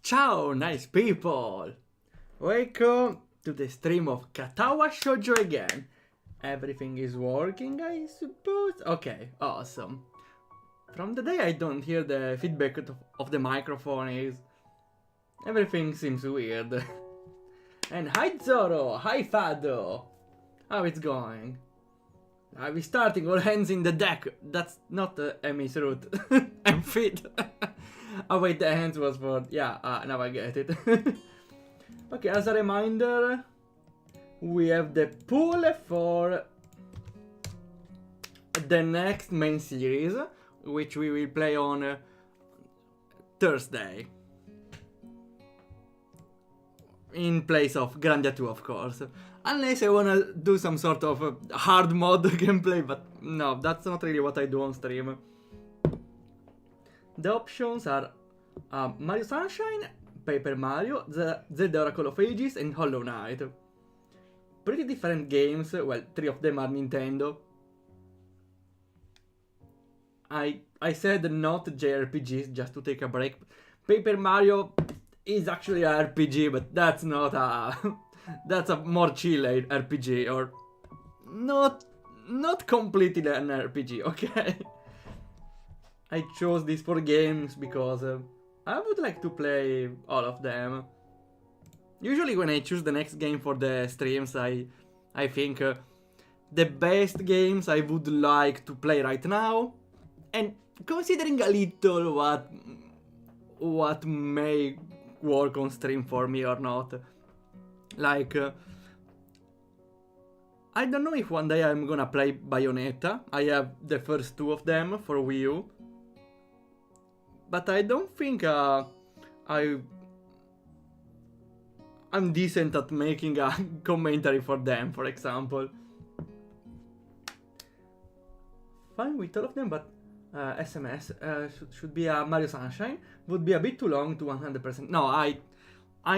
Ciao, nice people! Welcome to the stream of Katawa Shoujo again. Everything is working, I suppose? Okay, awesome. From the day I don't hear the feedback of the microphone everything seems weird. And hi Zoro, hi Fado! How it's going? Are we starting all hands in the deck? That's not Emmy's route. I'm fit. Oh wait, the hands was for... Yeah, now I get it. Okay, as a reminder, we have the pool for the next main series, which we will play on Thursday. In place of Grandia 2, of course. Unless I wanna do some sort of hard mode gameplay, but no, that's not really what I do on stream. The options are Mario Sunshine, Paper Mario, Zelda Oracle of Ages, and Hollow Knight. Pretty different games, well, 3 of them are Nintendo. I said not JRPGs just to take a break. Paper Mario is actually an RPG, but that's not a... that's a more chill RPG, or... Not completely an RPG, okay? I chose these 4 games because I would like to play all of them. Usually when I choose the next game for the streams, I think the best games I would like to play right now, and considering a little what may work on stream for me or not. Like, I don't know if one day I'm gonna play Bayonetta. I have the first 2 of them for Wii U. But I don't think I'm decent at making a commentary for them, for example. Fine with all of them, but SMS should be a Mario Sunshine. Would be a bit too long to 100%. No, I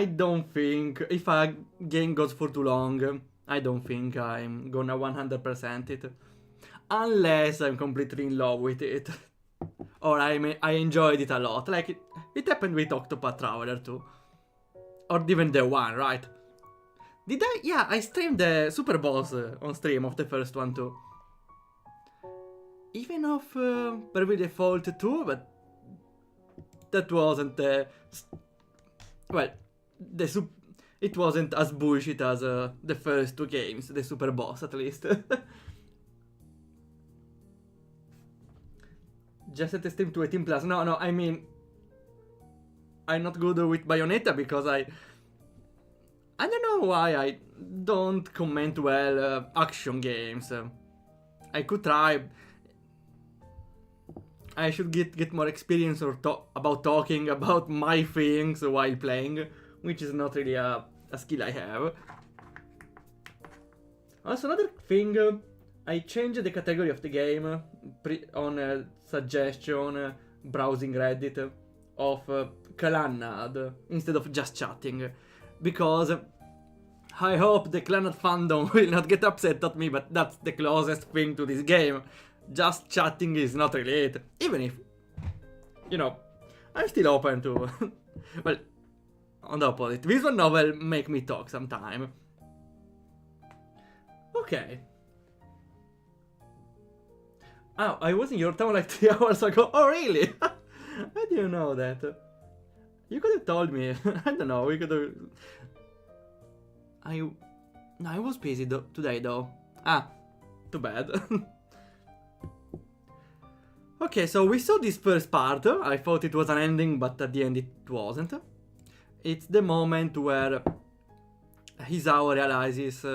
don't think, if a game goes for too long, I don't think I'm gonna 100% it. Unless I'm completely in love with it. Or I enjoyed it a lot. Like, it happened with Octopath Traveler too. Or even the one, right? Did I? Yeah, I streamed the Super Boss on stream of the first one too. Even of Bravely Default 2, but that wasn't well, it wasn't as bullshit as the first 2 games, the Super Boss at least. Just set the stream to 18 plus. No, I mean, I'm not good with Bayonetta because I don't know why I don't comment well action games. I could try. I should get more experience or about talking about my things while playing, which is not really a skill I have. Also, another thing, I changed the category of the game on suggestion, browsing Reddit, of Clannad instead of just chatting, because I hope the Clannad fandom will not get upset at me, but that's the closest thing to this game. Just chatting is not really it, even if, you know, I'm still open to... well, on the opposite, visual novel make me talk sometime. Okay. Oh, I was in your town like 3 hours ago. Oh, really? I didn't know that. You could have told me. I don't know, we could have... No, I was busy today, though. Ah, too bad. Okay, so we saw this first part. I thought it was an ending, but at the end it wasn't. It's the moment where Hisao realizes...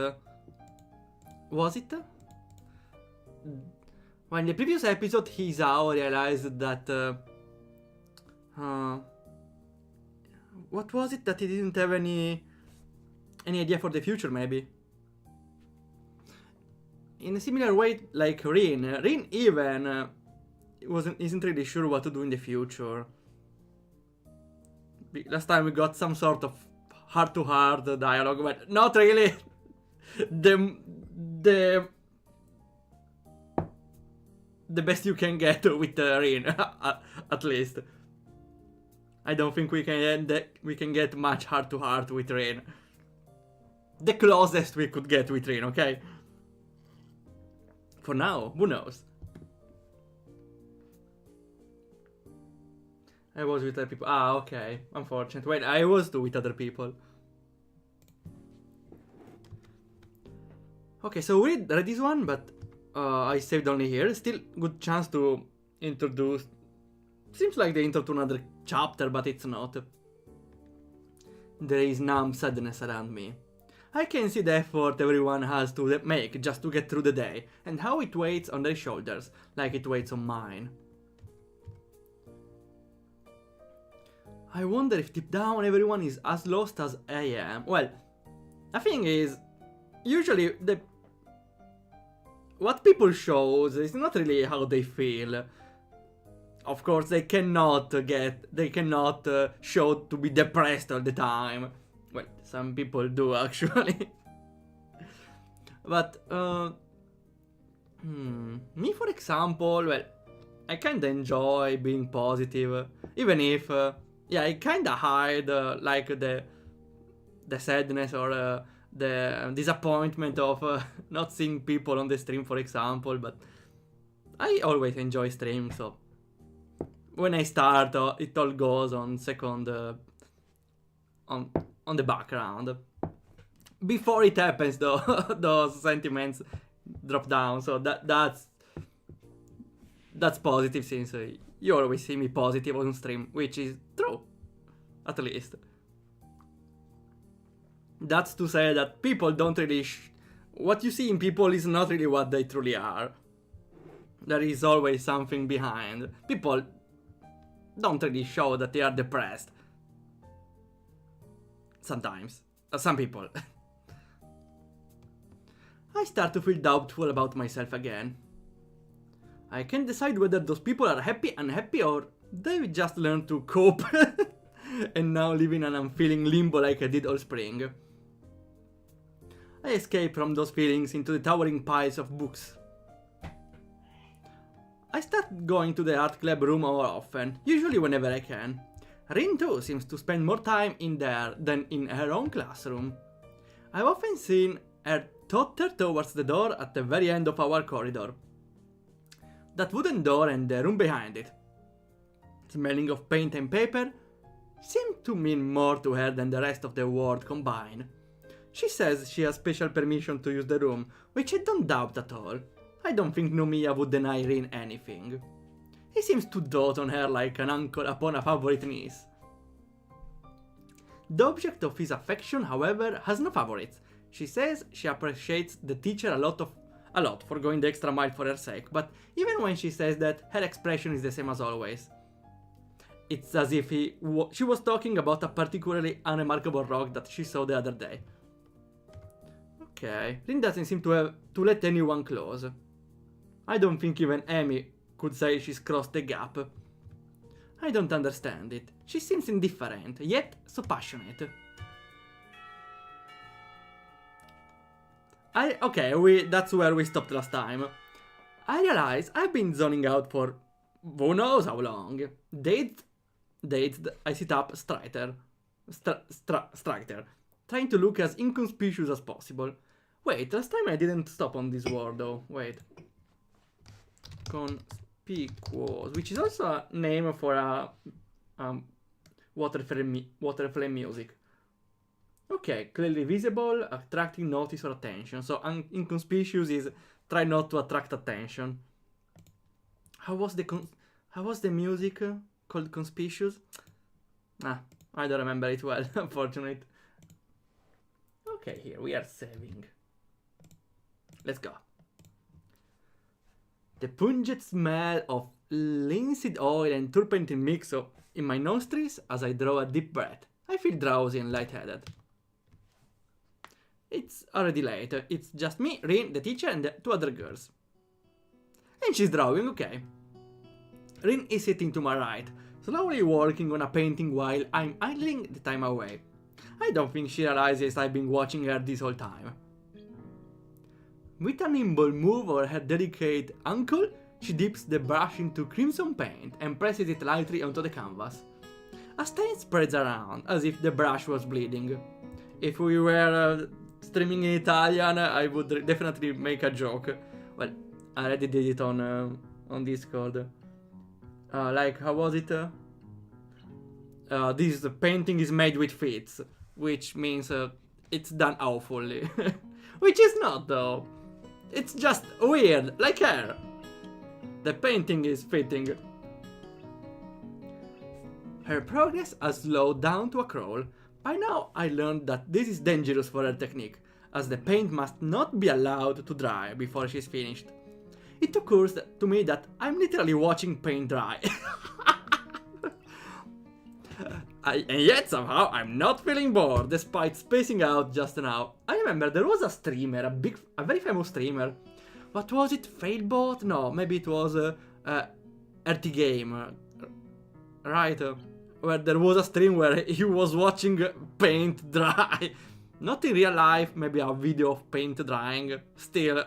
was it? Well, in the previous episode, Hisao realized that... what was it? That he didn't have any idea for the future, maybe? In a similar way, like Rin even isn't really sure what to do in the future. Last time we got some sort of heart-to-heart dialogue, but not really the best you can get with Rin, at least. I don't think we can get much heart to heart with Rin. The closest we could get with Rin, okay? For now, who knows? I was with other people. Ah, okay. Unfortunate. Wait, I was too with other people. Okay, so we read this one, but I saved only here. Still good chance to introduce... Seems like the intro to another chapter, but it's not. There is numb sadness around me. I can see the effort everyone has to make just to get through the day, and how it weighs on their shoulders, like it weighs on mine. I wonder if deep down everyone is as lost as I am. Well, the thing is, usually what people shows is not really how they feel. Of course, they cannot show to be depressed all the time. Well, some people do actually. But, me for example, well, I kinda enjoy being positive, even if, yeah, I kinda hide, like, the sadness or the disappointment of not seeing people on the stream, for example, but I always enjoy streams, so when I start, it all goes on second, on the background. Before it happens, though, those sentiments drop down, so that's positive, since you always see me positive on stream, which is true, at least. That's to say that people don't really... what you see in people is not really what they truly are. There is always something behind. People don't really show that they are depressed. Sometimes. Some people. I start to feel doubtful about myself again. I can't decide whether those people are happy, unhappy, or they just learn to cope and now live in an unfeeling limbo like I did all spring. I escape from those feelings into the towering piles of books. I start going to the art club room more often, usually whenever I can. Rin too seems to spend more time in there than in her own classroom. I've often seen her totter towards the door at the very end of our corridor. That wooden door and the room behind it, smelling of paint and paper, seem to mean more to her than the rest of the world combined. She says she has special permission to use the room, which I don't doubt at all. I don't think Nomiya would deny Rin anything. He seems to dote on her like an uncle upon a favorite niece. The object of his affection, however, has no favorites. She says she appreciates the teacher a lot for going the extra mile for her sake, but even when she says that, her expression is the same as always. It's as if she was talking about a particularly unremarkable rock that she saw the other day. Okay, Rin doesn't seem to let anyone close. I don't think even Amy could say she's crossed the gap. I don't understand it. She seems indifferent, yet so passionate. That's where we stopped last time. I realize I've been zoning out for who knows how long. Dazed, I sit up straighter, trying to look as inconspicuous as possible. Wait, last time I didn't stop on this word though. Wait. Conspicuous, which is also a name for a water flame music. Okay, clearly visible, attracting notice or attention. So inconspicuous is try not to attract attention. How was the music called conspicuous? I don't remember it well, unfortunately. Okay, here we are saving. Let's go. The pungent smell of linseed oil and turpentine mix in my nostrils as I draw a deep breath. I feel drowsy and lightheaded. It's already late. It's just me, Rin, the teacher, and the two other girls. And she's drawing, okay. Rin is sitting to my right, slowly working on a painting while I'm idling the time away. I don't think she realizes I've been watching her this whole time. With a nimble move over her delicate ankle, she dips the brush into crimson paint and presses it lightly onto the canvas. A stain spreads around, as if the brush was bleeding. If we were streaming in Italian, I would definitely make a joke. Well, I already did it on Discord. Like, how was it? This painting is made with feet, which means it's done awfully. Which is not, though. It's just weird, like hair. The painting is fitting. Her progress has slowed down to a crawl. By now, I learned that this is dangerous for her technique, as the paint must not be allowed to dry before she's finished. It occurs to me that I'm literally watching paint dry. And yet somehow I'm not feeling bored, despite spacing out just now. I remember there was a streamer, a very famous streamer. What was it? Failbot? No, maybe it was RT Game, right? Where there was a stream where he was watching paint dry. Not in real life, maybe a video of paint drying. Still,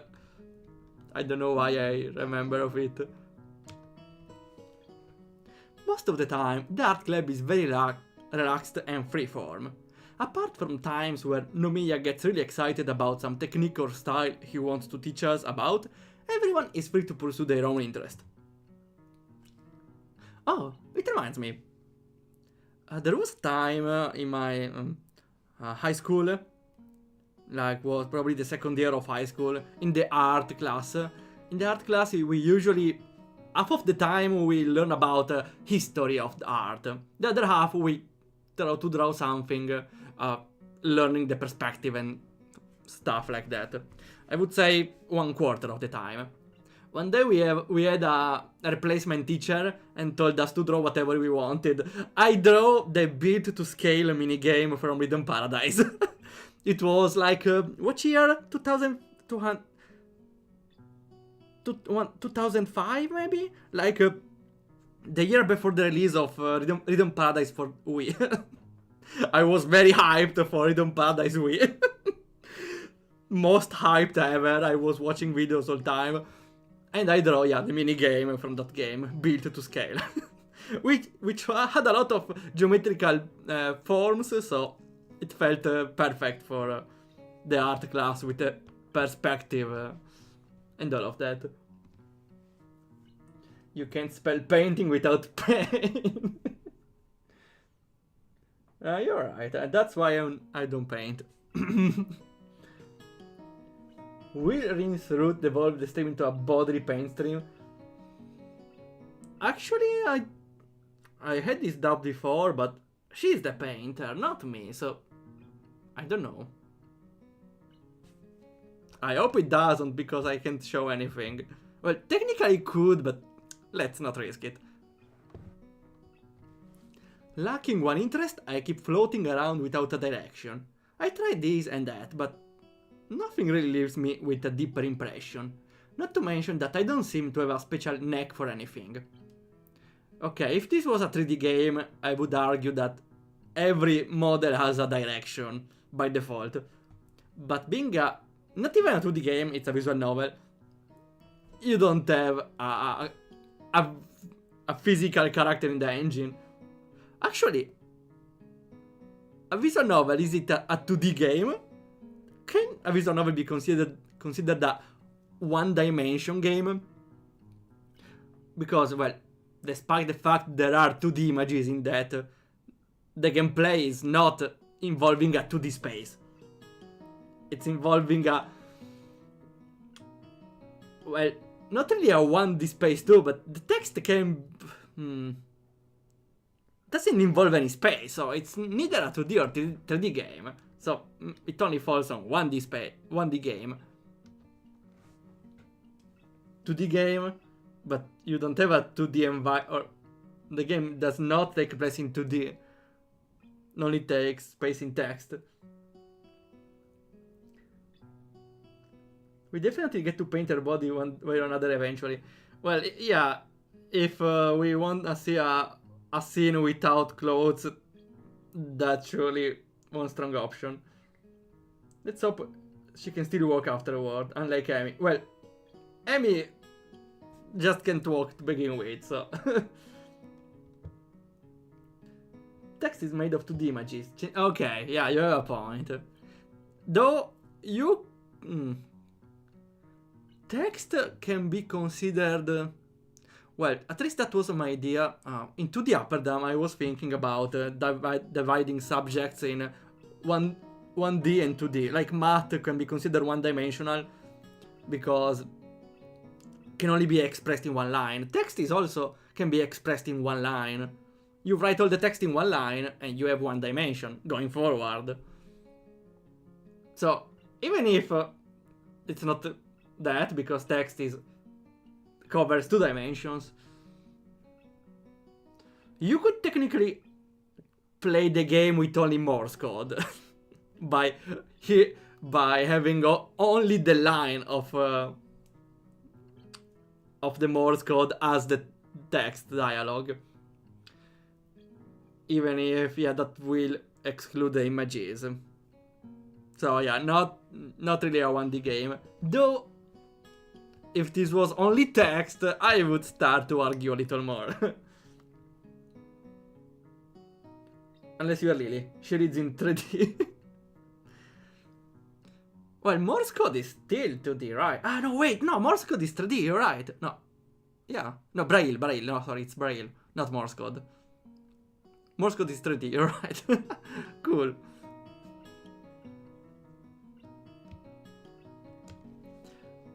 I don't know why I remember of it. Most of the time, the art club is very relaxed and freeform. Apart from times where Nomiya gets really excited about some technique or style he wants to teach us about, everyone is free to pursue their own interest. Oh, it reminds me. There was a time in my high school, like was probably the second year of high school, in the art class. In the art class, we usually, half of the time we learn about history of the art. The other half we try to draw something, learning the perspective and stuff like that. I would say 1/4 of the time. One day we had a replacement teacher and told us to draw whatever we wanted. I drew the build to scale minigame from Rhythm Paradise. It was like, what year? 2005 maybe? Like the year before the release of Rhythm Paradise for Wii. I was very hyped for Rhythm Paradise Wii. Most hyped ever. I was watching videos all the time. And I draw, yeah, the minigame from that game, built to scale. which had a lot of geometrical forms, so it felt perfect for the art class with the perspective and all of that. You can't spell painting without pain. You're right, that's why I don't paint. Will Rin's root devolve the stream into a body paint stream? Actually, I had this doubt before, but she's the painter, not me, so I don't know. I hope it doesn't, because I can't show anything. Well, technically it could, but let's not risk it. Lacking one interest, I keep floating around without a direction. I tried this and that, but nothing really leaves me with a deeper impression. Not to mention that I don't seem to have a special knack for anything. Okay, if this was a 3D game, I would argue that every model has a direction by default. But being not even a 2D game, it's a visual novel, you don't have a physical character in the engine. Actually, a visual novel, is it a 2D game? Can a visual novel be considered a one-dimension game? Because, well, despite the fact there are 2D images in that, the gameplay is not involving a 2D space. It's involving a... well, not really a 1D space too, but the text can... doesn't involve any space, so it's neither a 2D or 3D game. So it only falls on 1D game. 2D game, but you don't have a 2D environment, or the game does not take place in 2D. It only takes space in text. We definitely get to paint her body one way or another eventually. Well, yeah, if we want to see a scene without clothes, that's surely one strong option. Let's hope she can still walk afterward, unlike Amy. Well, Amy just can't walk to begin with, so... Text is made of 2D images. Okay, yeah, you have a point. Though, you... text can be considered... well, at least that was my idea. Into the upper dam, I was thinking about dividing subjects in 1D and 2D. Like math can be considered one-dimensional because can only be expressed in one line. Text is also can be expressed in one line. You write all the text in one line and you have one dimension going forward. So even if it's not that, because text covers 2 dimensions, you could technically play the game with only Morse code by having only the line of the Morse code as the text dialogue. Even if, yeah, that will exclude the images. So yeah, not really a 1D game. Though, if this was only text, I would start to argue a little more. Unless you are Lily. She reads in 3D. Well, Morse code is still 2D, right? Ah, no, wait, no, Morse code is 3D, you're right. No. Yeah. No, Braille, no, sorry, it's Braille, not Morse code. Morse code is 3D, you're right. Cool.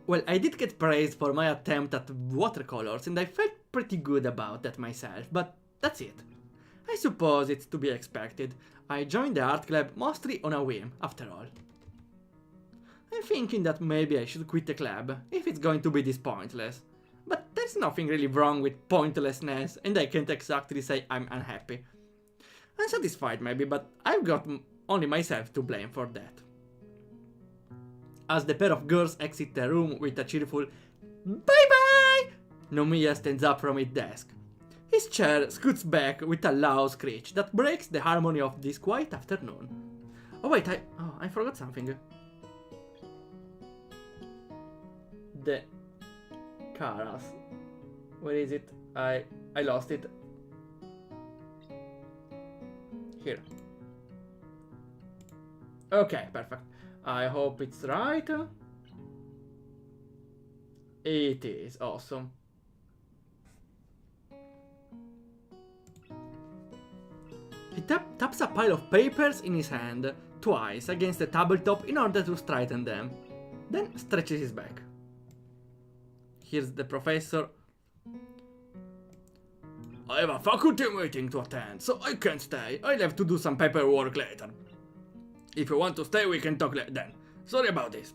Well, I did get praised for my attempt at watercolors, and I felt pretty good about that myself, but that's it. I suppose it's to be expected. I joined the art club mostly on a whim, after all. I'm thinking that maybe I should quit the club, if it's going to be this pointless. But there's nothing really wrong with pointlessness, and I can't exactly say I'm unhappy. Unsatisfied maybe, but I've got only myself to blame for that. As the pair of girls exit the room with a cheerful "Bye-bye!" Nomiya stands up from his desk. His chair scoots back with a loud screech that breaks the harmony of this quiet afternoon. Oh wait, I forgot something. The Karas. Where is it? I lost it. Here. Okay, perfect. I hope it's right. It is. Awesome. He taps a pile of papers in his hand twice against the tabletop in order to straighten them. Then stretches his back. Here's the professor. I have a faculty meeting to attend, so I can't stay. I'll have to do some paperwork later. If you want to stay, we can talk then. Sorry about this.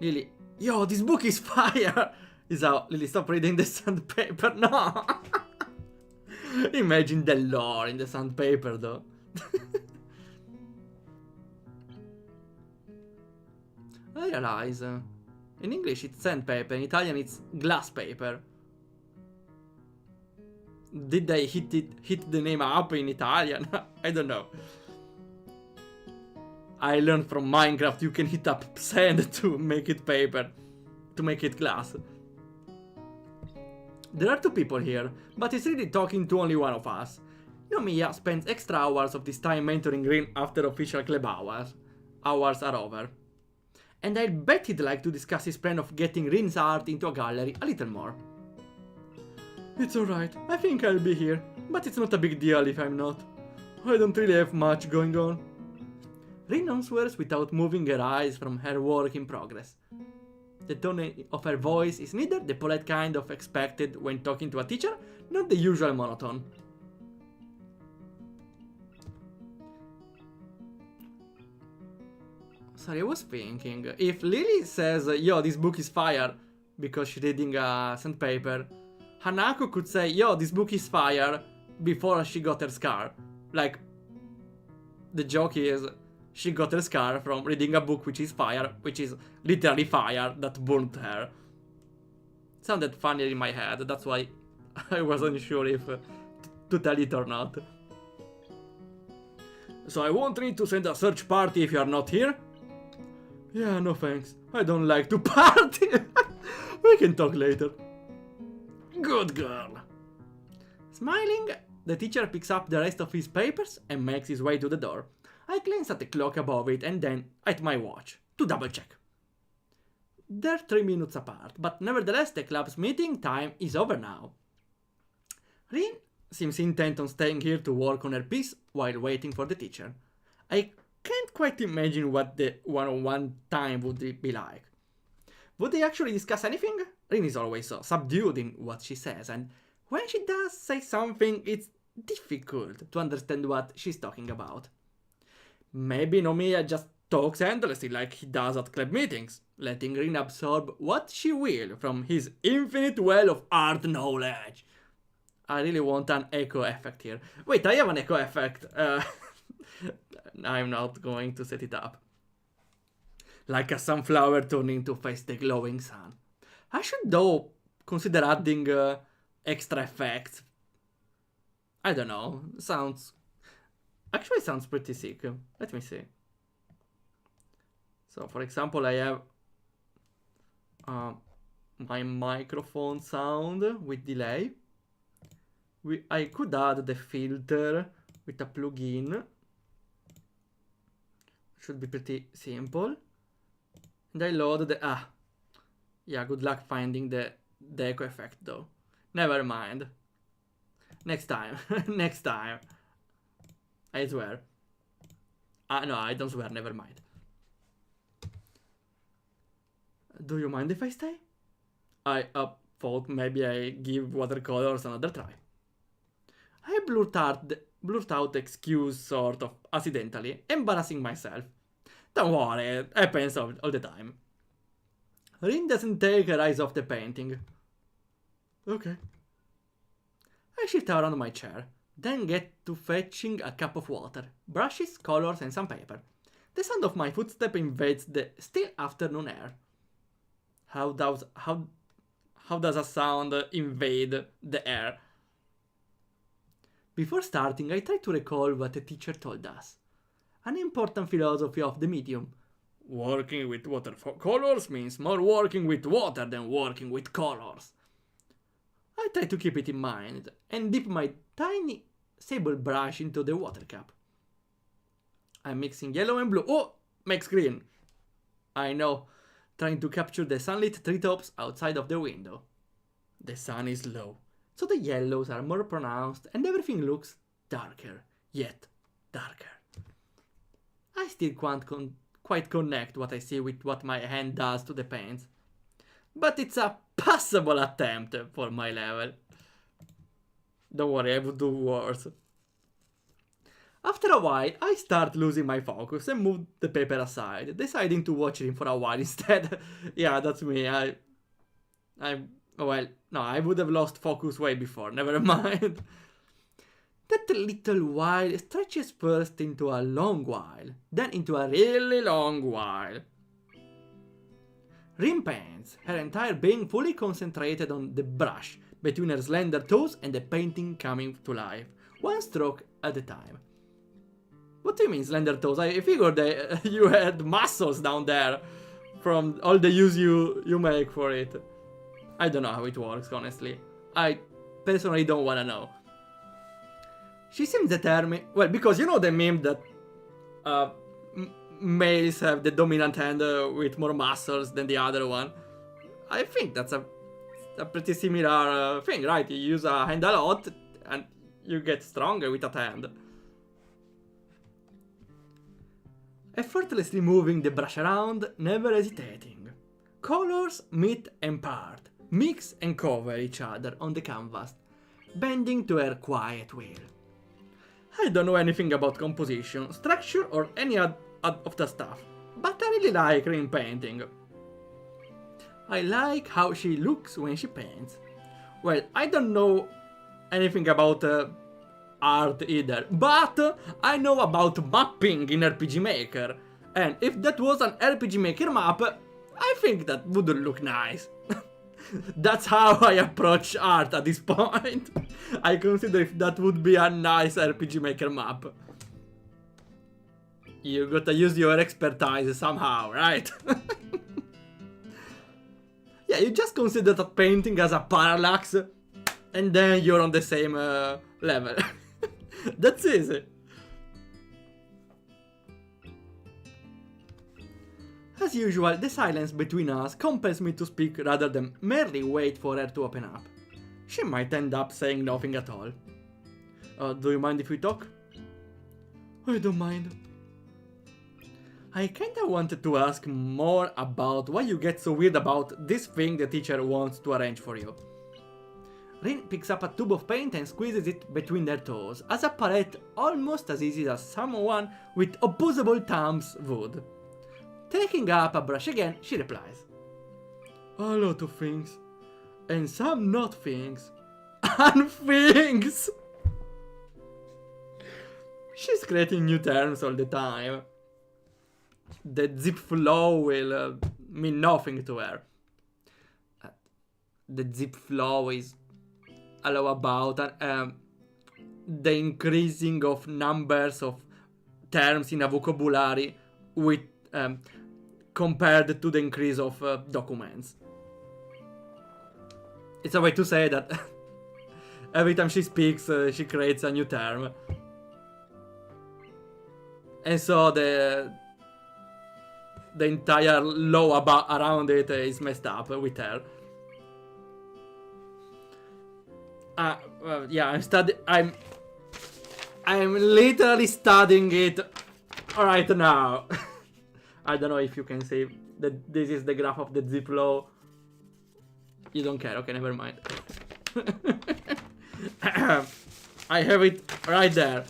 Lily, yo, this book is fire! Is how Lily, stop reading the sandpaper. No! Imagine the lore in the sandpaper, though. I realize. In English it's sandpaper, in Italian it's glass paper. Did they hit the name up in Italian? I don't know. I learned from Minecraft you can heat up sand to make it paper, to make it glass. There are 2 people here, but he's really talking to only one of us. Nomiya spends extra hours of this time mentoring Rin after official club hours. Hours are over. And I bet he'd like to discuss his plan of getting Rin's art into a gallery a little more. It's alright, I think I'll be here, but it's not a big deal if I'm not. I don't really have much going on. Rin answers without moving her eyes from her work in progress. The tone of her voice is neither the polite kind of expected when talking to a teacher, nor the usual monotone. Sorry, I was thinking, if Lily says, yo, this book is fire, because she's reading sandpaper, Hanako could say, yo, this book is fire, before she got her scar. Like, the joke is, she got her scar from reading a book which is fire, which is literally fire that burnt her. Sounded funnier in my head, that's why I wasn't sure if to tell it or not. So I won't need to send a search party if you are not here. Yeah, no thanks. I don't like to party. We can talk later. Good girl. Smiling, the teacher picks up the rest of his papers and makes his way to the door. I glance at the clock above it and then at my watch, to double check. They're 3 minutes apart, but nevertheless the club's meeting time is over now. Rin seems intent on staying here to work on her piece while waiting for the teacher. I can't quite imagine what the one-on-one time would be like. Would they actually discuss anything? Rin is always so subdued in what she says, and when she does say something, it's difficult to understand what she's talking about. Maybe Nomiya just talks endlessly like he does at club meetings, letting Rin absorb what she will from his infinite well of art knowledge. I really want an echo effect here. Wait, I have an echo effect. I'm not going to set it up. Like a sunflower turning to face the glowing sun. I should though consider adding extra effects. I don't know. Sounds pretty sick. Let me see. So for example, I have my microphone sound with delay. I could add the filter with a plugin. Should be pretty simple. And I load the... Yeah, good luck finding the echo effect though. Never mind. Next time. Next time. I swear. No, I don't swear, never mind. Do you mind if I stay? I thought maybe I give watercolors another try. I blurt out the excuse sort of accidentally, embarrassing myself. Don't worry, it happens all the time. Rin doesn't take her eyes off the painting. Okay. I shift around my chair, then get to fetching a cup of water, brushes, colors and some paper. The sound of my footstep invades the still afternoon air. How does a sound invade the air? Before starting, I try to recall what the teacher told us. An important philosophy of the medium. Working with watercolors means more working with water than working with colors. I try to keep it in mind and dip my tiny sable brush into the water cup. I'm mixing yellow and blue. Oh, makes green. I know, trying to capture the sunlit treetops outside of the window. The sun is low, so the yellows are more pronounced and everything looks darker, yet darker. I still can't quite connect what I see with what my hand does to the paints. But it's a passable attempt for my level. Don't worry, I would do worse. After a while, I start losing my focus and move the paper aside, deciding to watch it for a while instead. Yeah, that's me. Well, no, I would have lost focus way before, never mind. That little while stretches first into a long while, then into a really long while. Rin paints, her entire being fully concentrated on the brush, between her slender toes and the painting coming to life, one stroke at a time. What do you mean slender toes? I figured that you had muscles down there from all the use you make for it. I don't know how it works, honestly. I personally don't wanna know. She seems determined. Well, because you know the meme that males have the dominant hand with more muscles than the other one. I think that's a pretty similar thing, right? You use a hand a lot and you get stronger with that hand. Effortlessly moving the brush around, never hesitating. Colors meet and part, mix and cover each other on the canvas, bending to her quiet will. I don't know anything about composition, structure or any of the stuff, but I really like Rin painting. I like how she looks when she paints. Well, I don't know anything about art either, but I know about mapping in RPG Maker, and if that was an RPG Maker map, I think that would look nice. That's how I approach art at this point. I consider if that would be a nice RPG Maker map. You gotta use your expertise somehow, right? Yeah, you just consider that painting as a parallax, And then you're on the same level. That's easy. As usual, the silence between us compels me to speak rather than merely wait for her to open up. She might end up saying nothing at all. Do you mind if we talk? I don't mind. I kinda wanted to ask more about why you get so weird about this thing the teacher wants to arrange for you. Rin picks up a tube of paint and squeezes it between their toes, as a palette almost as easy as someone with opposable thumbs would. Taking up a brush again, she replies. A lot of things. And some not things. And things! She's creating new terms all the time. The zip flow will mean nothing to her. The zip flow is all about the increasing of numbers of terms in a vocabulary with compared to the increase of documents. It's a way to say that every time she speaks, she creates a new term. And so the entire law around it is messed up with her. Yeah, I'm literally studying it right now. I don't know if you can see that this is the graph of the zip law. You don't care, okay, never mind. I have it right there.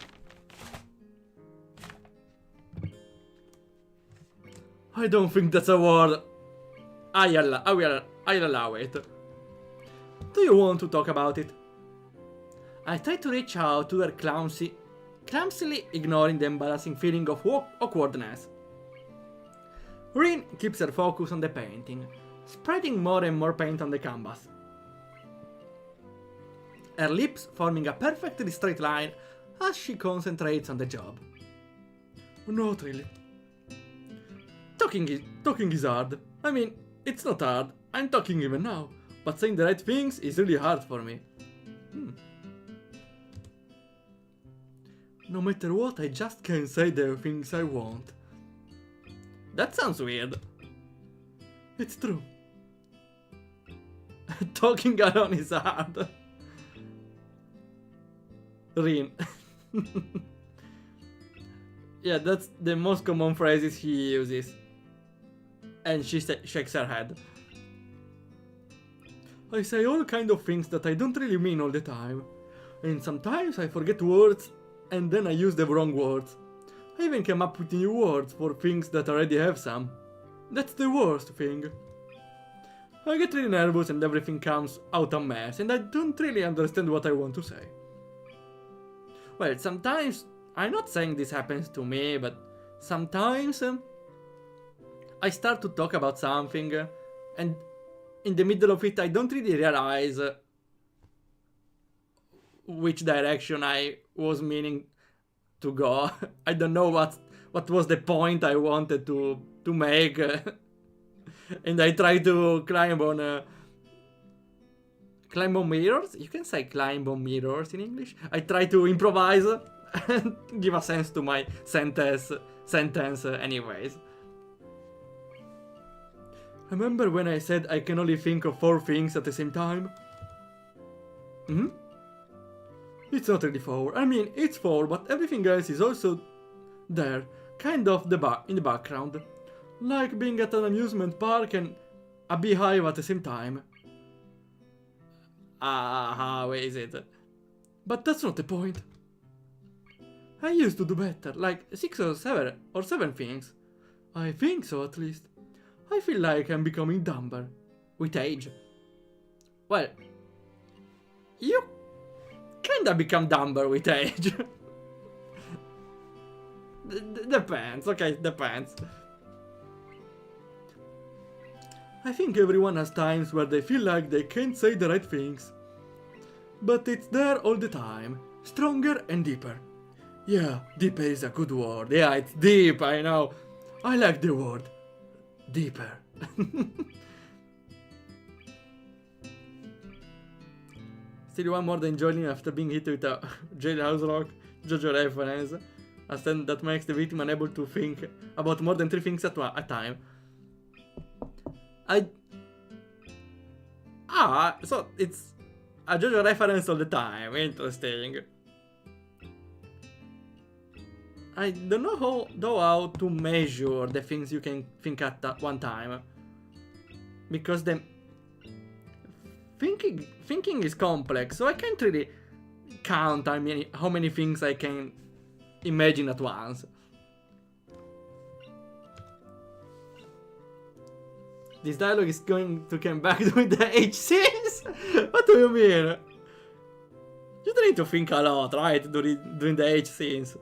I don't think that's a word. I'll allow it. Do you want to talk about it? I try to reach out to her clumsily ignoring the embarrassing feeling of awkwardness. Rin keeps her focus on the painting, spreading more and more paint on the canvas. Her lips forming a perfectly straight line as she concentrates on the job. Not really. Talking is hard. I mean, it's not hard. I'm talking even now. But saying the right things is really hard for me. No matter what, I just can't say the things I want. That sounds weird. It's true. Talking alone is hard. Rin. Yeah, that's the most common phrases he uses. And she shakes her head. I say all kind of things that I don't really mean all the time. And sometimes I forget words and then I use the wrong words. I even come up with new words for things that already have some. That's the worst thing. I get really nervous and everything comes out a mess and I don't really understand what I want to say. Well, sometimes, I'm not saying this happens to me, but sometimes I start to talk about something and in the middle of it I don't really realize which direction I was meaning to go. I don't know what was the point I wanted to make. And I try to climb on mirrors? You can say climb on mirrors in English. I try to improvise and give a sense to my sentence anyways. Remember when I said I can only think of 4 things at the same time? It's not really 4. I mean, it's 4, but everything else is also there, kind of in the background. Like being at an amusement park and a beehive at the same time. How is it? But that's not the point. I used to do better, like 6 or 7 things. I think so, at least. I feel like I'm becoming dumber. With age. Well, you kinda become dumber with age. Depends, okay, depends. I think everyone has times where they feel like they can't say the right things. But it's there all the time. Stronger and deeper. Yeah, deeper is a good word. Yeah, it's deep, I know. I like the word. Deeper. Still one more than joining after being hit with a jailhouse rock. JoJo reference. A stand that makes the victim unable to think about more than 3 things at a time. So it's a JoJo reference all the time. Interesting. I don't know how to measure the things you can think at one time. Because the thinking is complex, so I can't really count how many things I can imagine at once. This dialogue is going to come back with the H scenes? What do you mean? You don't need to think a lot, right? During the H scenes.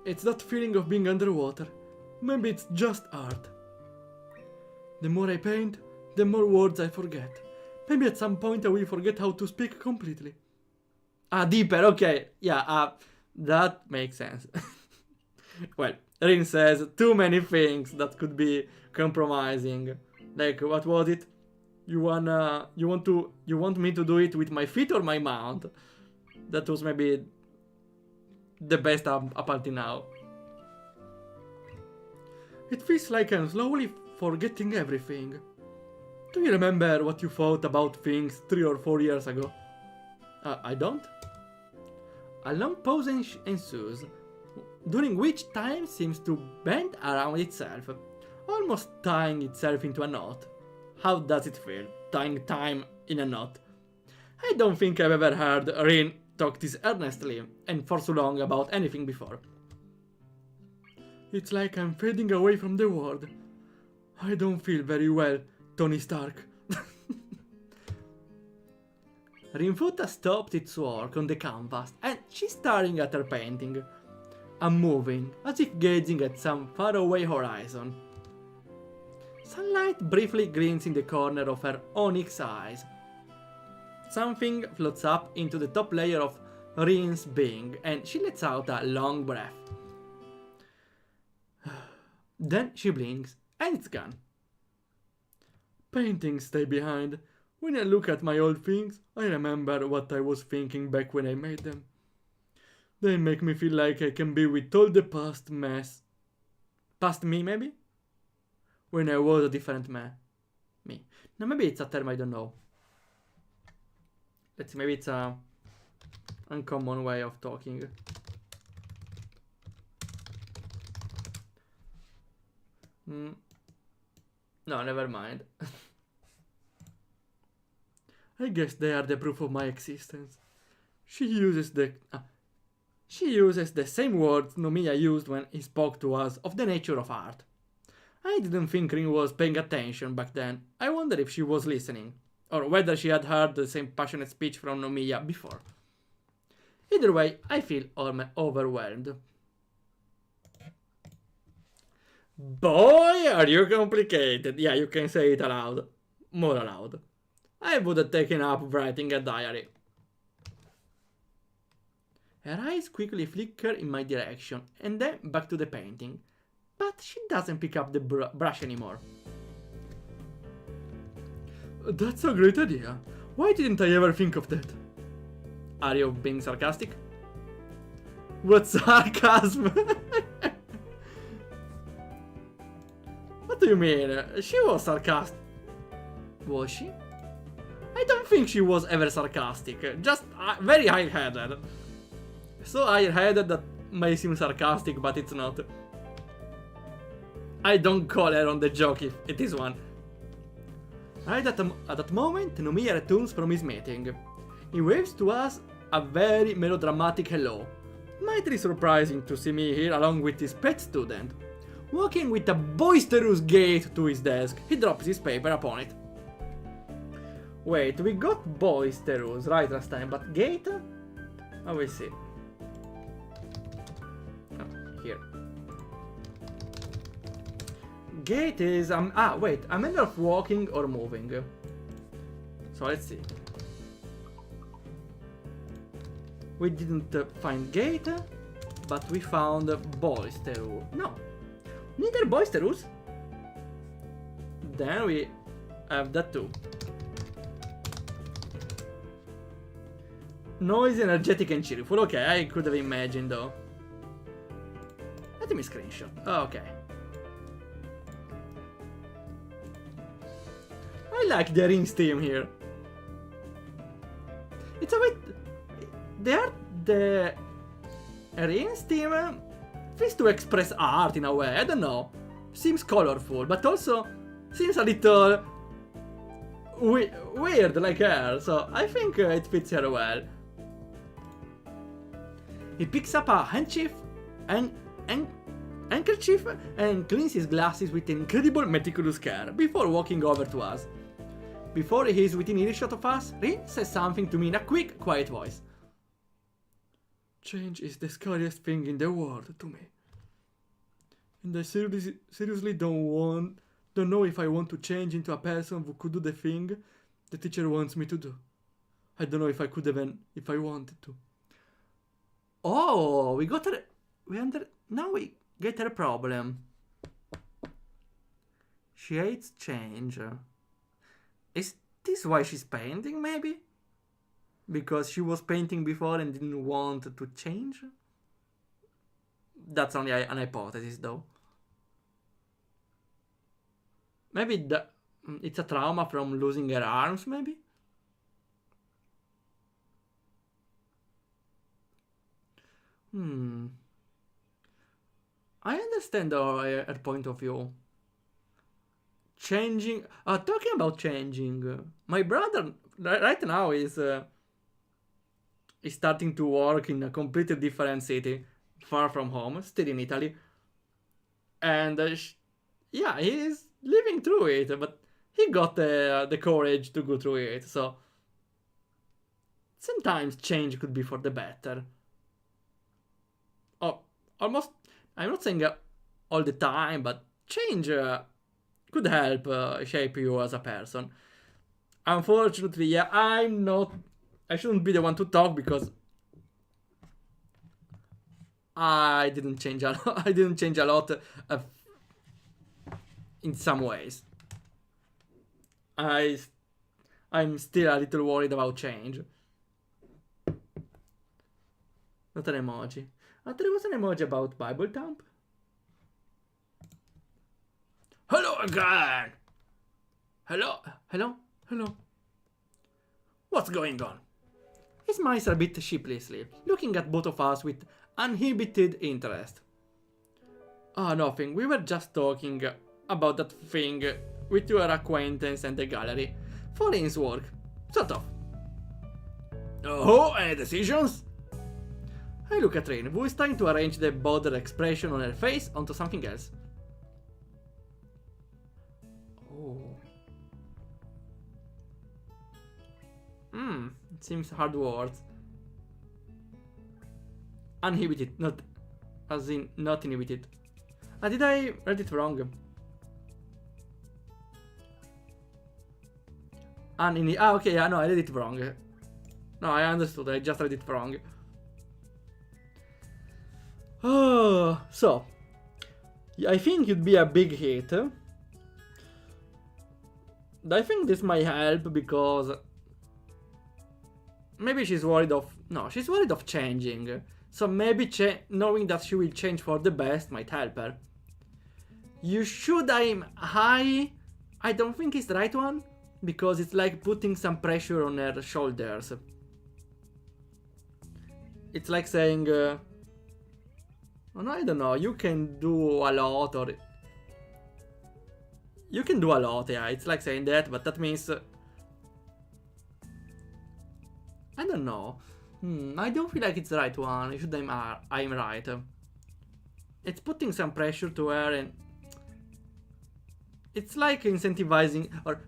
It's that feeling of being underwater. Maybe it's just art. The more I paint, the more words I forget. Maybe at some point I will forget how to speak completely. Deeper, okay. Yeah, that makes sense. Well, Rin says too many things that could be compromising. Like, what was it? You want me to do it with my feet or my mount? That was maybe the best up until now. It feels like I'm slowly forgetting everything. Do you remember what you thought about things 3 or 4 years ago? I don't. A long pause ensues, during which time seems to bend around itself, almost tying itself into a knot. How does it feel, tying time in a knot? I don't think I've ever heard Rin talk this earnestly and for so long about anything before. It's like I'm fading away from the world. I don't feel very well, Tony Stark. Rinfuta stopped its work on the canvas and she's staring at her painting, unmoving, as if gazing at some faraway horizon. Sunlight briefly glints in the corner of her onyx eyes. Something floats up into the top layer of Rin's being and she lets out a long breath. Then she blinks and it's gone. Paintings stay behind. When I look at my old things, I remember what I was thinking back when I made them. They make me feel like I can be with all the past mess. Past me, maybe? When I was a different me. No, maybe it's a term I don't know. Let's see, maybe it's a uncommon way of talking. No, never mind. I guess they are the proof of my existence. She uses the same words Nomiya used when he spoke to us of the nature of art. I didn't think Rin was paying attention back then. I wonder if she was listening, or whether she had heard the same passionate speech from Nomiya before. Either way, I feel overwhelmed. Boy, are you complicated. Yeah, you can say it aloud. More aloud. I would have taken up writing a diary. Her eyes quickly flicker in my direction, and then back to the painting. But she doesn't pick up the brush anymore. That's a great idea. Why didn't I ever think of that? Are you being sarcastic? What sarcasm? What do you mean? She was sarcastic. Was she? I don't think she was ever sarcastic, just very high-headed. So high-headed that may seem sarcastic, but it's not. I don't call her on the joke if it is one. Right at that moment, Nomiya returns from his meeting. He waves to us a very melodramatic hello. Mightily surprising to see me here along with his pet student. Walking with a boisterous gait to his desk, he drops his paper upon it. Wait, we got boisterous right last time, but gait? I will see. Oh, here. Gait is wait, a matter of walking or moving. So let's see. We didn't find gait, but we found boisterous. No, neither boisterous. Then we I have that too. Noisy, energetic, and cheerful. Okay, I could have imagined though. Let me screenshot. Okay. I like the ring theme here. It's a bit... The ring theme feels to express art in a way. I don't know. Seems colorful, but also seems a little weird like her. So I think it fits her well. He picks up a handkerchief and cleans his glasses with incredible meticulous care before walking over to us. Before he is within earshot of us, Rin says something to me in a quick, quiet voice. Change is the scariest thing in the world to me. And I seriously don't know if I want to change into a person who could do the thing the teacher wants me to do. I don't know if I could even if I wanted to. Oh, now we get her problem. She hates change. Is this why she's painting, maybe? Because she was painting before and didn't want to change? That's only an hypothesis, though. Maybe it's a trauma from losing her arms, maybe? I understand her point of view. Changing... talking about changing. My brother right now is starting to work in a completely different city. Far from home. Still in Italy. And yeah, he is living through it. But he got the courage to go through it. So sometimes change could be for the better. Oh, almost... I'm not saying all the time, but change could help shape you as a person. Unfortunately, yeah, I shouldn't be the one to talk because I didn't change a lot. I didn't change a lot in some ways. I'm still a little worried about change. Not an emoji. There was an emoji about Bible Thump. Hello again! Hello? What's going on? He smiles a bit sheepishly, looking at both of us with uninhibited interest. Oh, nothing. We were just talking about that thing with your acquaintance and the gallery. For his work. Sort of. Oh, any decisions? I look at Rin, who is trying to arrange the bothered expression on her face onto something else. Oh. It seems hard words. Uninhibited, not as in not inhibited. Did I read it wrong? Okay, yeah, no, I read it wrong. No, I understood, I just read it wrong. Oh, so I think it'd be a big hit. I think this might help because maybe she's worried of changing. So maybe knowing that she will change for the best might help her. You should aim high. I don't think it's the right one because it's like putting some pressure on her shoulders. It's like saying I don't know, you can do a lot or... You can do a lot, yeah, it's like saying that, but that means... I don't know. I don't feel like it's the right one, you should I'm right. It's putting some pressure to her and... It's like incentivizing, or...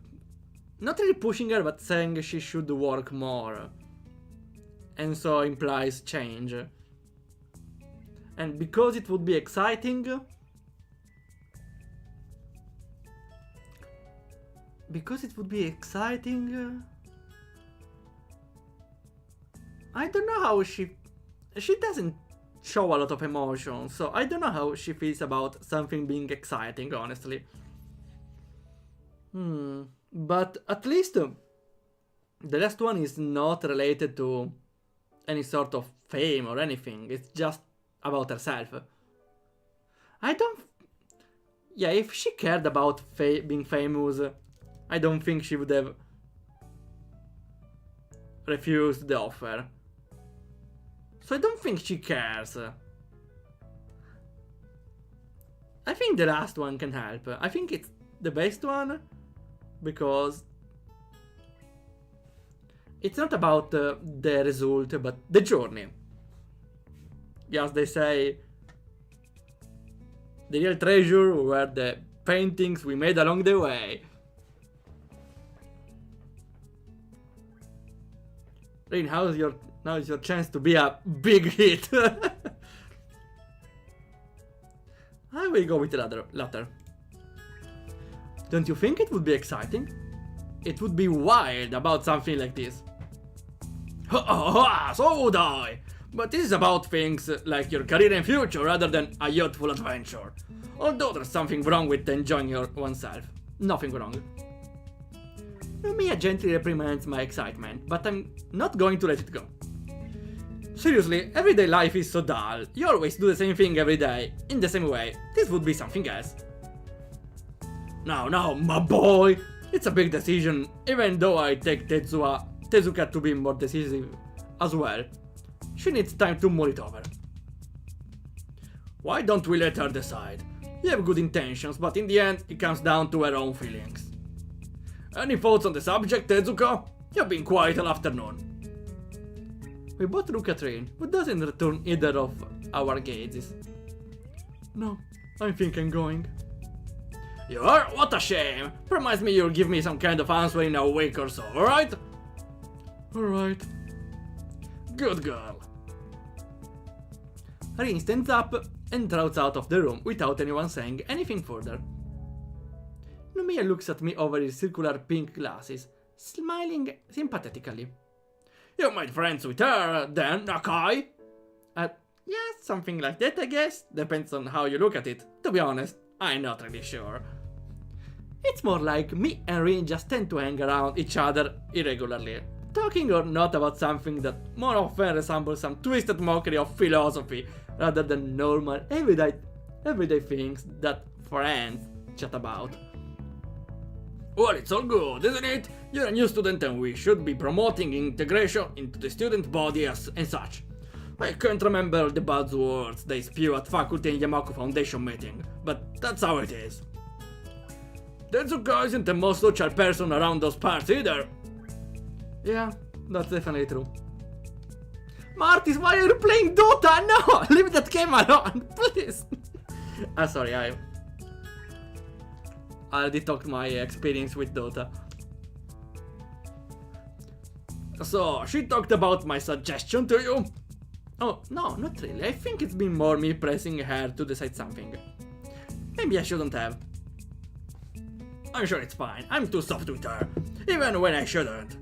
Not really pushing her, but saying she should work more. And so implies change. And because it would be exciting... I don't know how she doesn't show a lot of emotion, so I don't know how she feels about something being exciting, honestly. But at least the last one is not related to any sort of fame or anything. It's just about herself. I don't... Yeah, if she cared about being famous, I don't think she would have refused the offer. So I don't think she cares. I think the last one can help. I think it's the best one because it's not about the result, but the journey. Yes, they say the real treasure were the paintings we made along the way. Rin, now is your chance to be a big hit. I will go with the latter. Don't you think it would be exciting? It would be wild about something like this. So would I. But this is about things like your career and future rather than a youthful adventure. Although there's something wrong with enjoying oneself. Nothing wrong. Mia gently reprimands my excitement, but I'm not going to let it go. Seriously, everyday life is so dull. You always do the same thing every day, in the same way. This would be something else. Now, my boy! It's a big decision, even though I take Tezuka to be more decisive as well. She needs time to mull it over. Why don't we let her decide? You have good intentions, but in the end, it comes down to her own feelings. Any thoughts on the subject, Tezuka? You've been quiet all afternoon. We both look at Rin, who doesn't return either of our gazes. No, I think I'm going. You are? What a shame! Promise me you'll give me some kind of answer in a week or so, alright? Alright. Good girl. Rin stands up and trots out of the room without anyone saying anything further. Nomiya looks at me over his circular pink glasses, smiling sympathetically. You made friends with her, then, Nakai? Yeah, something like that, I guess. Depends on how you look at it. To be honest, I'm not really sure. It's more like me and Rin just tend to hang around each other irregularly, talking or not about something that more often resembles some twisted mockery of philosophy rather than normal, everyday things that friends chat about. Well, it's all good, isn't it? You're a new student and we should be promoting integration into the student body and such. I can't remember the buzzwords they spew at faculty and Yamaku Foundation meeting, but that's how it is. Tezuka isn't the most social person around those parts either. Yeah, that's definitely true. Martis, why are you playing Dota? No! Leave that game alone, please! Sorry, I already talked my experience with Dota. So, she talked about my suggestion to you? Oh, no, not really. I think it's been more me pressing her to decide something. Maybe I shouldn't have. I'm sure it's fine. I'm too soft with her, even when I shouldn't.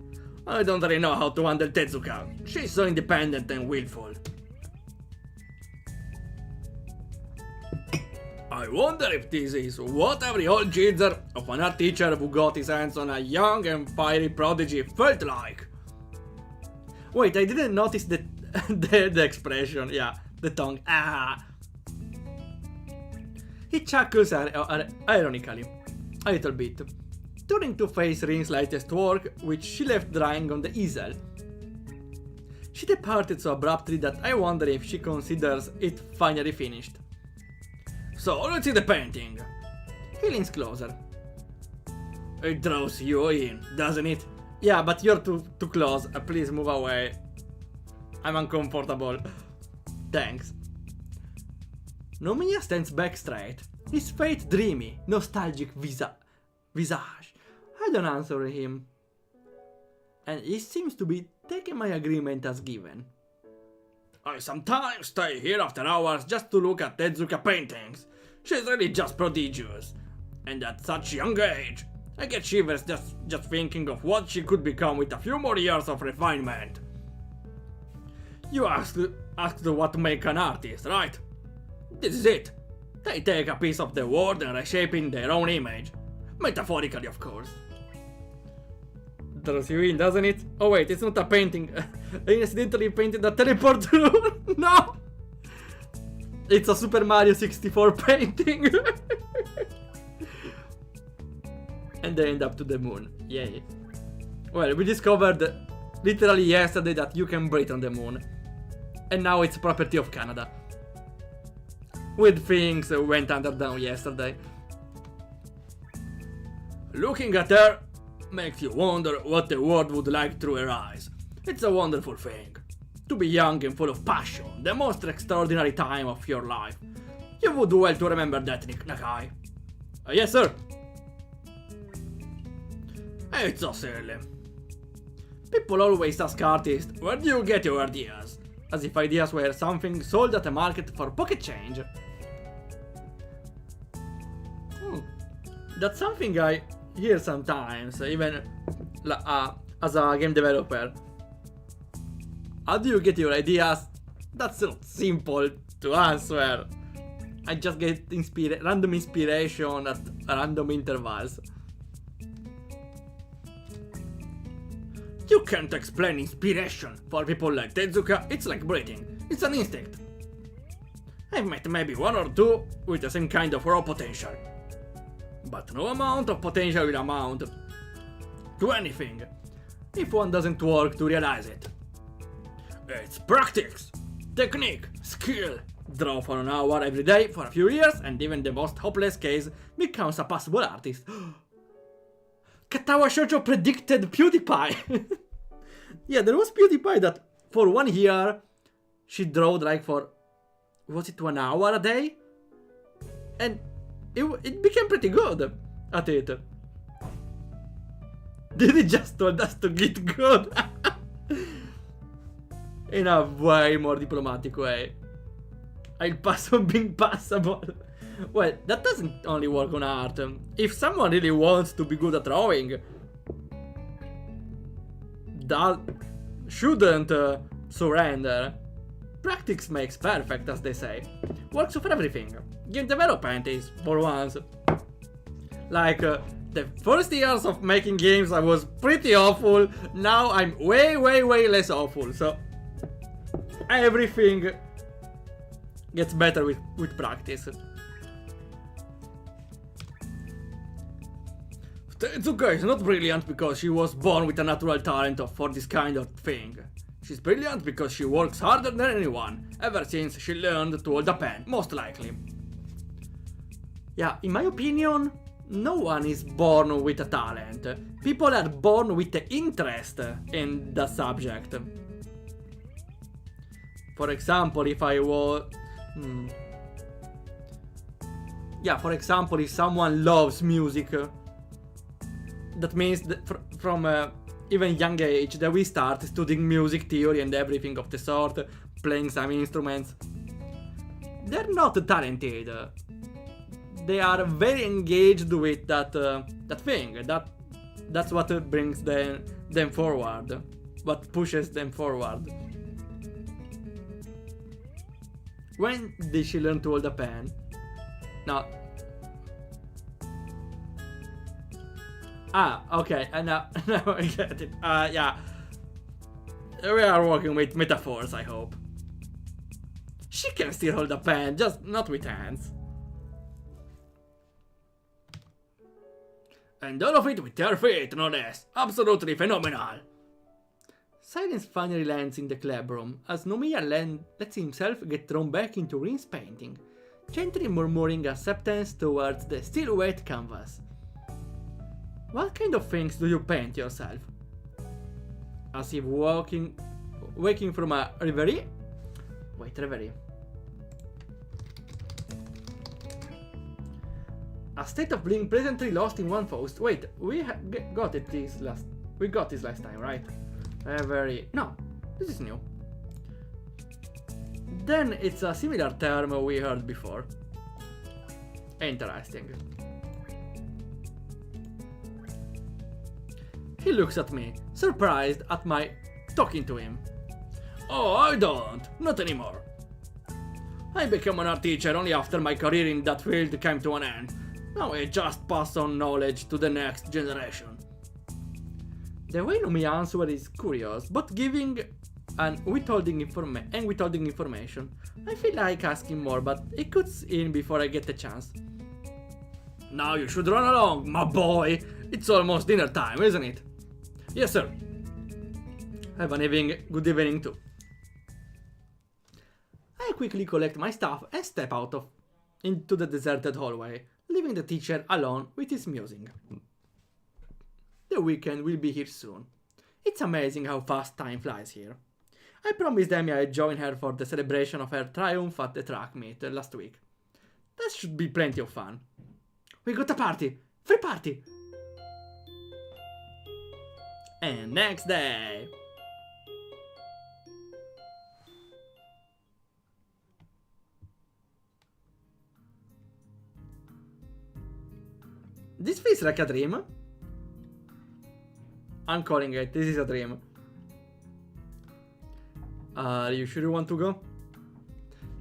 I don't really know how to handle Tezuka. She's so independent and willful. I wonder if this is what every old geezer of an art teacher who got his hands on a young and fiery prodigy felt like. Wait, I didn't notice the expression, yeah, the tongue, ah. He chuckles ironically, a little bit, turning to face Rin's latest work, which she left drying on the easel. She departed so abruptly that I wonder if she considers it finally finished. So, let's see the painting. He leans closer. It draws you in, doesn't it? Yeah, but you're too close. Please move away. I'm uncomfortable. Thanks. Nomiya stands back straight, his face dreamy, nostalgic visage. I don't answer him. And he seems to be taking my agreement as given. I sometimes stay here after hours just to look at Tezuka paintings. She's really just prodigious. And at such young age, I get shivers just thinking of what she could become with a few more years of refinement. You asked what to make an artist, right? This is it. They take a piece of the world and reshape in their own image. Metaphorically, of course. draws you in, doesn't it? Oh wait, it's not a painting. I accidentally painted a teleport rune. No! It's a Super Mario 64 painting. And they end up to the moon. Yay. Well, we discovered literally yesterday that you can breathe on the moon. And now it's property of Canada. With things went underdown yesterday. Looking at her makes you wonder what the world would like through her eyes. It's a wonderful thing. To be young and full of passion, the most extraordinary time of your life. You would do well to remember that, Nakai. Yes, sir. It's so silly. People always ask artists, where do you get your ideas? As if ideas were something sold at a market for pocket change. That's something I hear sometimes, even as a game developer. How do you get your ideas? That's not simple to answer. I just get random inspiration at random intervals. You can't explain inspiration. For people like Tezuka, it's like breathing. It's an instinct. I've met maybe one or two with the same kind of raw potential. But no amount of potential will amount to anything if one doesn't work to realize it. It's practice, technique, skill. Draw for an hour every day for a few years and even the most hopeless case becomes a passable artist. Katawa Shoujo predicted PewDiePie. Yeah, there was PewDiePie that for 1 year she drawed like for, was it 1 hour a day? And it became pretty good at it. Did it just told us to get good? In a way more diplomatic way. I'll pass on being passable. Well, that doesn't only work on art. If someone really wants to be good at drawing, that shouldn't surrender. Practice makes perfect, as they say. Works for everything. Game development is for once. Like, the first years of making games I was pretty awful. Now I'm way less awful. So everything gets better with practice. Tezuka is not brilliant because she was born with a natural talent for this kind of thing. She's brilliant because she works harder than anyone, ever since she learned to hold a pen, most likely. Yeah, in my opinion, no one is born with a talent. People are born with the interest in the subject. For example, if I was... Yeah, for example, if someone loves music, that means that from even young age that we start studying music theory and everything of the sort, playing some instruments. They're not talented. They are very engaged with that thing. That's what brings them forward. What pushes them forward. When did she learn to hold a pen? No. Okay, and now I get it. Yeah. We are working with metaphors, I hope. She can still hold a pen, just not with hands. And all of it with her feet, no less. Absolutely phenomenal. Silence finally lands in the club room as Nomiya lets himself get thrown back into Rin's painting, gently murmuring acceptance towards the still wet canvas. What kind of things do you paint yourself? As if waking from a reverie? Wait, reverie. A state of being presently lost in one post. Wait, we got this last time, right? Reverie. No, this is new. Then it's a similar term we heard before. Interesting. He looks at me, surprised at my talking to him. Oh, I don't. Not anymore. I became an art teacher only after my career in that field came to an end. Now I just pass on knowledge to the next generation. The way Numi answer is curious, but giving and withholding information. I feel like asking more, but it cuts in before I get the chance. Now you should run along, my boy. It's almost dinner time, isn't it? Yes, sir. Have an good evening too. I quickly collect my stuff and step out into the deserted hallway, leaving the teacher alone with his musing. The weekend will be here soon. It's amazing how fast time flies here. I promised Amy I'd join her for the celebration of her triumph at the track meet last week. That should be plenty of fun. We got a party! Free party! And next day... This feels like a dream. I'm calling it. This is a dream. Are you sure you want to go?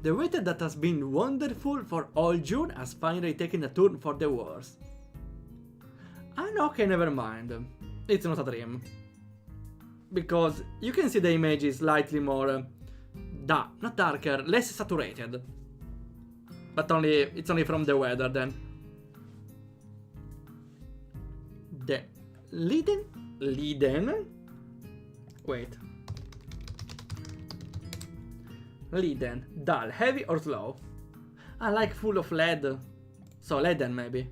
The weather that has been wonderful for all June has finally taken a turn for the worse. Okay, never mind. It's not a dream. Because you can see the image is slightly more... not darker, less saturated. But it's only from the weather then. The Liden? Wait. Liden. Dull, heavy or slow? I like full of lead. So leaden maybe.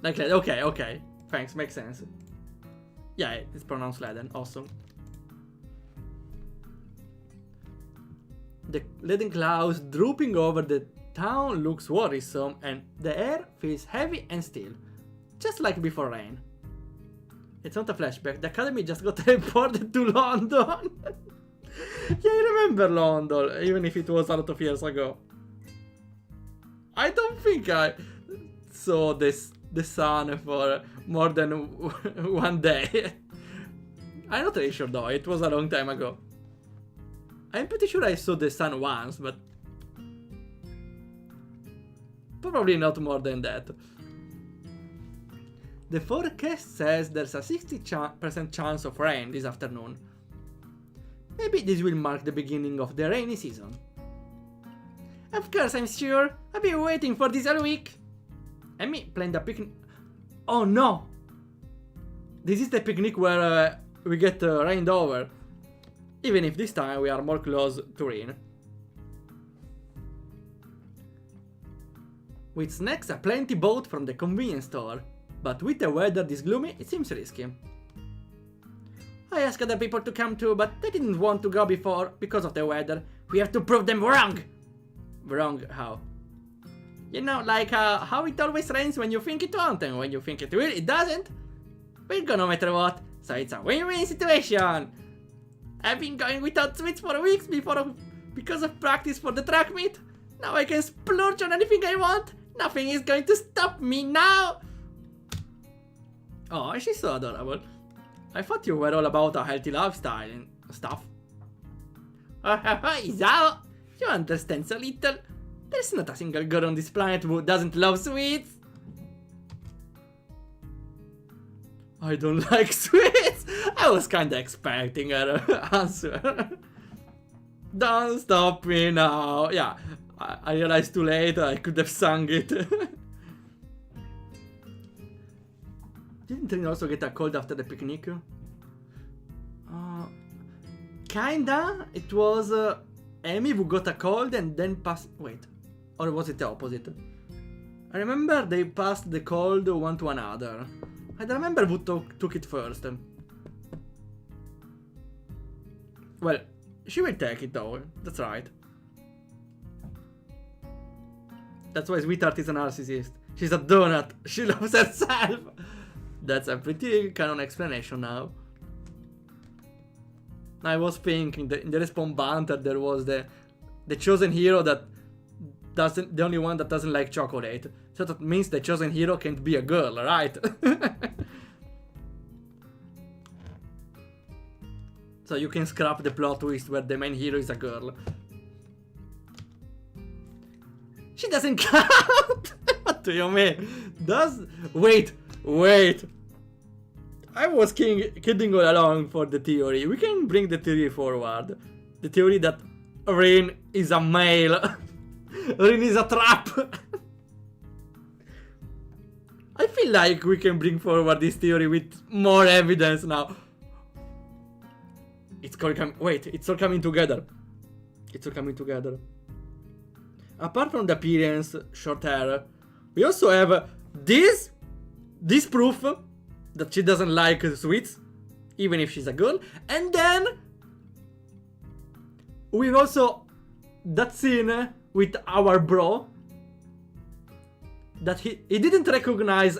Like lead, okay. Thanks, makes sense. Yeah, it's pronounced leaden, awesome. The leaden clouds drooping over the town looks worrisome and the air feels heavy and still. Just like before rain. It's not a flashback, the academy just got teleported to London. Yeah, I remember London, even if it was a lot of years ago. I don't think I saw the sun for more than one day. I'm not really sure though, it was a long time ago. I'm pretty sure I saw the sun once, but probably not more than that. The forecast says there's a 60% chance of rain this afternoon. Maybe this will mark the beginning of the rainy season. Of course, I'm sure. I've been waiting for this all week. And me playing the picnic. Oh no! This is the picnic where we get rained over. Even if this time we are more close to rain. With snacks aplenty bought from the convenience store. But with the weather this gloomy, it seems risky. I asked other people to come too, but they didn't want to go before because of the weather. We have to prove them wrong! Wrong how? You know, like how it always rains when you think it won't, and when you think it will, it doesn't. We'll go no matter what, so it's a win-win situation. I've been going without sweets for weeks because of practice for the track meet. Now I can splurge on anything I want. Nothing is going to stop me now. Oh, she's so adorable. I thought you were all about a healthy lifestyle and stuff. Isao, you understand so little. There's not a single girl on this planet who doesn't love sweets. I don't like sweets. I was kinda expecting her answer. Don't stop me now. Yeah, I realized too late I could have sung it. Didn't Rin also get a cold after the picnic? Kinda. It was Amy who got a cold and then passed... Wait. Or was it the opposite? I remember they passed the cold one to another. I don't remember who took it first. Well, she will take it though. That's right. That's why Sweetheart is a narcissist. She's a donut. She loves herself. That's a pretty canon explanation now. I was thinking that in the Respawn banter there was the chosen hero that doesn't, the only one that doesn't like chocolate. So that means the chosen hero can't be a girl, right? So you can scrap the plot twist where the main hero is a girl. She doesn't count! What do you mean? Wait! I was kidding all along for the theory. We can bring the theory forward. The theory that Rain is a male. Rain is a trap. I feel like we can bring forward this theory with more evidence now. It's all coming together. It's all coming together. Apart from the appearance, short hair, we also have this proof that she doesn't like sweets, even if she's a girl. And then we've also that scene with our bro that he didn't recognize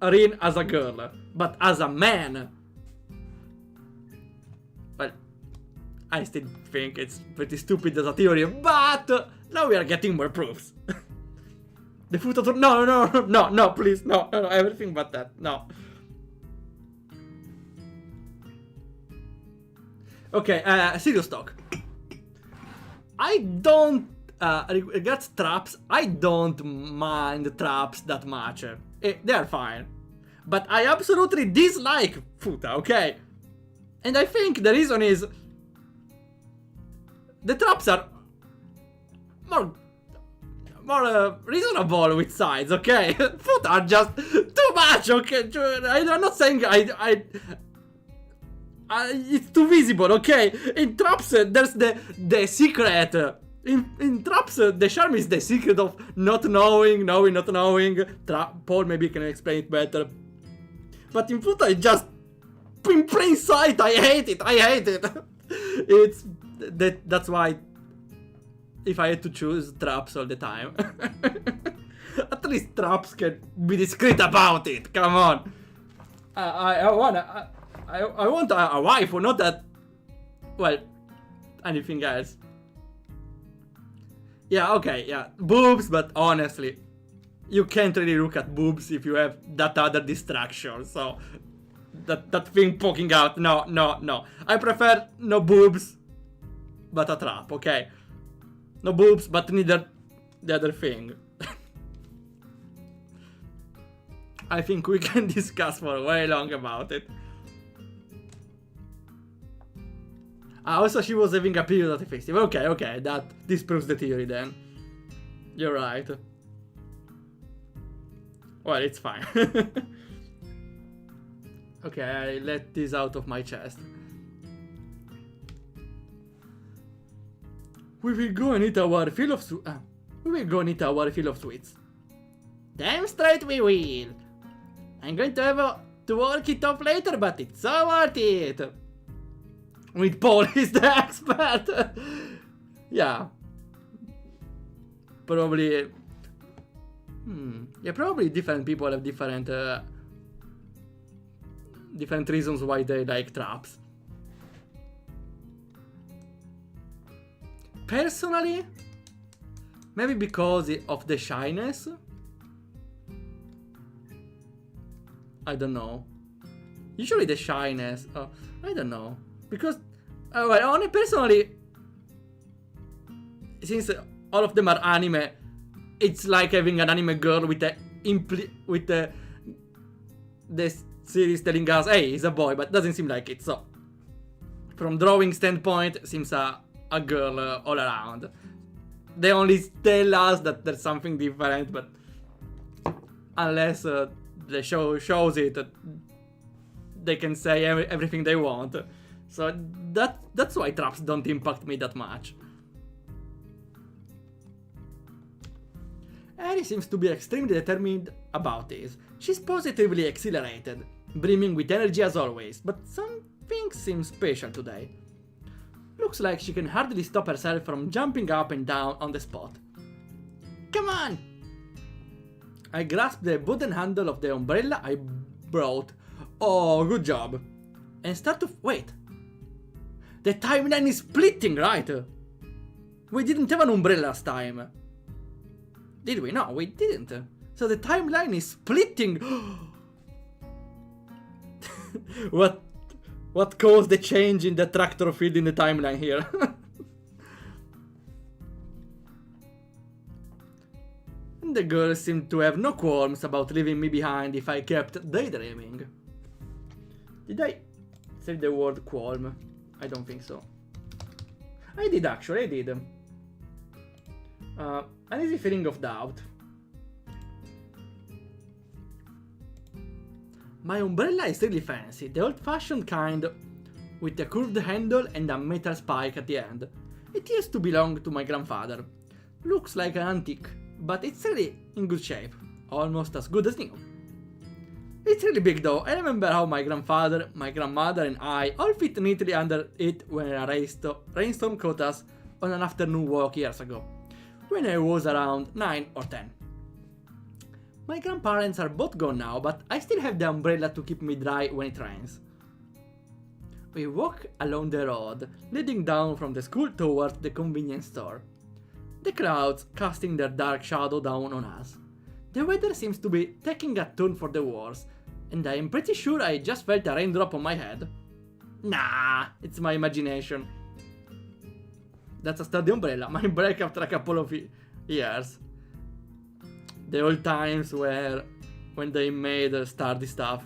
Rin as a girl, but as a man. Well, I still think it's pretty stupid as a theory, but now we are getting more proofs. The foot of no, please, no, everything but that, no. Okay, serious talk. I don't regards traps. I don't mind traps that much. They're fine, but I absolutely dislike Futa. Okay, and I think the reason is the traps are more reasonable with sides. Okay, Futa are just too much. Okay, I'm not saying it's too visible, okay? In traps, there's the secret. In traps, the charm is the secret of not knowing. Paul maybe can explain it better. But in Futa, it's just in plain sight. I hate it. That's why if I had to choose traps all the time. At least traps can be discreet about it. Come on. I want a wife, or not that. Well, anything else. Yeah, okay, yeah. Boobs, but honestly, you can't really look at boobs if you have that other distraction. So, that thing poking out. No. I prefer no boobs, but a trap, okay? No boobs, but neither the other thing. I think we can discuss for way long about it. Also, she was having a period at the festival. Okay, that disproves the theory then. You're right. Well, it's fine. Okay, I let this out of my chest. We will go and eat our fill of sweets. Damn straight we will. I'm going to have to work it off later, but it's so worth it. With Paul is the expert. Yeah. Probably. Yeah, probably different people have different reasons why they like traps. Personally, maybe because of the shyness. I don't know. Usually the shyness. I don't know. Because, well, personally, since all of them are anime, it's like having an anime girl with the series telling us, hey, he's a boy, but doesn't seem like it. So, from drawing standpoint, seems a girl all around. They only tell us that there's something different, but unless the show shows it, they can say everything they want. So that's why traps don't impact me that much. Eri seems to be extremely determined about this. She's positively exhilarated, brimming with energy as always, but something seems special today. Looks like she can hardly stop herself from jumping up and down on the spot. Come on! I grasped the wooden handle of the umbrella I brought. Oh, good job. And start to... Wait. The timeline is splitting, right? We didn't have an umbrella last time. Did we? No, we didn't. So the timeline is splitting. What caused the change in the tractor field in the timeline here? The girls seemed to have no qualms about leaving me behind if I kept daydreaming. Did I say the word qualm? I don't think so. I did actually, I did. An easy feeling of doubt. My umbrella is really fancy, the old-fashioned kind with a curved handle and a metal spike at the end. It used to belong to my grandfather. Looks like an antique, but it's really in good shape, almost as good as new. It's really big though. I remember how my grandfather, my grandmother and I all fit neatly under it when a rainstorm caught us on an afternoon walk years ago, when I was around 9 or 10. My grandparents are both gone now, but I still have the umbrella to keep me dry when it rains. We walk along the road, leading down from the school towards the convenience store. The clouds casting their dark shadow down on us. The weather seems to be taking a turn for the worse, and I am pretty sure I just felt a raindrop on my head. Nah, it's my imagination. That's a sturdy umbrella, might break after a couple of years. The old times when they made sturdy stuff.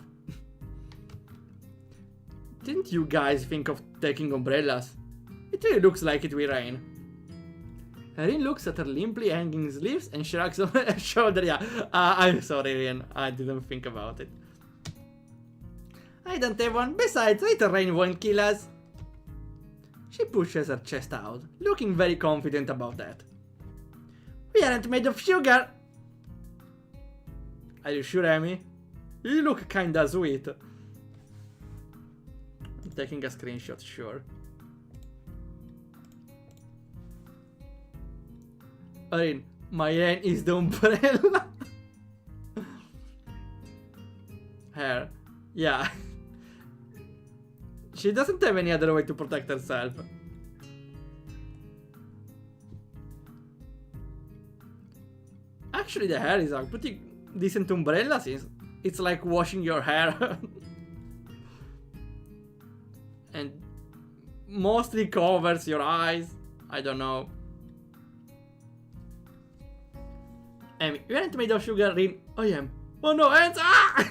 Didn't you guys think of taking umbrellas? It really looks like it will rain. Erin looks at her limply hanging sleeves and shrugs on her shoulder. Yeah, I'm sorry, Erin. I didn't think about it. I don't have one. Besides, little rain won't kill us. She pushes her chest out, looking very confident about that. We aren't made of sugar. Are you sure, Amy? You look kinda sweet. I'm taking a screenshot, sure. Erin, my hand is the umbrella. Hair. Yeah. She doesn't have any other way to protect herself. Actually, the hair is a pretty decent umbrella since it's like washing your hair. And mostly covers your eyes. I don't know. Amy, you aren't made of sugar, Rin. I am. Oh no, hands! Ah!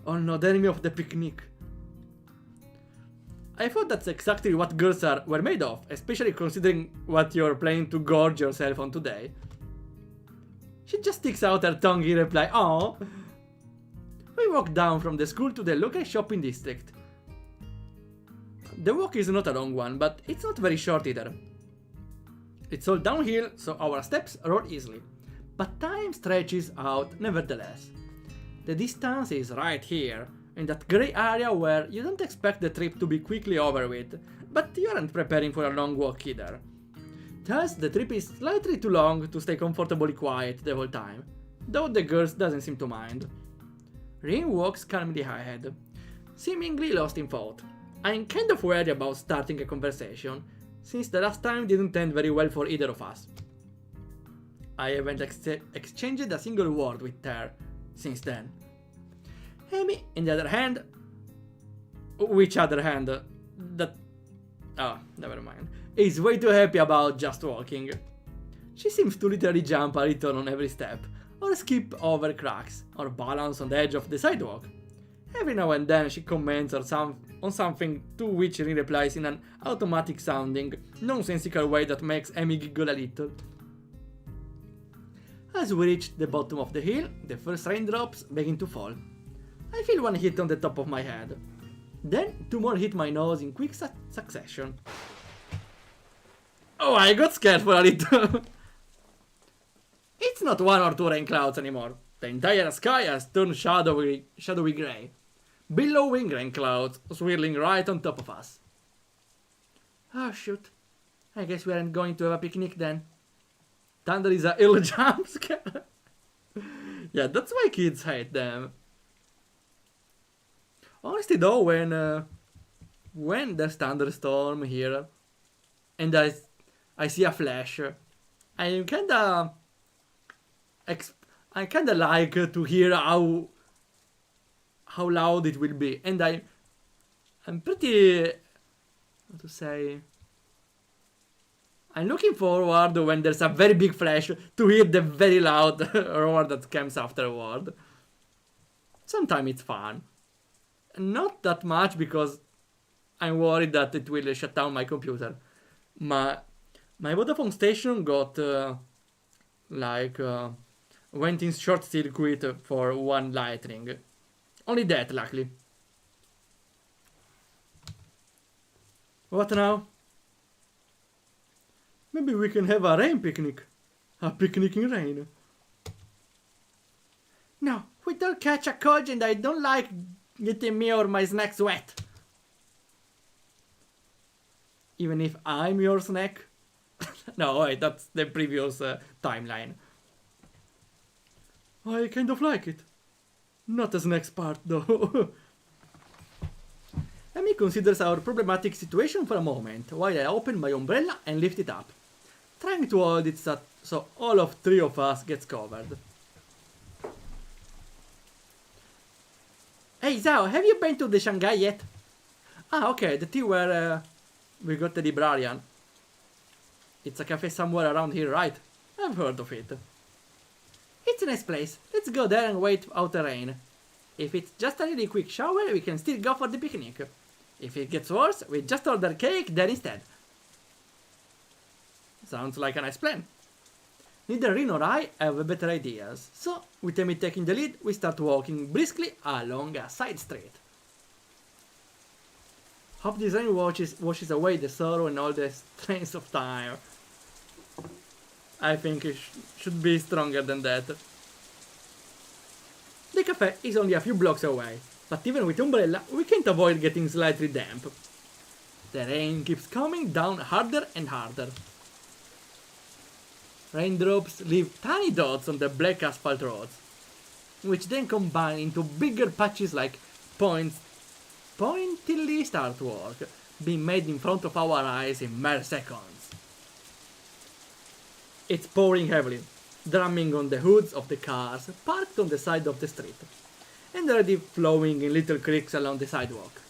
Oh no, the enemy of the picnic. I thought that's exactly what girls were made of, especially considering what you're planning to gorge yourself on today. She just sticks out her tongue in reply, "Aww." We walk down from the school to the local shopping district. The walk is not a long one, but it's not very short either. It's all downhill, so our steps roll easily. But time stretches out nevertheless. The distance is right here, in that grey area where you don't expect the trip to be quickly over with, but you aren't preparing for a long walk either. Thus, the trip is slightly too long to stay comfortably quiet the whole time, though the girls doesn't seem to mind. Rin walks calmly ahead, seemingly lost in thought. I'm kind of worried about starting a conversation, since the last time didn't end very well for either of us. I haven't exchanged a single word with her since then. Amy, on the other hand... Which other hand? That... Oh, never mind. Is way too happy about just walking. She seems to literally jump a little on every step, or skip over cracks, or balance on the edge of the sidewalk. Every now and then she comments on something to which Rin replies in an automatic sounding, nonsensical way that makes Amy giggle a little. As we reach the bottom of the hill, the first raindrops begin to fall. I feel one hit on the top of my head. Then two more hit my nose in quick succession. Oh, I got scared for a little. It's not one or two rain clouds anymore. The entire sky has turned shadowy grey. Billowing rain clouds swirling right on top of us. Oh shoot. I guess we aren't going to have a picnic then. Thunder is a ill jump scare. Yeah, that's why kids hate them. Honestly though, when there's thunderstorm here and I see a flash, I kinda like to hear how loud it will be, and I'm pretty, how to say, I'm looking forward when there's a very big flash to hear the very loud roar that comes afterward. Sometimes it's fun. Not that much because I'm worried that it will shut down my computer. My Vodafone station got went in short circuit for one lightning. Only that, luckily. What now? Maybe we can have a rain picnic. A picnic in rain. No, we don't catch a cold and I don't like getting me or my snacks wet. Even if I'm your snack? No, wait, that's the previous timeline. I kind of like it. Not the snacks part, though. Let me consider our problematic situation for a moment, while I open my umbrella and lift it up, trying to hold it so all of three of us gets covered. Hey Zhao, have you been to the Shanghai yet? Ah, okay, the tea where we got the librarian. It's a cafe somewhere around here, right? I've heard of it. It's a nice place. Let's go there and wait out the rain. If it's just a really quick shower, we can still go for the picnic. If it gets worse, we just order cake there instead. Sounds like a nice plan. Neither Rin nor I have better ideas, so with Amy taking the lead, we start walking briskly along a side street. Hope this rain washes away the sorrow and all the strains of time. I think it should be stronger than that. The cafe is only a few blocks away, but even with umbrella, we can't avoid getting slightly damp. The rain keeps coming down harder and harder. Raindrops leave tiny dots on the black asphalt roads, which then combine into bigger patches like pointillist artwork being made in front of our eyes in mere seconds. It's pouring heavily, drumming on the hoods of the cars parked on the side of the street, and already flowing in little creeks along the sidewalk.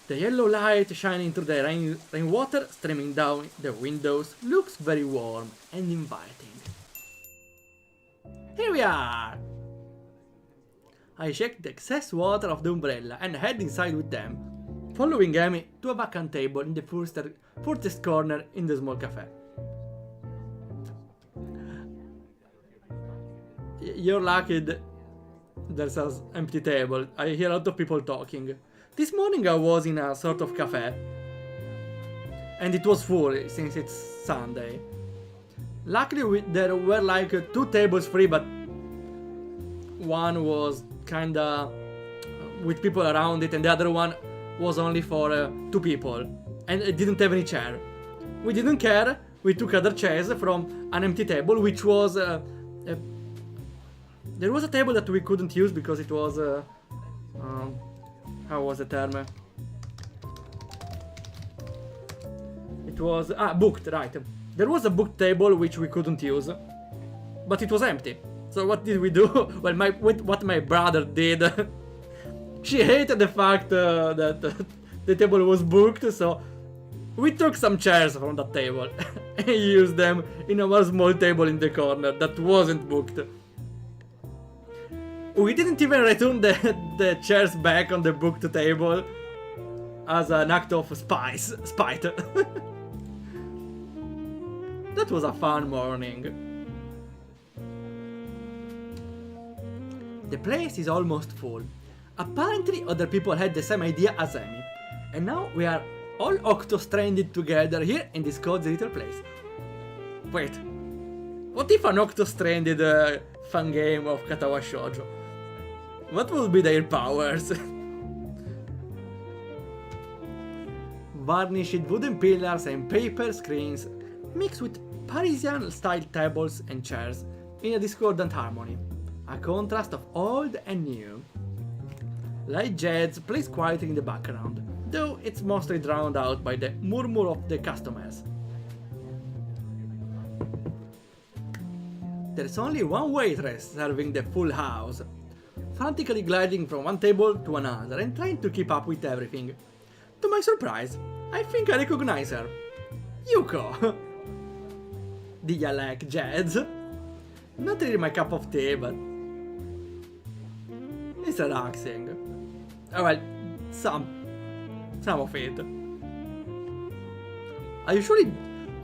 The yellow light shining through the rainwater streaming down the windows looks very warm and inviting. Here we are! I shake the excess water of the umbrella and head inside with them, following Amy to a vacant table in the furthest corner in the small cafe. You're lucky there's an empty table. I hear a lot of people talking. This morning I was in a sort of cafe, and it was full since it's Sunday. Luckily there were like 2 tables free, but one was kinda with people around it and the other one was only for 2 people, and it didn't have any chair. We didn't care, we took other chairs from an empty table, which was there was a table that we couldn't use because it was how was the term? It was booked, right? There was a booked table which we couldn't use, but it was empty. So what did we do? Well, what my brother did, she hated the fact that the table was booked, so we took some chairs from that table and used them in our small table in the corner that wasn't booked. We didn't even return the chairs back on the booked table as an act of spite. That was a fun morning. The place is almost full. Apparently other people had the same idea as Amy, and now we are all octo-stranded together here in this cozy little place. Wait, what if an octo-stranded fan game of Katawa Shoujo? What would be their powers? Varnished wooden pillars and paper screens mixed with Parisian-style tables and chairs in a discordant harmony, a contrast of old and new. Light jazz plays quietly in the background, though it's mostly drowned out by the murmur of the customers. There's only one waitress serving the full house, frantically gliding from one table to another and trying to keep up with everything. To my surprise, I think I recognize her. Yuko! Do you like jazz? Not really my cup of tea, but it's relaxing. Well, some of it.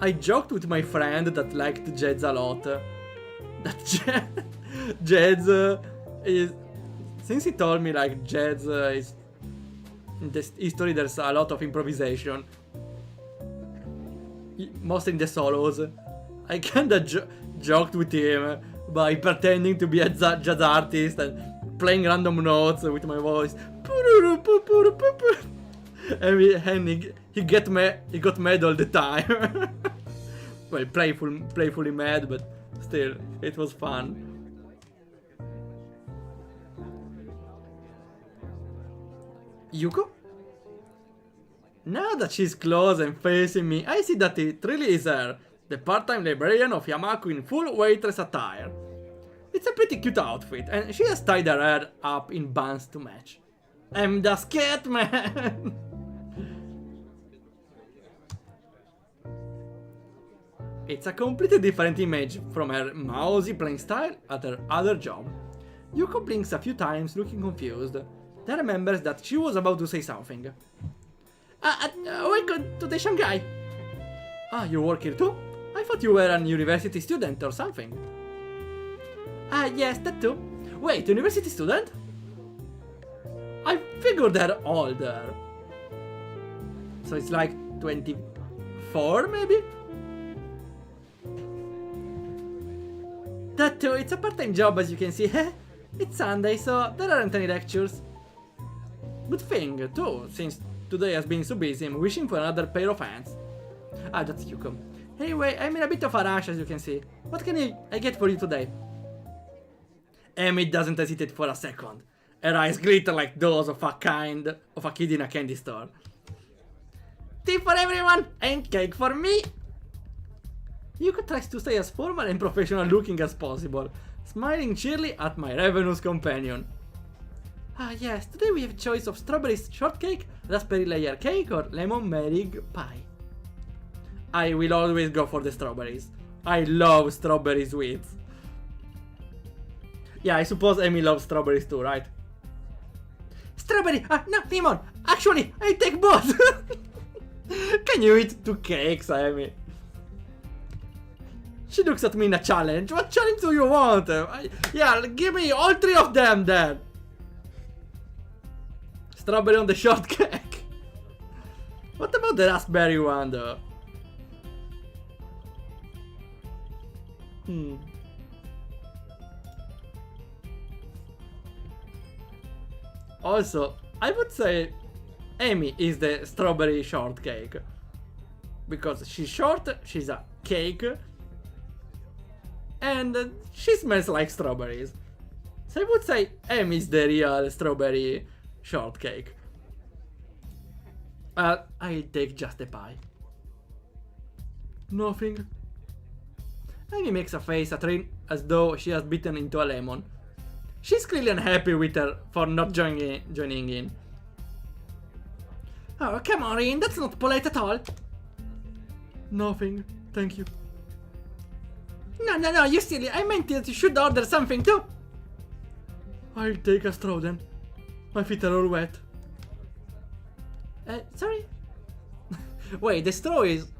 I joked with my friend that liked Jeds a lot. That Jeds is, since he told me like Jeds is in this history there's a lot of improvisation, mostly in the solos. I kinda joked with him by pretending to be a jazz artist and playing random notes with my voice. And he got mad all the time. Well, playfully mad, but still, it was fun. Yuko? Now that she's close and facing me, I see that it really is her, the part-time librarian of Yamaku in full waitress attire. It's a pretty cute outfit, and she has tied her hair up in buns to match. I'm the scat man! It's a completely different image from her mousy playing style at her other job. Yuko blinks a few times, looking confused. Then remembers that she was about to say something. Welcome to the Shanghai! Ah, you work here too? I thought you were an university student or something. Ah, yes, that too. Wait, university student? I figured they're older. So it's like 24, maybe? That too, it's a part-time job as you can see. It's Sunday, so there aren't any lectures. Good thing, too, since today has been so busy, I'm wishing for another pair of hands. Ah, that's Yuko. Anyway, I'm in a bit of a rush as you can see. What can I get for you today? Amy doesn't hesitate for a second. Her eyes glitter like those of a kid in a candy store. Tea for everyone and cake for me! Yuko tries to stay as formal and professional looking as possible, smiling cheerily at my ravenous companion. Ah yes, today we have a choice of strawberry shortcake, raspberry layer cake or lemon meringue pie. I will always go for the strawberries. I love strawberry sweets. Yeah, I suppose Amy loves strawberries too, right? Strawberry! No, lemon! Actually, I take both! Can you eat 2 cakes, Amy? She looks at me in a challenge. What challenge do you want? Yeah, give me all 3 of them then. Strawberry on the shortcake. What about the raspberry one though? Also, I would say Amy is the strawberry shortcake. Because she's short, she's a cake, and she smells like strawberries. So I would say Amy's the real strawberry shortcake. I'll take just a pie. Nothing. Amy makes a face as though she has bitten into a lemon. She's clearly unhappy with her for not joining in. Oh, come on, Rin, that's not polite at all. Nothing, thank you. No, you silly. I meant that you should order something too. I'll take a straw then. My feet are all wet. Sorry? Wait, the straw is...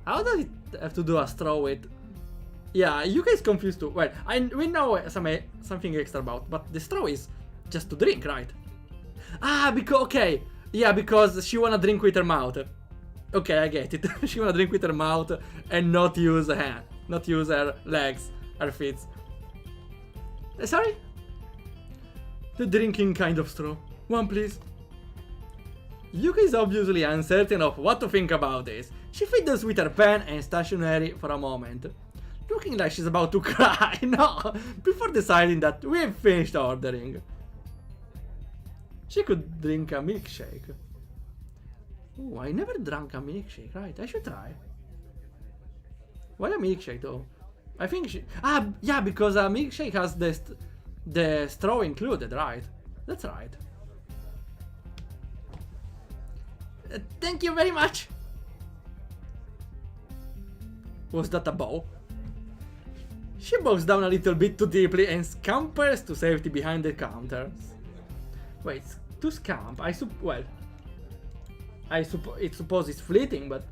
How does it have to do a straw with... Yeah, you guys confused too. Well, we know something extra about, but the straw is just to drink, right? Ah, because... Okay. Yeah, because she wanna drink with her mouth. Okay, I get it. She wanna drink with her mouth and not use a hand. Not use her legs, her feet. Sorry? The drinking kind of straw. One, please. Yuka is obviously uncertain of what to think about this. She fiddles with her pen and stationery for a moment, looking like she's about to cry, no, before deciding that we have finished ordering. She could drink a milkshake. Oh, I never drank a milkshake, right? I should try. Why a milkshake though? I think she... Ah, yeah, because a milkshake has the straw included, right? That's right. Thank you very much! Was that a bow? She bows down a little bit too deeply and scampers to safety behind the counters. Wait, To scamp, well, I suppose it's fleeting, but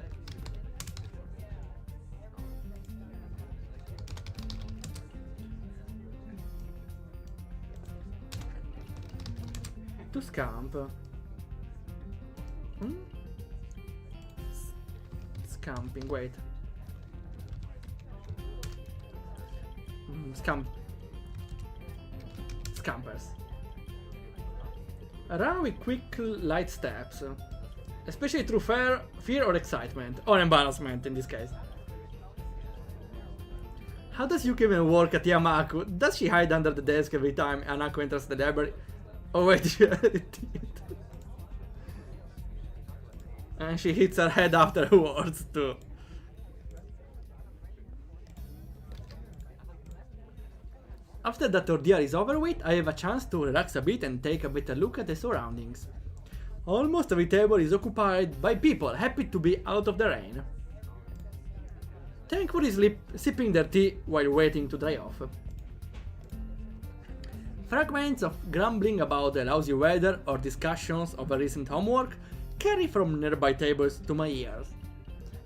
to scamp. Scamping, wait. Scampers. Run with quick, light steps, especially through fear or excitement, or embarrassment in this case. How does Yuki even work at Yamaku? Does she hide under the desk every time Anako enters the library? Oh wait, she did. And she hits her head afterwards too. After that ordeal is over with, I have a chance to relax a bit and take a better look at the surroundings. Almost every table is occupied by people happy to be out of the rain. Thankfully sipping their tea while waiting to dry off. Fragments of grumbling about the lousy weather or discussions over recent homework carry from nearby tables to my ears.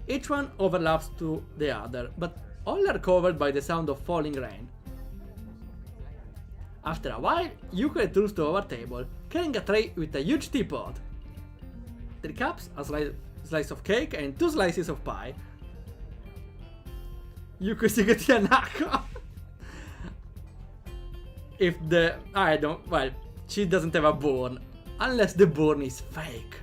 Each one overlaps to the other, but all are covered by the sound of falling rain. After a while, Yuko returns to our table, carrying a tray with a huge teapot, 3 cups, a slice of cake, and 2 slices of pie. Yuko is secretly a Nako. If the... well, she doesn't have a burn, unless the burn is fake.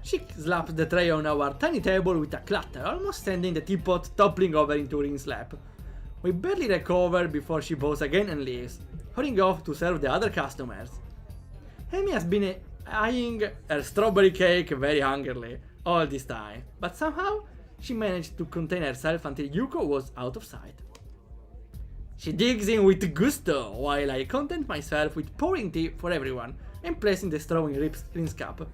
She slaps the tray on our tiny table with a clatter, almost sending the teapot toppling over into Rin's lap. We barely recover before she bows again and leaves, hurrying off to serve the other customers. Amy has been eyeing her strawberry cake very hungrily all this time, but somehow she managed to contain herself until Yuko was out of sight. She digs in with gusto, while I content myself with pouring tea for everyone and placing the straw in Rin's cup.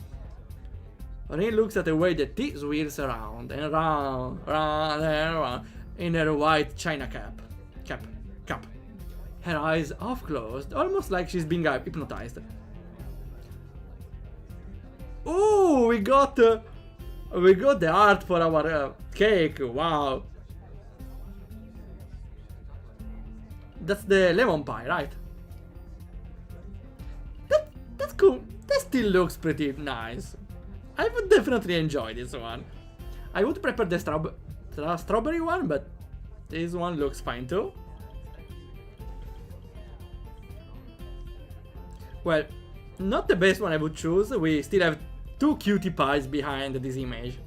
Rin looks at the way the tea swirls around and round and around in her white china cup. Her eyes half closed, almost like she's being hypnotized. Ooh, we got the art for our cake. Wow, that's the lemon pie, right? That's cool. That still looks pretty nice. I would definitely enjoy this one. I would prepare the strawberry one, but this one looks fine too. Well, not the best one I would choose. We still have 2 cutie pies behind this image.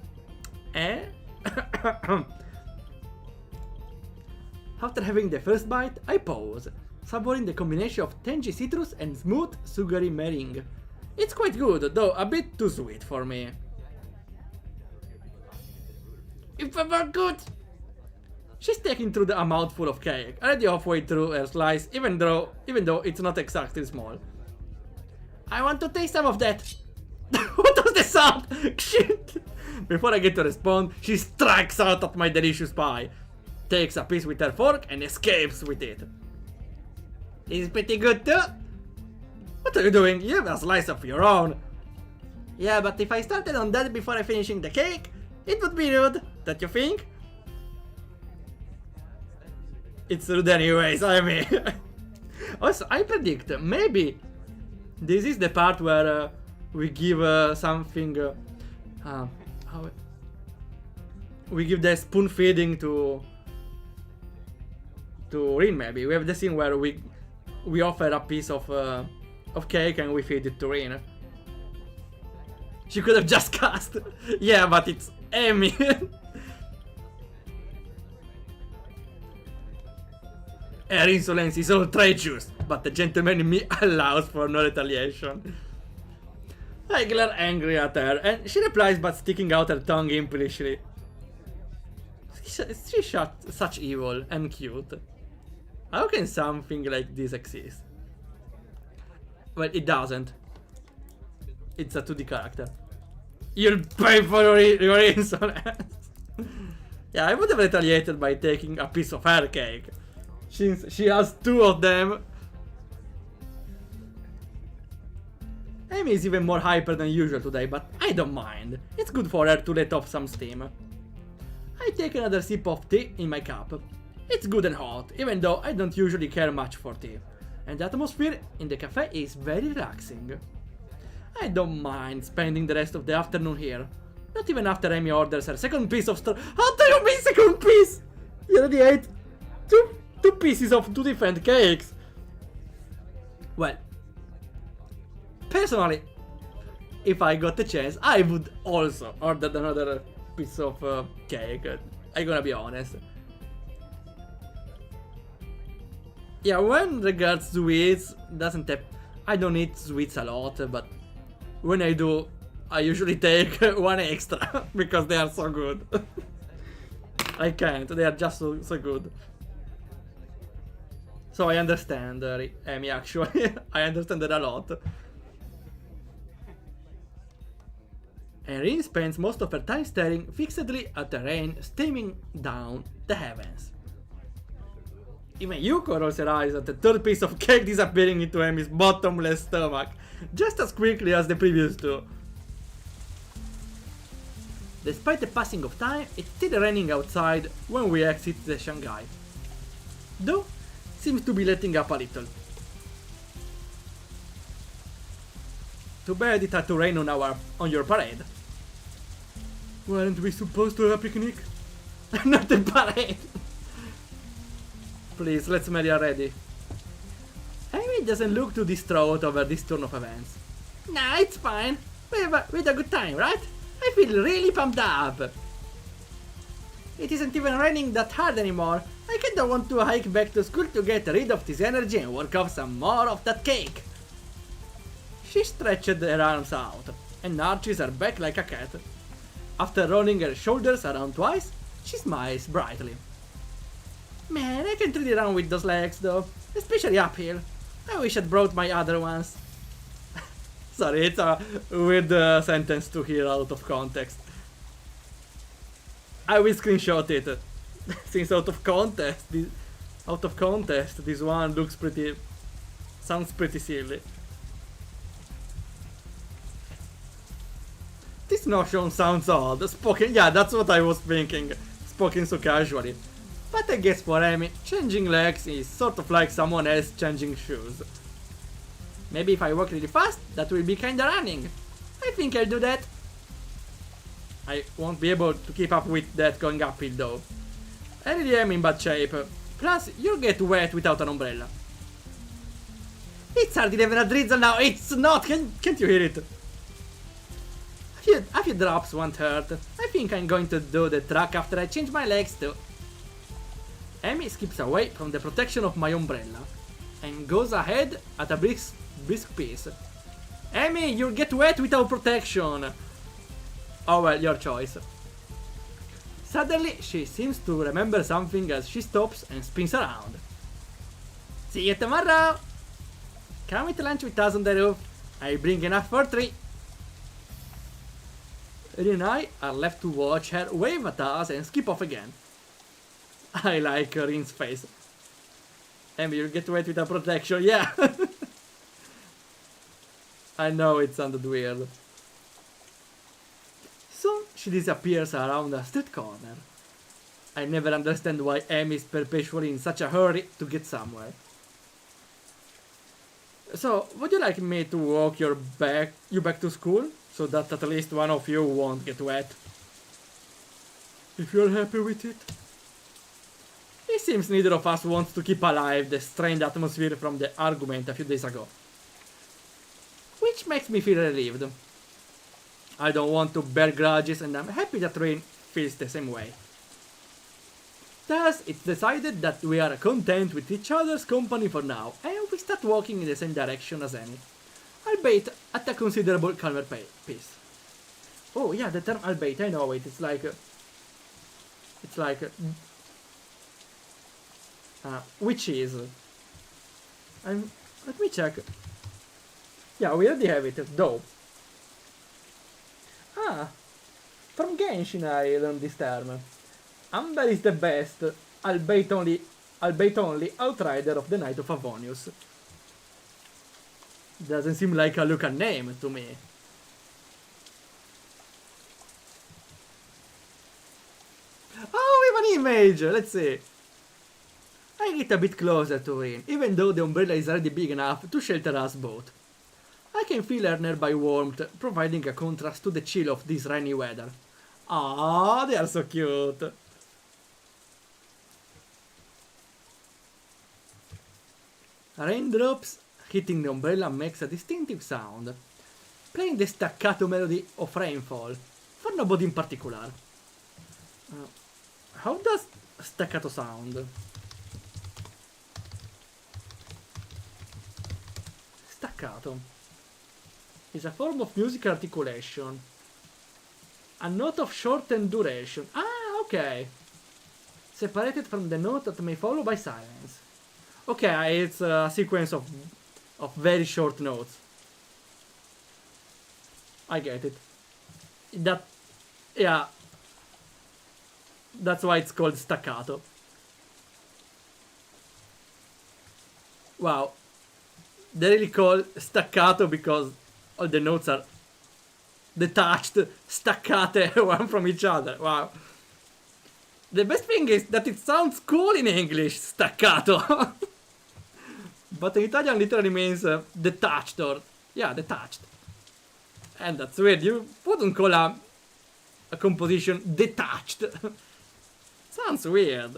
After having the first bite, I pause, savoring the combination of tangy citrus and smooth, sugary meringue. It's quite good, though a bit too sweet for me. If I were good! She's taking through a mouthful of cake, already halfway through her slice, even though it's not exactly small. I want to taste some of that! What was the sound? Shit! Before I get to respond, she strikes out at my delicious pie, takes a piece with her fork and escapes with it. This is pretty good too! What are you doing? You have a slice of your own. Yeah, but if I started on that before finishing the cake, it would be rude, don't you think? It's rude anyways, I mean. Also, I predict maybe this is the part where we give something. We give the spoon feeding to Rin. Maybe we have the scene where we offer a piece of cake and we feed it to Rin. She could have just cast. Yeah, but it's Amy. Her insolence is outrageous, but the gentleman in me allows for no retaliation. I glare angry at her, and she replies but sticking out her tongue impishly. She's such evil and cute. How can something like this exist? Well, it doesn't. It's a 2D character. You'll pay for your insolence. Yeah, I would have retaliated by taking a piece of her cake. She has 2 of them. Amy is even more hyper than usual today, but I don't mind. It's good for her to let off some steam. I take another sip of tea in my cup. It's good and hot, even though I don't usually care much for tea. And the atmosphere in the cafe is very relaxing. I don't mind spending the rest of the afternoon here. Not even after Amy orders her second piece of How do you mean second piece? You already ate two pieces of 2 different cakes. Well, personally, if I got the chance, I would also order another piece of cake. I'm gonna be honest. Yeah, when regards sweets, I don't eat sweets a lot, but when I do, I usually take one extra because they are so good. I can't, they are just so good. So I understand, Amy, actually. I understand that a lot. Erin spends most of her time staring fixedly at the rain steaming down the heavens. Even Yuko rolls her eyes at the third piece of cake disappearing into Amy's bottomless stomach, just as quickly as the previous 2. Despite the passing of time, it's still raining outside when we exit the Shanghai. Though, seems to be letting up a little. Too bad it had to rain on your parade. Weren't we supposed to have a picnic? Not a parade! Please, let's marry already. Amy doesn't look too distraught over this turn of events. Nah, it's fine. We had a good time, right? I feel really pumped up. It isn't even raining that hard anymore. I kinda want to hike back to school to get rid of this energy and work off some more of that cake. She stretched her arms out and arches her back like a cat. After rolling her shoulders around twice, she smiles brightly. Man, I can't really run with those legs though, especially uphill. I wish I'd brought my other ones. Sorry, it's a weird sentence to hear out of context. I will screenshot it. Since out of context, this one sounds pretty silly. This notion sounds odd, yeah, that's what I was thinking, spoken so casually. But I guess for Amy, changing legs is sort of like someone else changing shoes. Maybe if I walk really fast, that will be kinda running. I think I'll do that. I won't be able to keep up with that going uphill though. I really am in bad shape. Plus, you'll get wet without an umbrella. It's hardly even a drizzle now, it's not! Can't you hear it? A few drops won't hurt. I think I'm going to do the track after I change my legs too. Amy skips away from the protection of my umbrella and goes ahead at a brisk pace. Amy, you'll get wet without protection! Oh well, your choice. Suddenly, she seems to remember something as she stops and spins around. See you tomorrow! Come eat lunch with us on the roof. I bring enough for 3. Rin and I are left to watch her wave at us and skip off again. I like Rin's face. Amy, you'll get wet without protection, yeah! I know it sounded weird. Soon she disappears around a street corner. I never understand why Amy is perpetually in such a hurry to get somewhere. So, would you like me to walk you back to school? So that at least one of you won't get wet? If you're happy with it. It seems neither of us wants to keep alive the strained atmosphere from the argument a few days ago. Which makes me feel relieved. I don't want to bear grudges and I'm happy that Rain feels the same way. Thus, it's decided that we are content with each other's company for now and we start walking in the same direction as Amy. Albeit at a considerable calmer pace. Oh yeah, the term albeit, I know it, it's like... which is... let me check. Yeah, we already have it, though. Ah, from Genshin I learned this term. Amber is the best, albeit only albeit only outrider of the Knight of Favonius. Doesn't seem like a local name to me. Oh, we have an image! Let's see. I get a bit closer to Rin, even though the umbrella is already big enough to shelter us both. I can feel her nearby warmth, providing a contrast to the chill of this rainy weather. Ah, they are so cute! Raindrops hitting the umbrella makes a distinctive sound, playing the staccato melody of rainfall, for nobody in particular. How does staccato sound? Staccato is a form of musical articulation. A note of shortened duration. Ah, okay. Separated from the note that may follow by silence. Okay, it's a sequence of very short notes. I get it. Yeah. That's why it's called staccato. Wow. They really call staccato because all the notes are detached, staccate one from each other. Wow. The best thing is that it sounds cool in English, staccato. But in Italian literally means detached or, yeah, detached. And that's weird. You wouldn't call a composition detached. Sounds weird.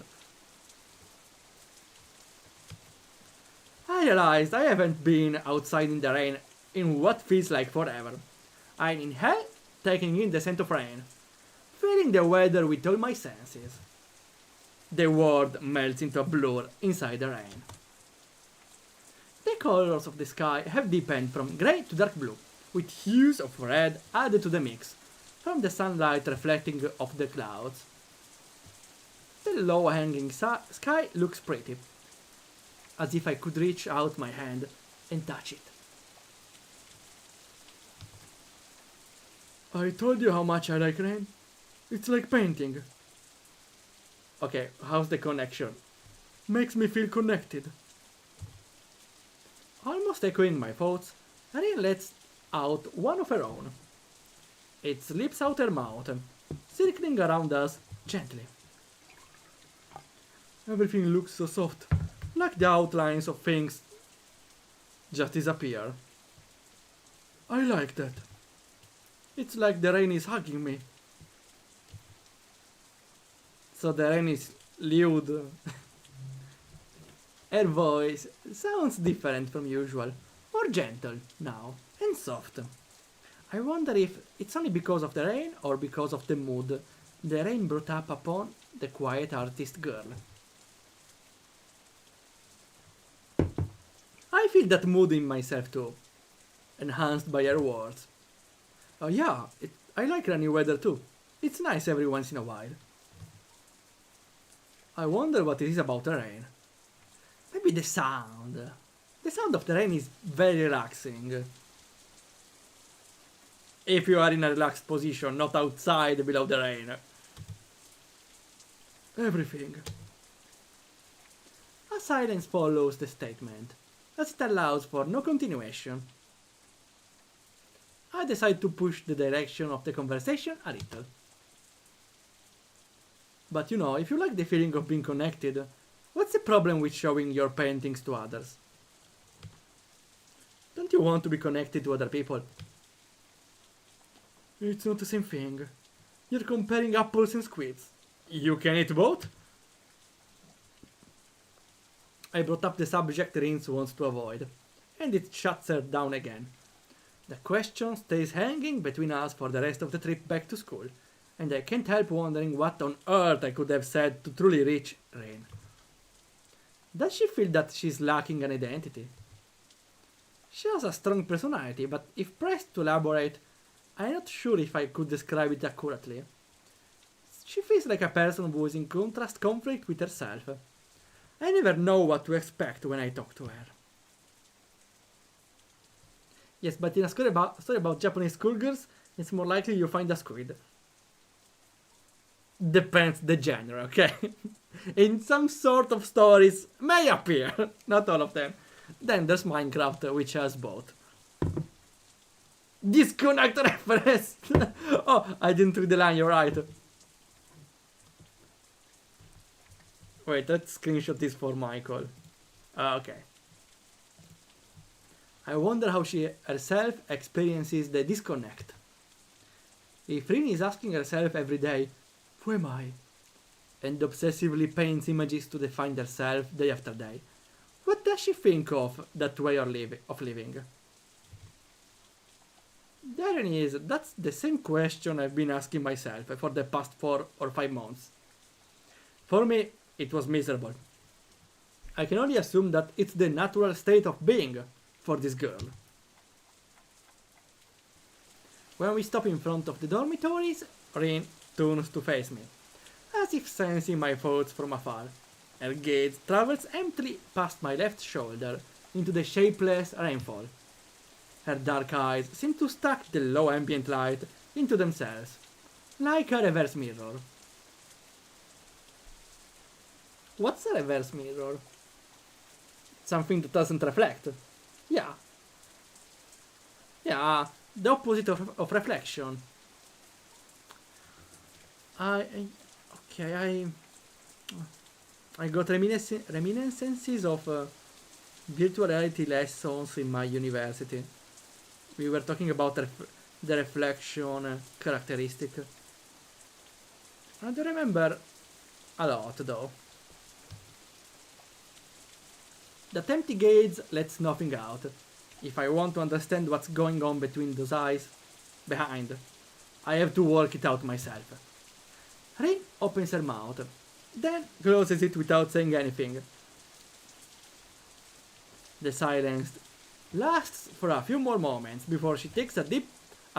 I realized I haven't been outside in the rain in what feels like forever. I inhale, taking in the scent of rain, feeling the weather with all my senses. The world melts into a blur inside the rain. The colors of the sky have deepened from grey to dark blue, with hues of red added to the mix, from the sunlight reflecting off the clouds. The low-hanging sky looks pretty, as if I could reach out my hand and touch it. I told you how much I like rain. It's like painting. Okay, how's the connection? Makes me feel connected. Almost echoing my thoughts, Rin lets out one of her own. It slips out her mouth, circling around us gently. Everything looks so soft, like the outlines of things just disappear. I like that. It's like the rain is hugging me. So the rain is lewd. Her voice sounds different from usual, more gentle now, and soft. I wonder if it's only because of the rain or because of the mood the rain brought up upon the quiet artist girl. I feel that mood in myself too, enhanced by her words. Oh yeah, I like rainy weather too. It's nice every once in a while. I wonder what it is about the rain. Maybe the sound. The sound of the rain is very relaxing. If you are in a relaxed position, not outside below the rain. Everything. A silence follows the statement, as it allows for no continuation. I decide to push the direction of the conversation a little. But you know, if you like the feeling of being connected, what's the problem with showing your paintings to others? Don't you want to be connected to other people? It's not the same thing. You're comparing apples and squids. You can eat both? I brought up the subject Rins wants to avoid, and it shuts her down again. The question stays hanging between us for the rest of the trip back to school, and I can't help wondering what on earth I could have said to truly reach Rain. Does she feel that she's lacking an identity? She has a strong personality, but if pressed to elaborate, I'm not sure if I could describe it accurately. She feels like a person who is in conflict with herself. I never know what to expect when I talk to her. Yes, but in a story about Japanese schoolgirls, it's more likely you find a squid. Depends the genre, okay? in some sort of stories may appear. Not all of them. Then there's Minecraft, which has both. Disconnect reference! Oh, I didn't read the line, you're right. Wait, let's screenshot this for Michael. Okay. I wonder how she herself experiences the disconnect. If Rin is asking herself every day, who am I? And obsessively paints images to define herself day after day, what does she think of that way of living? The irony is, that's the same question I've been asking myself for the past 4 or 5 months. For me, it was miserable. I can only assume that it's the natural state of being for this girl. When we stop in front of the dormitories, Rin turns to face me, as if sensing my thoughts from afar. Her gaze travels emptily past my left shoulder into the shapeless rainfall. Her dark eyes seem to stack the low ambient light into themselves, like a reverse mirror. What's a reverse mirror? Something that doesn't reflect. Yeah. Yeah, the opposite of reflection. I got reminiscences of virtual reality lessons in my university. We were talking about the reflection characteristic. I don't remember a lot though. That empty gaze lets nothing out. If I want to understand what's going on between those eyes, behind, I have to work it out myself. Rin opens her mouth, then closes it without saying anything. The silence lasts for a few more moments before she takes a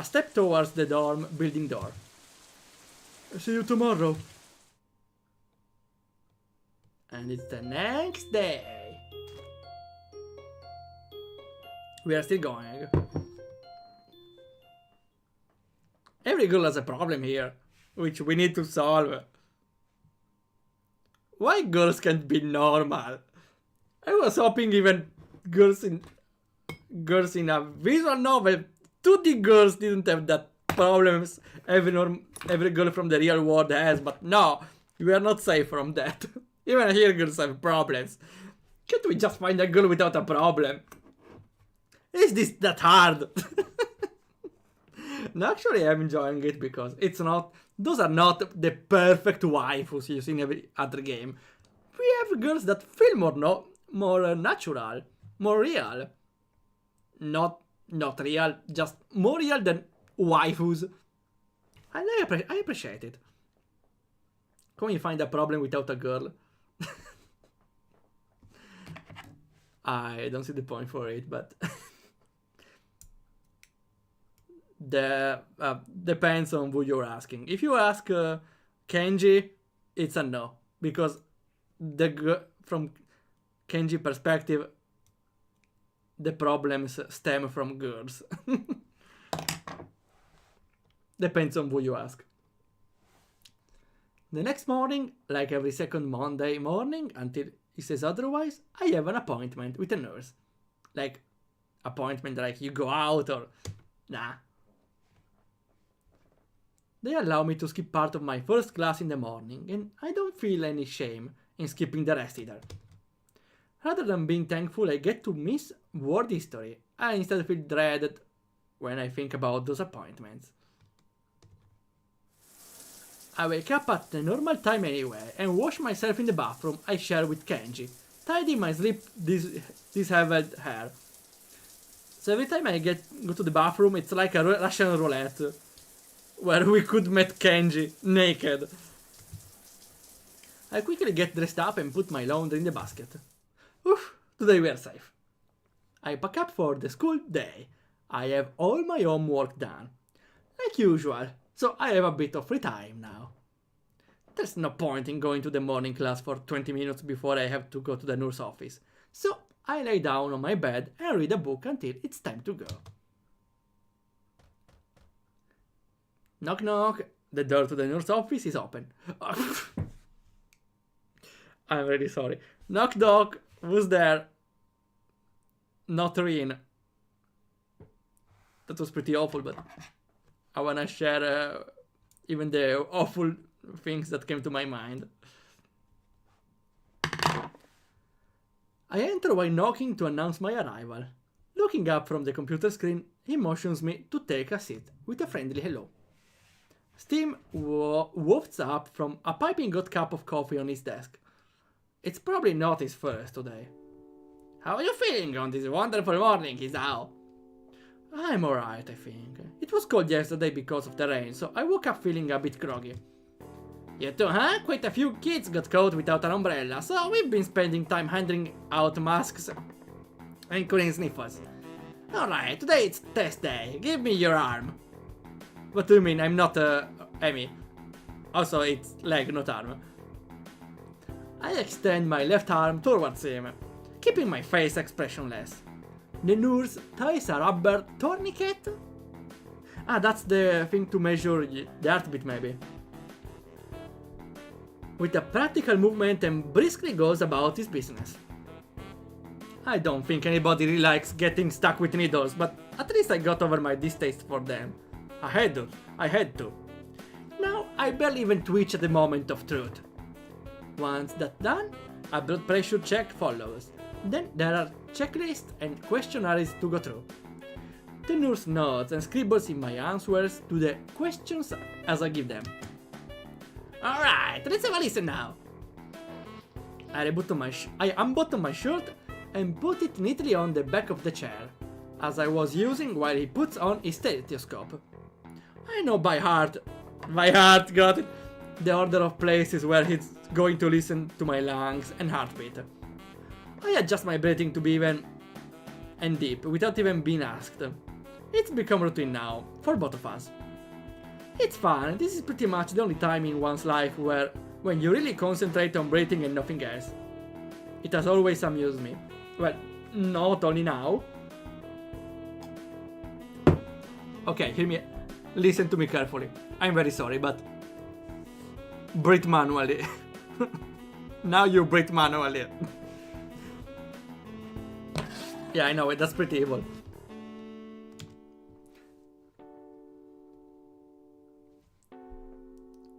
step towards the dorm building door. See you tomorrow. And it's the next day. We are still going. Every girl has a problem here, which we need to solve. Why girls can't be normal? I was hoping even girls in a visual novel, 2D girls didn't have that problems every girl from the real world has, but no, we are not safe from that. Even here girls have problems. Can't we just find a girl without a problem? Is this that hard? No, actually I'm enjoying it because those are not the perfect waifus you see in every other game. We have girls that feel more natural, more real. Not real, just more real than waifus. And I appreciate it. Can you find a problem without a girl? I don't see the point for it, but depends on who you're asking. If you ask Kenji, it's a no, because from Kenji perspective, the problems stem from girls. Depends on who you ask. The next morning, like every second Monday morning until he says otherwise, I have an appointment with a nurse. Like, appointment like you go out or... Nah. They allow me to skip part of my first class in the morning, and I don't feel any shame in skipping the rest either. Rather than being thankful I get to miss world history, I instead feel dreaded when I think about those appointments. I wake up at the normal time anyway, and wash myself in the bathroom I share with Kenji, tidying my disheveled hair. So every time I go to the bathroom, it's like a Russian roulette, where we could meet Kenji naked. I quickly get dressed up and put my laundry in the basket. Oof, today we are safe. I pack up for the school day. I have all my homework done, like usual, so I have a bit of free time now. There's no point in going to the morning class for 20 minutes before I have to go to the nurse office, so I lay down on my bed and read a book until it's time to go. Knock knock, the door to the nurse office is open. I'm really sorry. Knock knock. Who's there? Not Rin. That was pretty awful, but I wanna share even the awful things that came to my mind. I enter while knocking to announce my arrival. Looking up from the computer screen, he motions me to take a seat with a friendly hello. Steam wafts up from a piping hot cup of coffee on his desk. It's probably not his first today. How are you feeling on this wonderful morning, Isao? I'm alright, I think. It was cold yesterday because of the rain, so I woke up feeling a bit groggy. You too, huh? Quite a few kids got caught without an umbrella, so we've been spending time handing out masks and cooling sniffers. Alright, today it's test day. Give me your arm. What do you mean? I'm not Emmy. Also, it's leg, not arm. I extend my left arm towards him, keeping my face expressionless. The nurse ties a rubber tourniquet? Ah, that's the thing to measure the heartbeat, maybe. With a practical movement and briskly goes about his business. I don't think anybody really likes getting stuck with needles, but at least I got over my distaste for them. I had to. Now I barely even twitch at the moment of truth. Once that's done, a blood pressure check follows. Then there are checklists and questionnaires to go through. The nurse nods and scribbles in my answers to the questions as I give them. Alright, let's have a listen now. I unbutton my shirt and put it neatly on the back of the chair, as I was using while he puts on his stethoscope. I know by heart, got it, the order of places where he's going to listen to my lungs and heartbeat. I adjust my breathing to be even and deep without even being asked. It's become routine now, for both of us. It's fun, this is pretty much the only time in one's life when you really concentrate on breathing and nothing else. It has always amused me. Well, not only now. Okay, listen to me carefully. I'm very sorry, but breathe manually. Now you breathe manually. Yeah, I know it, that's pretty evil.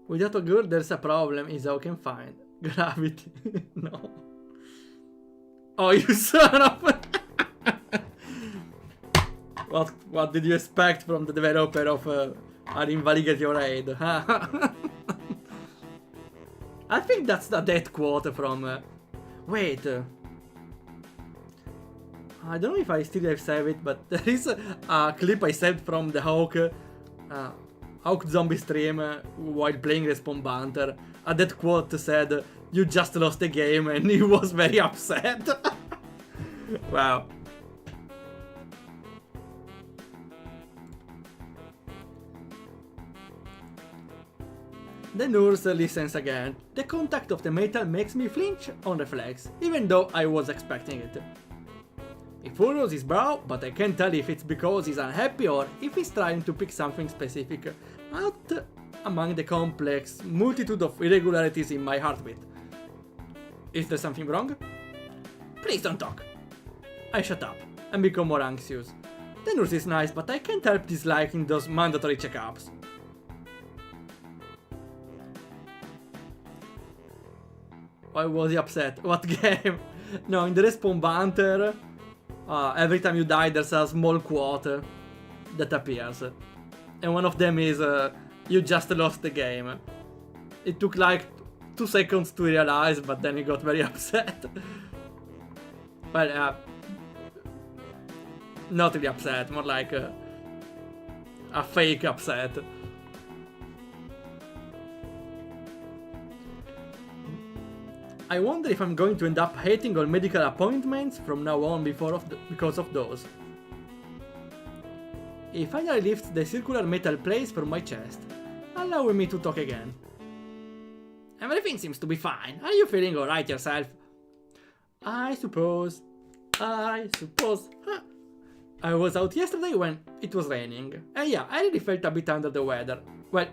Without a girl, there's a problem, is how can find. Gravity. No. Oh, you son of... What did you expect from the developer of an Invalidate Your Aid, huh? I think that's the death quote from... Wait. I don't know if I still have saved it, but there is a clip I saved from the Hawk Zombie stream while playing Respawn Banter. That quote said, "You just lost the game," and he was very upset. Wow. The nurse listens again. The contact of the metal makes me flinch on reflex, even though I was expecting it. He furrows his brow, but I can't tell if it's because he's unhappy or if he's trying to pick something specific out among the complex multitude of irregularities in my heartbeat. Is there something wrong? Please don't talk. I shut up and become more anxious. The nurse is nice, but I can't help disliking those mandatory checkups. Why was he upset? What game? No, in the Respawn Banter, every time you die there's a small quote that appears. And one of them is, you just lost the game. It took like 2 seconds to realize, but then he got very upset. Well, not really upset, more like a fake upset. I wonder if I'm going to end up hating all medical appointments from now on because of those. He finally lifts the circular metal plates from my chest, allowing me to talk again. Everything seems to be fine. Are you feeling alright yourself? I suppose. Huh. I was out yesterday when it was raining. And yeah, I really felt a bit under the weather. Well,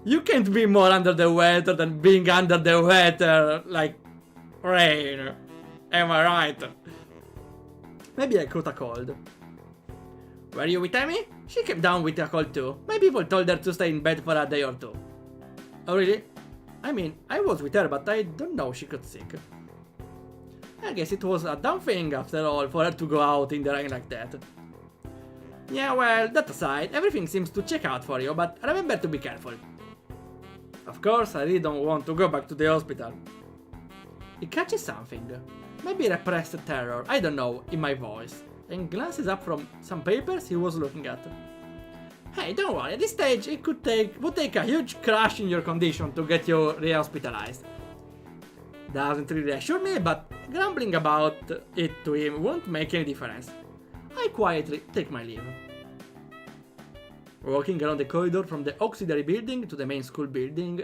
You can't be more under the weather than being under the weather like rain. Am I right? Maybe I caught a cold. Were you with Amy? She came down with a cold too. My people told her to stay in bed for a day or two. Oh really? I mean, I was with her, but I don't know she got sick. I guess it was a dumb thing after all for her to go out in the rain like that. Yeah, well, that aside, everything seems to check out for you, but remember to be careful. Of course, I really don't want to go back to the hospital. He catches something. Maybe repressed terror, I don't know, in my voice, and glances up from some papers he was looking at. Hey, don't worry, at this stage it would take a huge crash in your condition to get you re-hospitalized. Doesn't really reassure me, but grumbling about it to him won't make any difference. I quietly take my leave. Walking around the corridor from the auxiliary building to the main school building,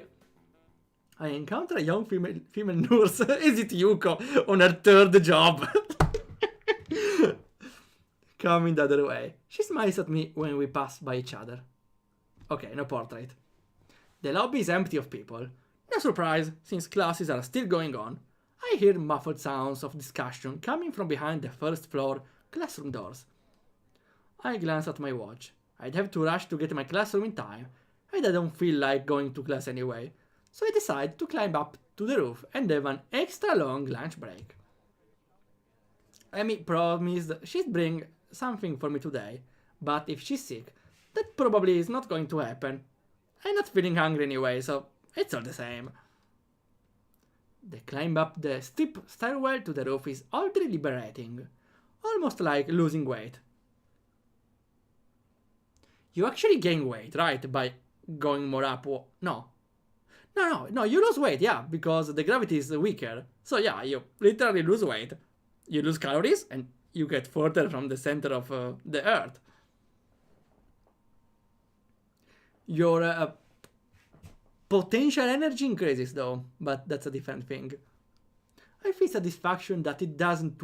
I encounter a young female nurse. Is it Yuko on her third job? Coming the other way. She smiles at me when we pass by each other. Okay, no portrait. The lobby is empty of people. No surprise, since classes are still going on. I hear muffled sounds of discussion coming from behind the first floor classroom doors. I glance at my watch. I'd have to rush to get to my classroom in time, and I don't feel like going to class anyway, so I decide to climb up to the roof and have an extra long lunch break. Amy promised she'd bring something for me today, but if she's sick, that probably is not going to happen. I'm not feeling hungry anyway, so it's all the same. The climb up the steep stairwell to the roof is oddly liberating, almost like losing weight. You actually gain weight, right, by going more up? No, you lose weight, yeah, because the gravity is weaker. So yeah, you literally lose weight. You lose calories, and you get further from the center of the earth. Your potential energy increases though, but that's a different thing. I feel satisfaction that it doesn't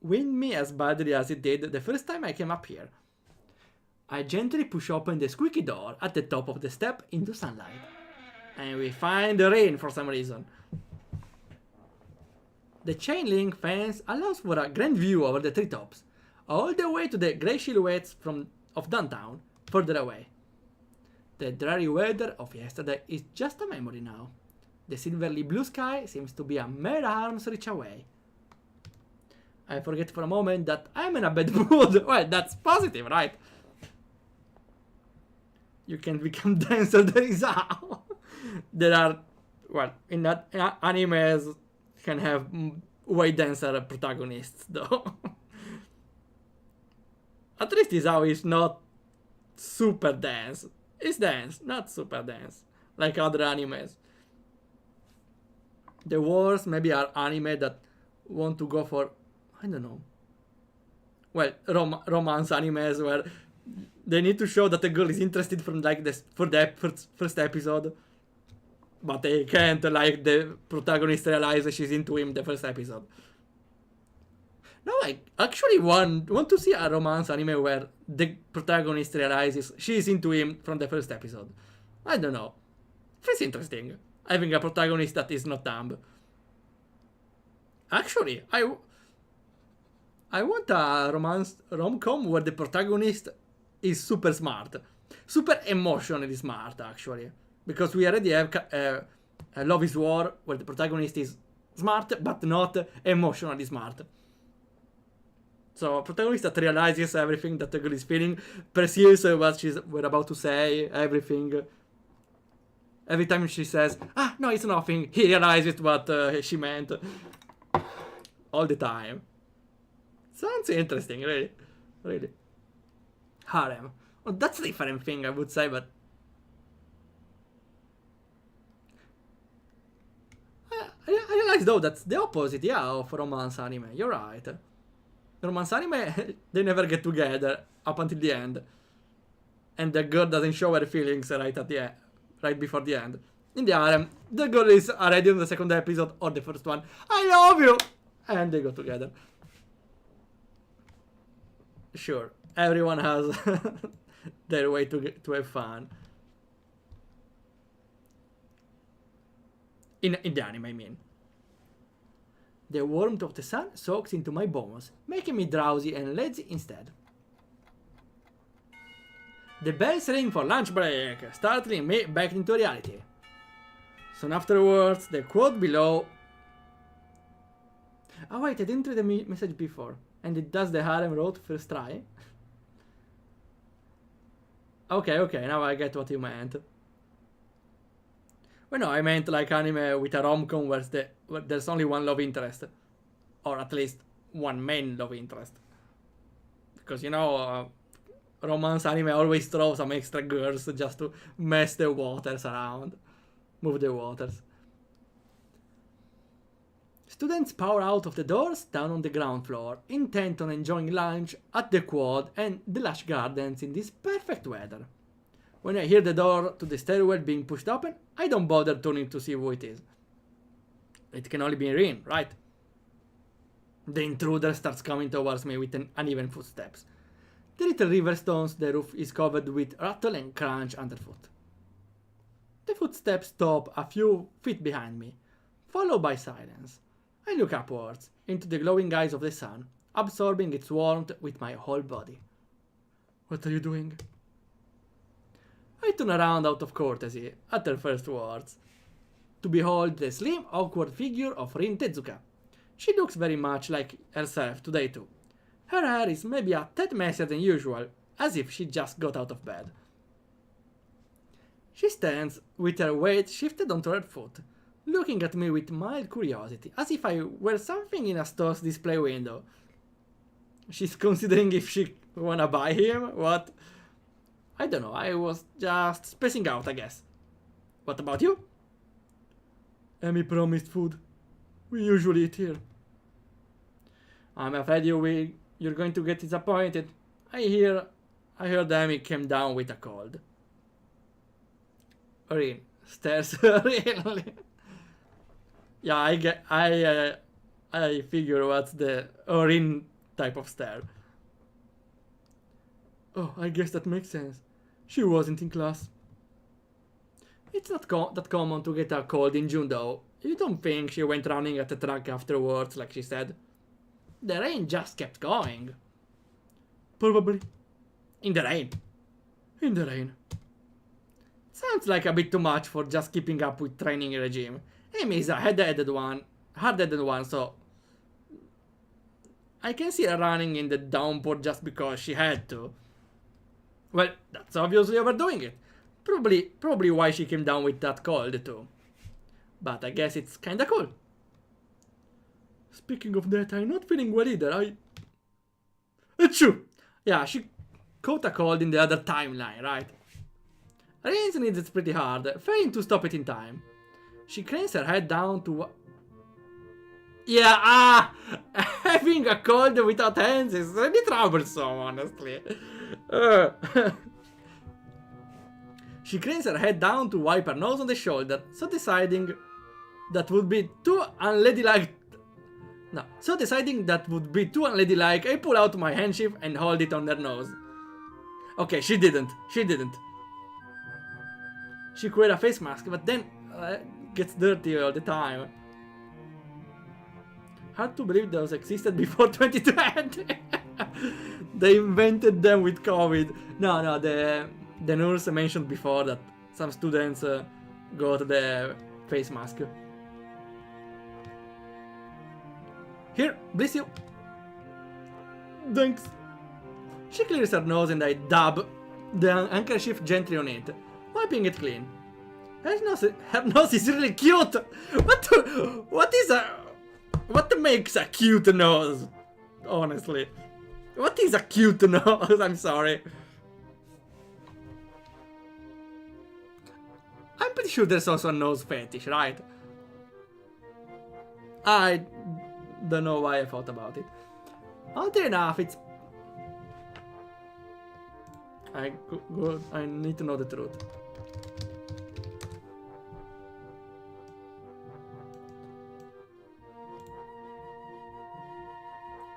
win me as badly as it did the first time I came up here. I gently push open the squeaky door at the top of the step into sunlight. And we find the rain for some reason. The chain link fence allows for a grand view over the treetops, all the way to the grey silhouettes of downtown, further away. The dreary weather of yesterday is just a memory now. The silverly blue sky seems to be a mere arm's reach away. I forget for a moment that I'm in a bad mood. Well, that's positive, right? You can become denser, there is how. There are, well, in that animes can have way denser protagonists though. At least Isao is not super dense. It's dense, not super dense, like other animes. The worst maybe are anime that want to go for, I don't know, well, romance animes where they need to show that the girl is interested from like this for the first episode, but they can't, like the protagonist realizes she's into him the first episode. No, I actually want to see a romance anime where the protagonist realizes she's into him from the first episode. I don't know. It's interesting. Having a protagonist that is not dumb. Actually, I want a romance rom-com where the protagonist is super smart. Super emotionally smart, actually. Because we already have Love is War, where the protagonist is smart, but not emotionally smart. So a protagonist that realizes everything that the girl is feeling, perceives what we're about to say, everything. Every time she says, ah, no, it's nothing, he realizes what she meant. All the time. Sounds interesting, really. Really. Harem. Well, that's a different thing, I would say, but... I realize, though, that's the opposite, yeah, of romance anime. You're right. Romance anime, they never get together up until the end. And the girl doesn't show her feelings right at the end, right before the end. In the harem, the girl is already in the second episode or the first one. I love you! And they go together. Sure, everyone has their way to have fun. In the anime, I mean. The warmth of the sun soaks into my bones, making me drowsy and lazy instead. The bells ring for lunch break, startling me back into reality. Soon afterwards, the quote below... Oh wait, I didn't read the message before. And it does the harem road first try. Okay, now I get what you meant. Well, no, I meant like anime with a rom-com where there's only one love interest. Or at least one main love interest. Because, you know, romance anime always throw some extra girls just to mess the waters around. Move the waters. Students pour out of the doors down on the ground floor, intent on enjoying lunch at the quad and the lush gardens in this perfect weather. When I hear the door to the stairwell being pushed open, I don't bother turning to see who it is. It can only be Rin, right? The intruder starts coming towards me with uneven footsteps. The little river stones, the roof is covered with rattle and crunch underfoot. The footsteps stop a few feet behind me, followed by silence. I look upwards, into the glowing eyes of the sun, absorbing its warmth with my whole body. What are you doing? I turn around out of courtesy at her first words, to behold the slim, awkward figure of Rin Tezuka. She looks very much like herself today too. Her hair is maybe a tad messier than usual, as if she just got out of bed. She stands with her weight shifted onto her foot, looking at me with mild curiosity, as if I were something in a store's display window. She's considering if she wanna buy him? What? I don't know, I was just spacing out, I guess. What about you? Amy promised food. We usually eat here. I'm afraid you're going to get disappointed. I heard Amy came down with a cold. Rin stares really. Yeah, I figure what's the Rin type of stare. Oh, I guess that makes sense. She wasn't in class. It's not that common to get a cold in June though. You don't think she went running at the track afterwards like she said? The rain just kept going. Probably. In the rain. In the rain. Sounds like a bit too much for just keeping up with training regime. Amy is a hard-headed one, so I can see her running in the downpour just because she had to. Well, that's obviously overdoing it. Probably why she came down with that cold too. But I guess it's kinda cool. Speaking of that, I'm not feeling well either. Achoo! Yeah, she caught a cold in the other timeline, right? Rin needs it pretty hard, failing to stop it in time. She cranes her head down to... Yeah, having a cold without hands is really troublesome, honestly. She cranes her head down to wipe her nose on the shoulder, so deciding that would be too unladylike, I pull out my handkerchief and hold it on her nose. Okay, she didn't. She could wear a face mask, but then gets dirty all the time. Hard to believe those existed before 2020. They invented them with COVID. No, the nurse mentioned before that some students got the face mask. Here, bless you. Thanks. She clears her nose and I dab the handkerchief gently on it, wiping it clean. Her nose is really cute. What makes a cute nose? Honestly, what is a cute nose? I'm sorry. I'm pretty sure there's also a nose fetish, right? I don't know why I thought about it. Oddly enough, it's... I need to know the truth.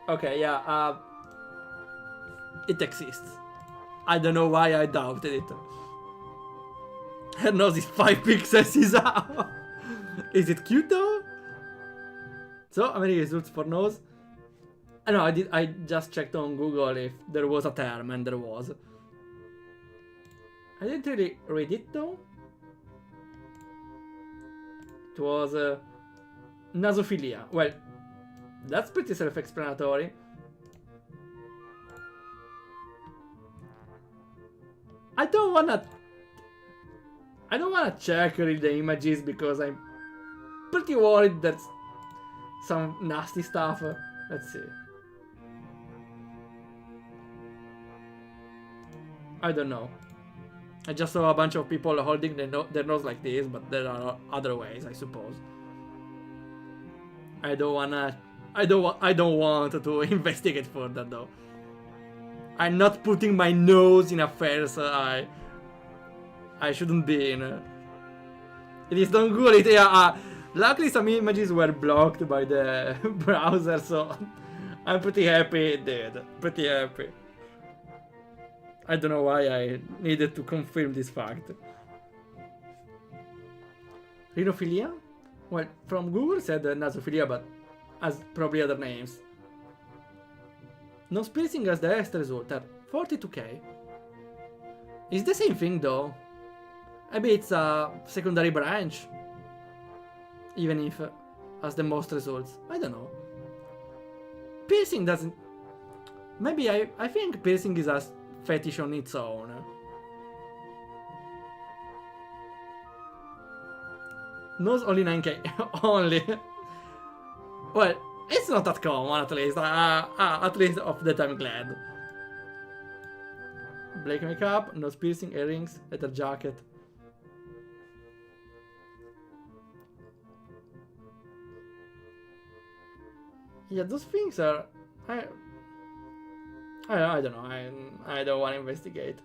Okay, yeah, it exists. I don't know why I doubted it. Her nose is 5 pixels is out. Is it cute though? So, how many results for nose? No, I just checked on Google if there was a term, and there was. I didn't really read it though. It was nasophilia. Well, that's pretty self-explanatory. I don't wanna check really the images because I'm pretty worried there's some nasty stuff. Let's see. I don't know. I just saw a bunch of people holding their nose like this, but there are other ways, I suppose. I don't want to investigate further though. I'm not putting my nose in affairs I shouldn't be in. Please don't Google it. Yeah, luckily some images were blocked by the browser, so I'm pretty happy it did. Pretty happy. I don't know why I needed to confirm this fact. Rhinophilia? Well, from Google said nasophilia, but has probably other names. Nose piercing as the highest result at 42k. It's the same thing though. Maybe it's a secondary branch. Even if has the most results. I don't know. Piercing doesn't... Maybe I think piercing is a fetish on its own. Nose only 9k. Only. Well, it's not that common at least. At least of that I'm glad. Black makeup, nose piercing, earrings, leather jacket. Yeah, those things are... I don't know. I don't want to investigate.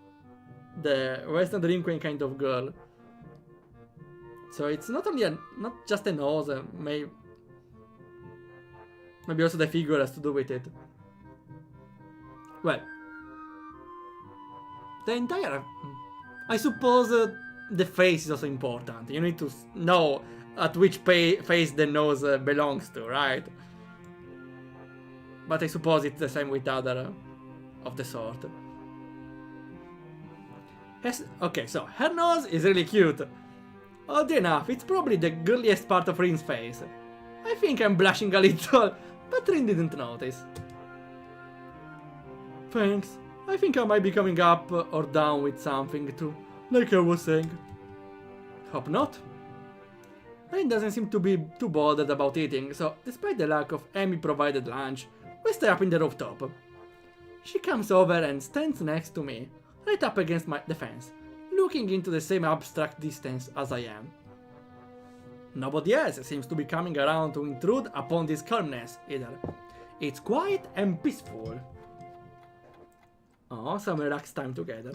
The Western Dream Queen kind of girl. So it's not only not just a nose. Maybe also the figure has to do with it. Well, the entire... I suppose the face is also important. You need to know at which face the nose belongs to, right? But I suppose it's the same with other of the sort. Yes, okay, so her nose is really cute. Oddly enough, it's probably the girliest part of Rin's face. I think I'm blushing a little, but Rin didn't notice. Thanks. I think I might be coming up or down with something too, like I was saying. Hope not. Rin doesn't seem to be too bothered about eating, so despite the lack of Amy-provided lunch, we stay up in the rooftop. She comes over and stands next to me, right up against the fence, looking into the same abstract distance as I am. Nobody else seems to be coming around to intrude upon this calmness either. It's quiet and peaceful. Oh, some relaxed time together.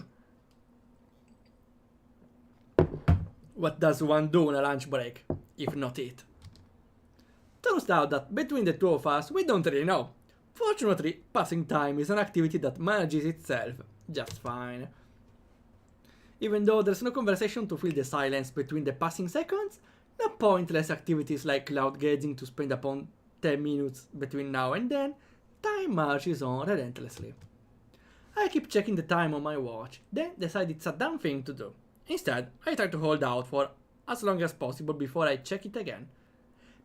What does one do on a lunch break, if not eat? Turns out that between the two of us, we don't really know. Fortunately, passing time is an activity that manages itself just fine. Even though there's no conversation to fill the silence between the passing seconds, no pointless activities like cloud gazing to spend upon 10 minutes between now and then, time marches on relentlessly. I keep checking the time on my watch, then decide it's a dumb thing to do. Instead, I try to hold out for as long as possible before I check it again.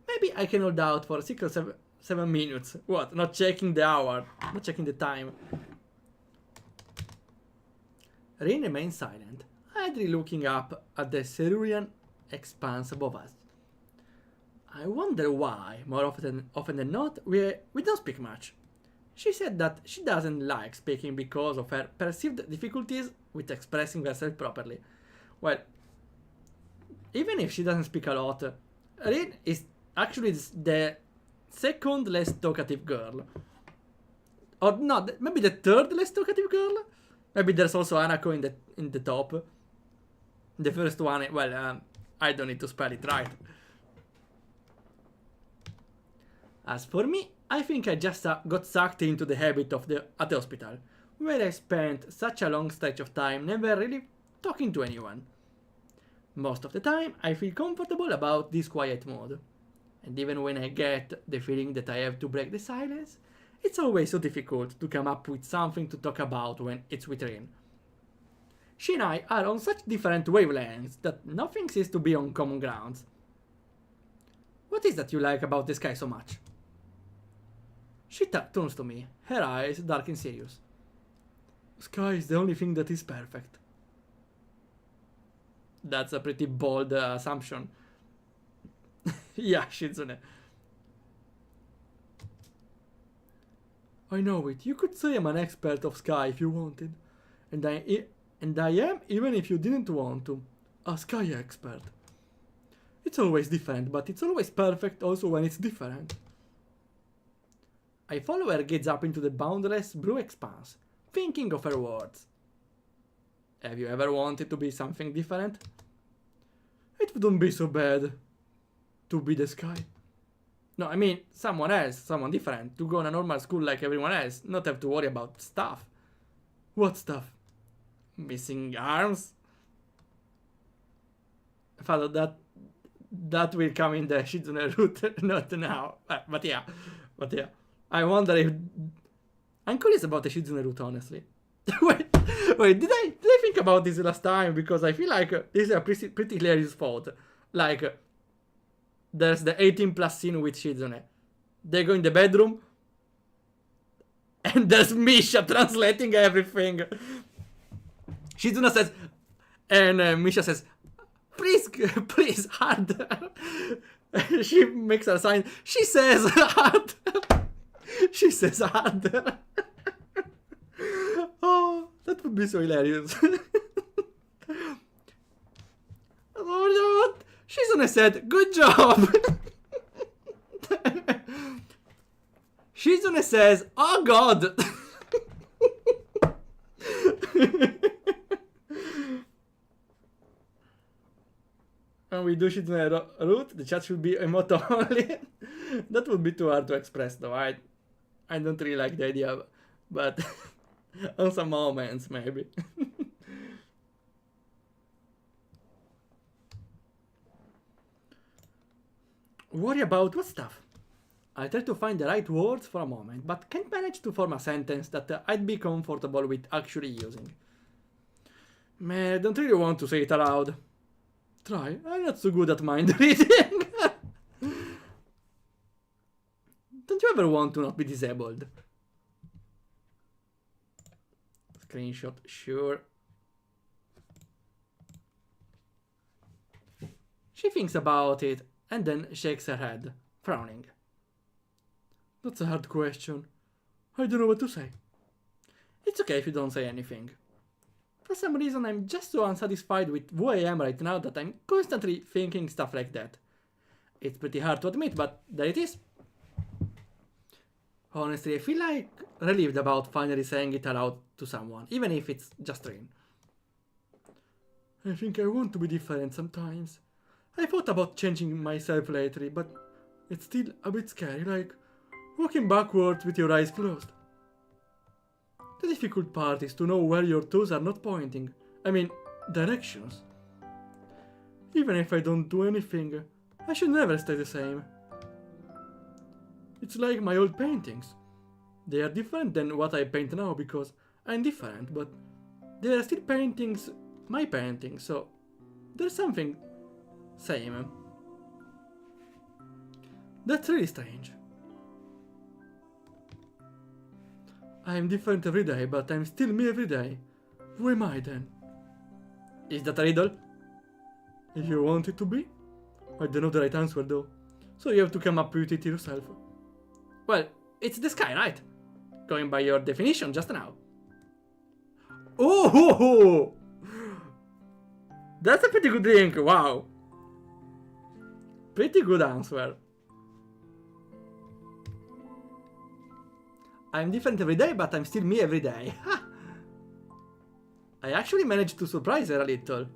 Maybe I can hold out for 6 or 7 minutes. What? Not checking the hour. Not checking the time. Rin remains silent, idly looking up at the cerulean expanse above us. I wonder why, more often than not, we don't speak much. She said that she doesn't like speaking because of her perceived difficulties with expressing herself properly. Well, even if she doesn't speak a lot, Rin is actually the second less talkative girl. Or not, maybe the third less talkative girl? Maybe there's also Anako in the top. The first one, well, I don't need to spell it right. As for me, I think I just got sucked into the habit at the hospital, where I spent such a long stretch of time never really talking to anyone. Most of the time, I feel comfortable about this quiet mode. And even when I get the feeling that I have to break the silence, it's always so difficult to come up with something to talk about when it's with Rin. She and I are on such different wavelengths that nothing seems to be on common grounds. What is that you like about the sky so much? She turns to me, her eyes dark and serious. Sky is the only thing that is perfect. That's a pretty bold assumption. Yeah, Shizune. I know it. You could say I'm an expert of sky if you wanted. And I am, even if you didn't want to. A sky expert. It's always different, but it's always perfect also when it's different. I follow her gaze up into the boundless blue expanse, thinking of her words. Have you ever wanted to be something different? It wouldn't be so bad to be the sky. No, I mean, someone else, someone different, to go on a normal school like everyone else, not have to worry about stuff. What stuff? Missing arms? Father, that will come in the Shizune route, not now. But yeah. I wonder if... I'm curious about the Shizune route, honestly. wait, did I think about this last time? Because I feel like this is a pretty hilarious thought. Like, there's the 18 plus scene with Shizune. They go in the bedroom, and there's Misha translating everything. Shizune says, and Misha says, please, harder. She makes a sign. She says harder. She says harder. Oh, that would be so hilarious. Oh, Shizune said, good job. Shizune says, oh god. And we do Shizune route, the chat should be emote only. That would be too hard to express though. I don't really like the idea, but on some moments maybe. Worry about what stuff? I try to find the right words for a moment, but can't manage to form a sentence that I'd be comfortable with actually using. Man, I don't really want to say it aloud. Try, I'm not so good at mind reading. Don't you ever want to not be disabled? Screenshot, sure. She thinks about it and then shakes her head, frowning. That's a hard question. I don't know what to say. It's okay if you don't say anything. For some reason I'm just so unsatisfied with who I am right now that I'm constantly thinking stuff like that. It's pretty hard to admit, but there it is. Honestly, I feel like relieved about finally saying it aloud to someone, even if it's just Rin. I think I want to be different sometimes. I thought about changing myself lately, but it's still a bit scary, like walking backwards with your eyes closed. The difficult part is to know where your toes are not pointing. I mean, directions. Even if I don't do anything, I should never stay the same. It's like my old paintings. They are different than what I paint now because I'm different, but they are still paintings, my paintings, so there's something same. That's really strange. I'm different every day, but I'm still me every day. Who am I then? Is that a riddle? If you want it to be? I don't know the right answer though, so you have to come up with it yourself. Well, it's the sky, right? Going by your definition just now. Oh! That's a pretty good link, wow. Pretty good answer. I'm different every day, but I'm still me every day. I actually managed to surprise her a little.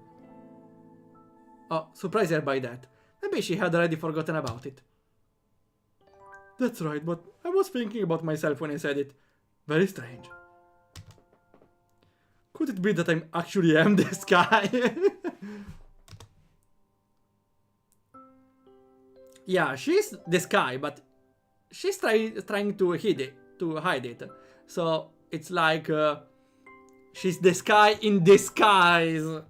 Oh, surprise her by that. Maybe she had already forgotten about it. That's right, but I was thinking about myself when I said it. Very strange. Could it be that I actually am the sky? Yeah, she's the sky, but she's trying to hide it. So it's like she's the sky in disguise.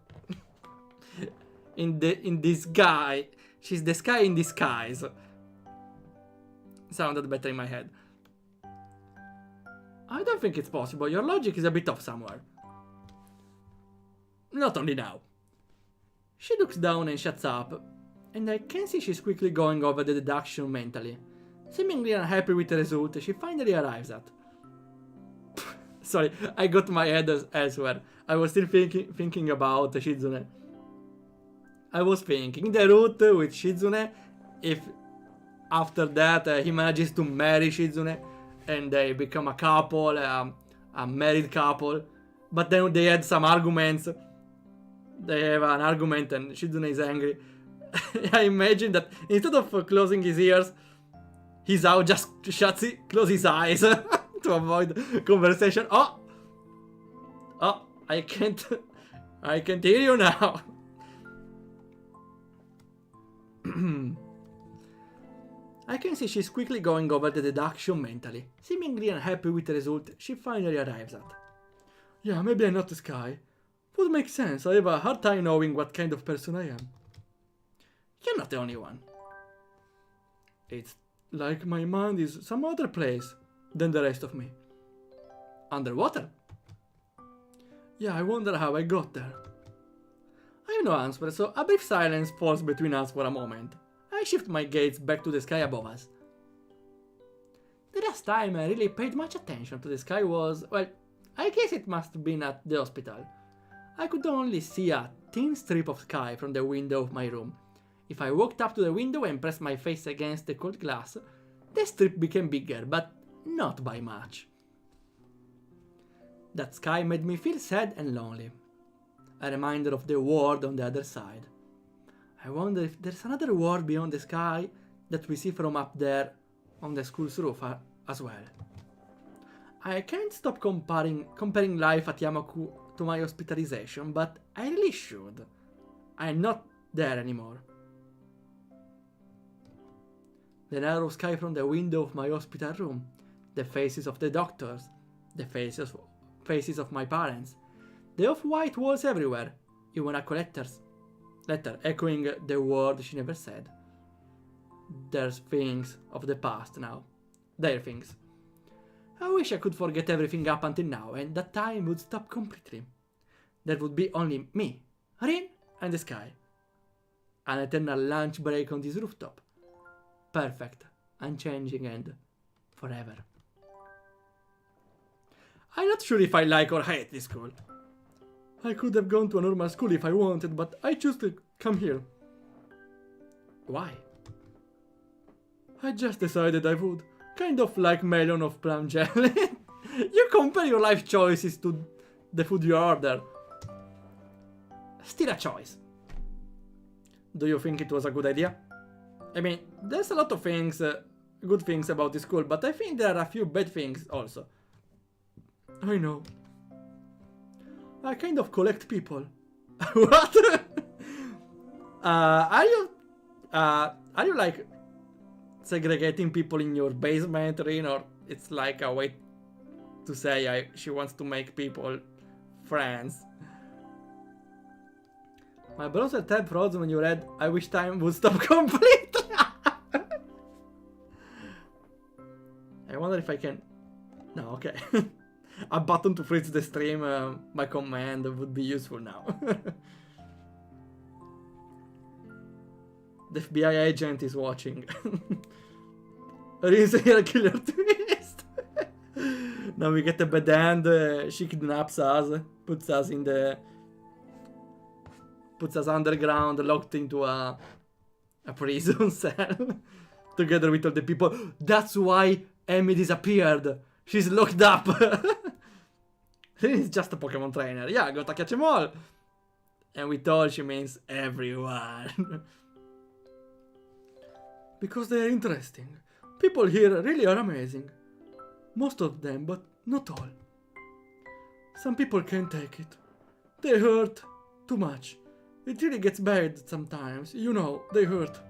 in disguise. She's the sky in disguise. Sounded better in my head. I don't think it's possible. Your logic is a bit off somewhere. Not only now. She looks down and shuts up, and I can see she's quickly going over the deduction mentally. Seemingly unhappy with the result she finally arrives at. Sorry, I got my head elsewhere. I was still thinking about Shizune. I was thinking the route with Shizune, if after that he manages to marry Shizune and they become a couple, a married couple, but then they had some arguments. They have an argument and Shizune is angry. I imagine that instead of closing his ears, Hisao just close his eyes to avoid conversation. Oh, I can't hear you now. I can see she's quickly going over the deduction mentally, seemingly unhappy with the result she finally arrives at. Yeah, maybe I'm not the sky. Would make sense. I have a hard time knowing what kind of person I am. You're not the only one. It's like my mind is some other place than the rest of me. Underwater? Yeah, I wonder how I got there. I have no answer, so a brief silence falls between us for a moment. I shift my gaze back to the sky above us. The last time I really paid much attention to the sky was, well, I guess it must have been at the hospital. I could only see a thin strip of sky from the window of my room. If I walked up to the window and pressed my face against the cold glass, the strip became bigger, but not by much. That sky made me feel sad and lonely. A reminder of the world on the other side. I wonder if there's another world beyond the sky that we see from up there on the school's roof as well. I can't stop comparing life at Yamaku to my hospitalization, but I really should. I'm not there anymore. The narrow sky from the window of my hospital room, the faces of the doctors, the faces of my parents, the off-white walls everywhere, even a collector's letter echoing the word she never said. There's things of the past now. Their things. I wish I could forget everything up until now, and that time would stop completely. There would be only me, Rin, and the sky. An eternal lunch break on this rooftop. Perfect, unchanging, and forever. I'm not sure if I like or hate this school. I could have gone to a normal school if I wanted, but I choose to come here. Why? I just decided I would. Kind of like melon of plum jelly. You compare your life choices to the food you order. Still a choice. Do you think it was a good idea? I mean, there's a lot of things, good things about this school, but I think there are a few bad things also. I know. I kind of collect people. What? Are you like segregating people in your basement, Rin, or it's like a way to say she wants to make people friends? My browser tab froze when you read I wish time would stop completely. I wonder if I can... No, okay. A button to freeze the stream, my command would be useful now. The FBI agent is watching. Rin's serial killer twist. Now we get a bad end, she kidnaps us, puts us underground, locked into a prison cell. Together with all the people. That's why Amy disappeared. She's locked up. She's just a Pokemon trainer. Yeah, gotta catch them all. And with all, she means everyone. Because they are interesting. People here really are amazing. Most of them, but not all. Some people can't take it. They hurt too much. It really gets bad sometimes. You know, they hurt.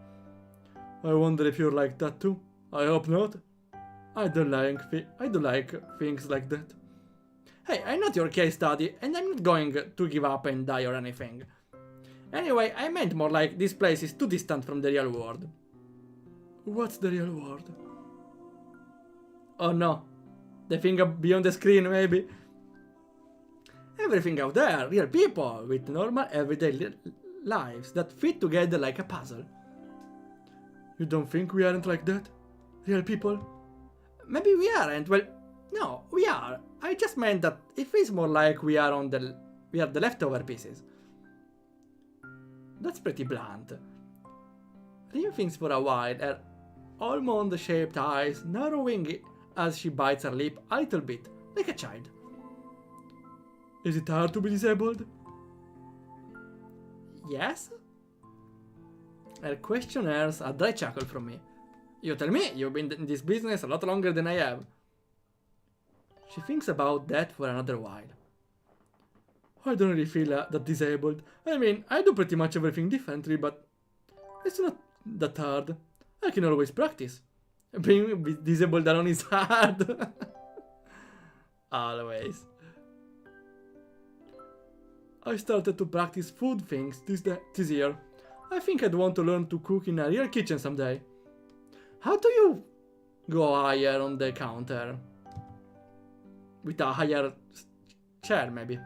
I wonder if you're like that too. I hope not. I don't like things like that. Hey, I'm not your case study, and I'm not going to give up and die or anything. Anyway, I meant more like this place is too distant from the real world. What's the real world? Oh no. The thing beyond the screen, maybe? Everything out there, real people, with normal everyday lives that fit together like a puzzle. You don't think we aren't like that? Real people? Maybe we aren't, well, no, we are. I just meant that it feels more like we are the leftover pieces. That's pretty blunt. Rin thinks for a while, her almond-shaped eyes narrowing as she bites her lip a little bit, like a child. Is it hard to be disabled? Yes? Her question earns a dry chuckle from me. You tell me, you've been in this business a lot longer than I have. She thinks about that for another while. I don't really feel that disabled. I mean, I do pretty much everything differently, but it's not that hard. I can always practice. Being disabled alone is hard. Always. I started to practice food things this year. I think I'd want to learn to cook in a real kitchen someday. How do you go higher on the counter? With a higher chair, maybe.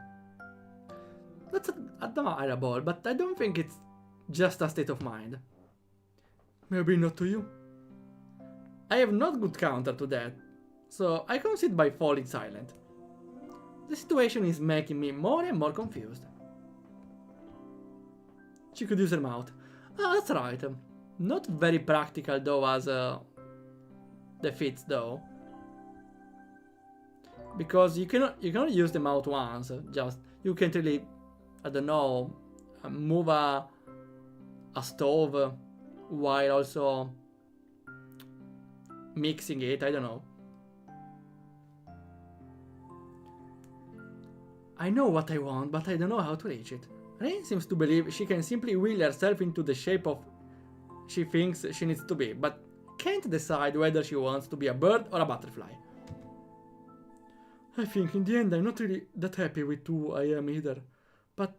That's admirable, but I don't think it's just a state of mind. Maybe not to you. I have not good counter to that, so I can sit by falling silent. The situation is making me more and more confused. She could use her mouth. Ah, that's right. Not very practical though as the feet though. Because you cannot use the mouth once, just you can't really, I don't know, move a stove while also mixing it, I don't know. I know what I want, but I don't know how to reach it. Rain seems to believe she can simply will herself into the shape of she thinks she needs to be, but can't decide whether she wants to be a bird or a butterfly. I think in the end I'm not really that happy with who I am either, but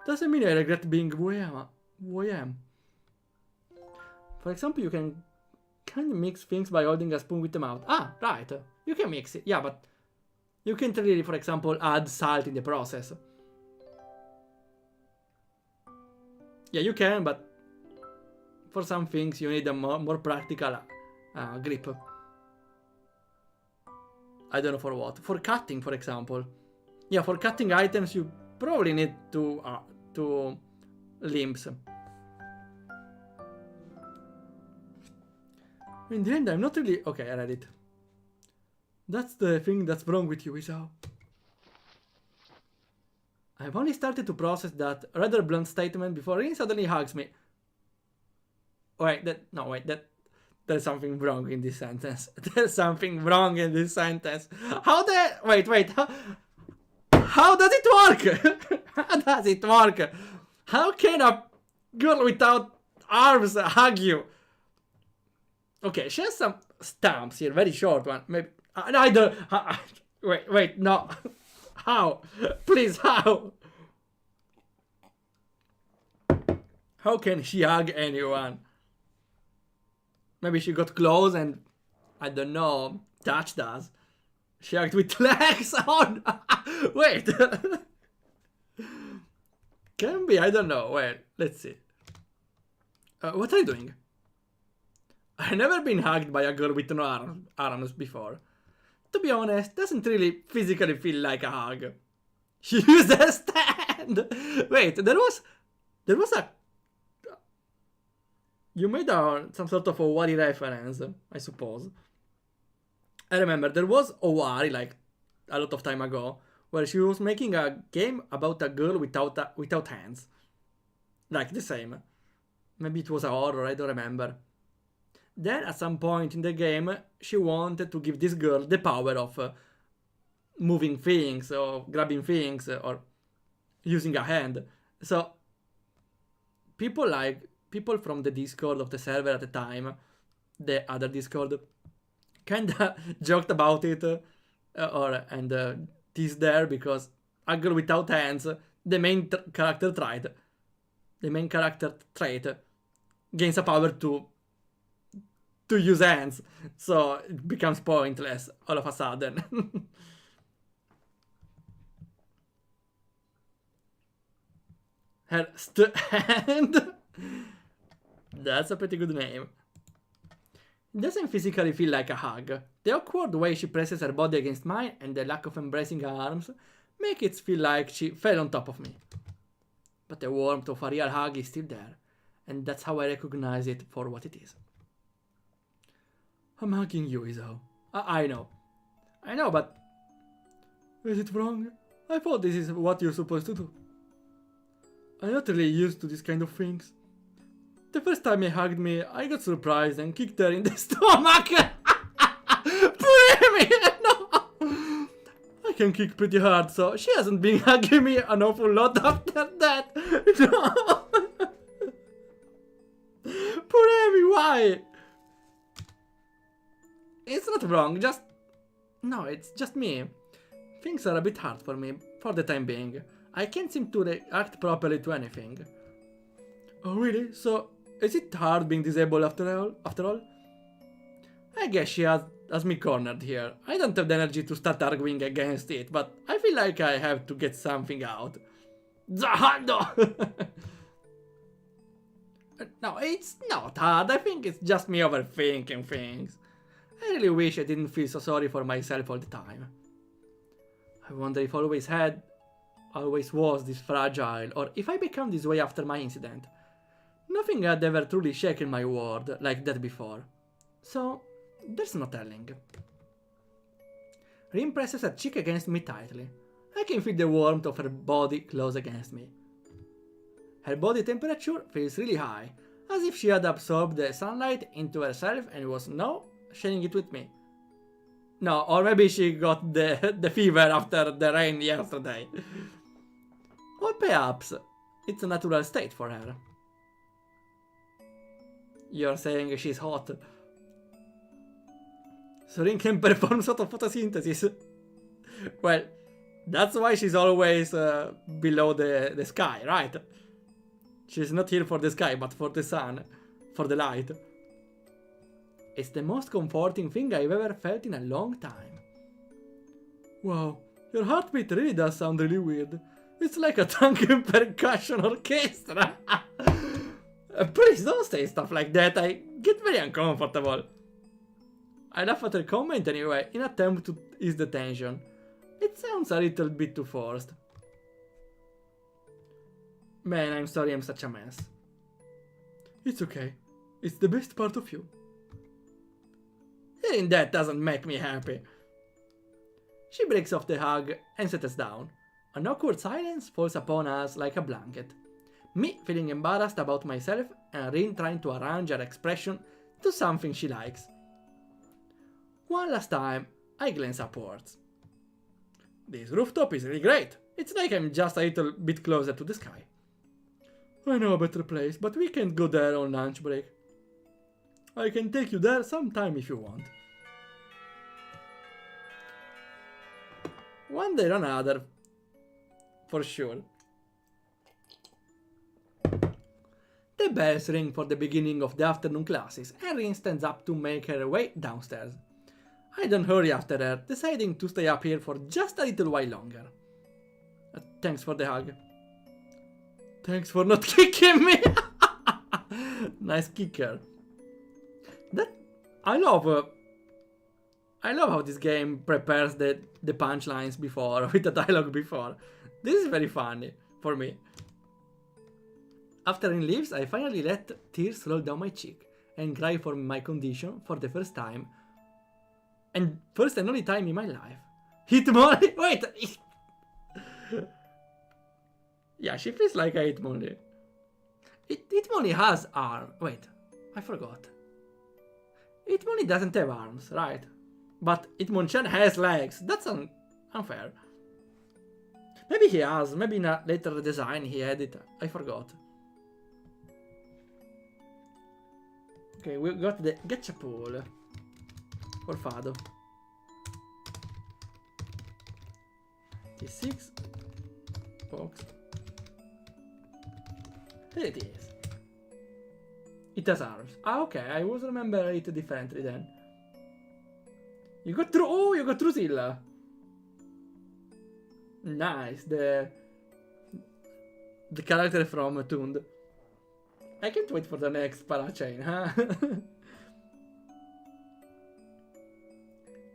doesn't mean I regret being who I am. For example, you can kind of mix things by holding a spoon with the mouth. Ah, right, you can mix it, yeah, but you can't really, for example, add salt in the process. Yeah, you can, but for some things you need a more practical grip. I don't know for what. For cutting, for example. Yeah, for cutting items you probably need two limbs. In the end, I'm not really... Okay, I read it. That's the thing that's wrong with you, Isao. I've only started to process that rather blunt statement before Rin suddenly hugs me. Wait, there's something wrong in this sentence. There's something wrong in this sentence. Wait, how does it work? How does it work? How can a girl without arms hug you? Okay, she has some stamps here, very short one. Maybe I don't. Wait, no. How? Please, how? How can she hug anyone? Maybe she got close and, I don't know, touched us. She hugged with legs on. Wait. Can be, I don't know. Wait, let's see. What are you doing? I've never been hugged by a girl with no arms before. To be honest, doesn't really physically feel like a hug. She used a stand! Wait, there was a... You made some sort of Owari reference, I suppose. I remember there was Owari, like, a lot of time ago, where she was making a game about a girl without hands. Like, the same. Maybe it was a horror, I don't remember. Then, at some point in the game, she wanted to give this girl the power of moving things, or grabbing things, or using a hand. So, people like people from the Discord of the server at the time, the other Discord, kinda joked about it, and teased there because a girl without hands, the main character trait gains a power to use hands, so it becomes pointless all of a sudden. Her hand. That's a pretty good name. It doesn't physically feel like a hug. The awkward way she presses her body against mine and the lack of embracing her arms make it feel like she fell on top of me. But the warmth of a real hug is still there, and that's how I recognize it for what it is. I'm hugging you, Izo. I know, but is it wrong? I thought this is what you're supposed to do. I'm not really used to this kind of things. The first time he hugged me, I got surprised and kicked her in the stomach. Poor Amy! No! I can kick pretty hard, so she hasn't been hugging me an awful lot after that. No! Poor Amy, why? It's not wrong, no, it's just me. Things are a bit hard for me, for the time being. I can't seem to react properly to anything. Oh really? So, is it hard being disabled after all? I guess she has me cornered here. I don't have the energy to start arguing against it, but I feel like I have to get something out. No! No, it's not hard. I think it's just me overthinking things. I really wish I didn't feel so sorry for myself all the time. I wonder if I always was this fragile, or if I became this way after my incident. Nothing had ever truly shaken my world like that before. So, there's no telling. Rin presses her cheek against me tightly. I can feel the warmth of her body close against me. Her body temperature feels really high, as if she had absorbed the sunlight into herself and was now sharing it with me. No, or maybe she got the fever after the rain yesterday. Or perhaps it's a natural state for her. You're saying she's hot. So Rin can perform sort of photosynthesis. Well, that's why she's always below the sky, right? She's not here for the sky, but for the sun, for the light. It's the most comforting thing I've ever felt in a long time. Wow, your heartbeat really does sound really weird. It's like a drunken percussion orchestra. Please don't say stuff like that, I get very uncomfortable. I laugh at her comment anyway, in an attempt to ease the tension. It sounds a little bit too forced. Man, I'm sorry I'm such a mess. It's okay. It's the best part of you. Hearing that doesn't make me happy. She breaks off the hug and settles down. An awkward silence falls upon us like a blanket. Me feeling embarrassed about myself and Rin trying to arrange her expression to something she likes. One last time, I glance upwards. This rooftop is really great. It's like I'm just a little bit closer to the sky. I know a better place, but we can't go there on lunch break. I can take you there sometime if you want. One day or another, for sure. The bells ring for the beginning of the afternoon classes, and Rin stands up to make her way downstairs. I don't hurry after her, deciding to stay up here for just a little while longer. Thanks for the hug. Thanks for not kicking me! Nice kicker. I love how this game prepares the punchlines before, with the dialogue before. This is very funny, for me. After Rin leaves, I finally let tears roll down my cheek, and cry for my condition for the first time. And first and only time in my life. Hitmonlee? Wait! Yeah, she feels like a Hitmonlee. Hitmonlee has arms. Wait, I forgot. Hitmonlee doesn't have arms, right? But Hitmonchan has legs. That's unfair. Maybe he has. Maybe in a later design he had it. I forgot. Okay, we got the gacha pool. For Fado. T6. Box. There it is. It has arms. Ah, okay, I always remember it differently then. You got through. Oh, you got Drusilla. Nice. The character from Tund. I can't wait for the next parachain, huh?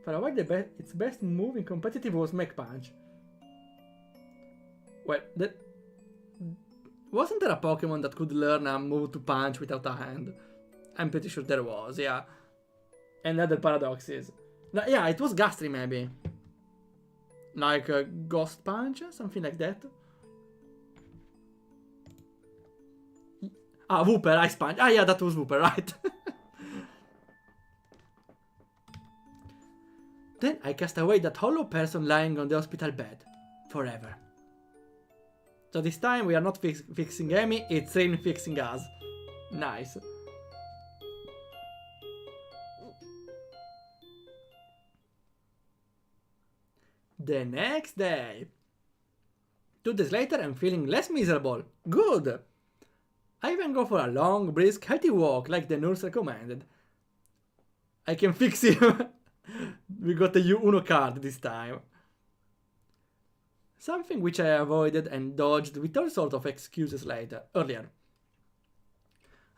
For a while, its best move in competitive was Mech Punch. Well, wasn't there a Pokemon that could learn a move to punch without a hand? I'm pretty sure there was, yeah. And other paradoxes. No, yeah, it was Gastly maybe. Like a Ghost Punch, something like that. Ah, Wooper, Ice Punch. Ah, yeah, that was Wooper, right? Then I cast away that hollow person lying on the hospital bed. Forever. So this time we are not fixing Amy, it's Rin fixing us. Nice. The next day. 2 days later I'm feeling less miserable. Good! I even go for a long, brisk, healthy walk like the nurse recommended. I can fix him. We got a Uno card this time. Something which I avoided and dodged with all sorts of excuses earlier.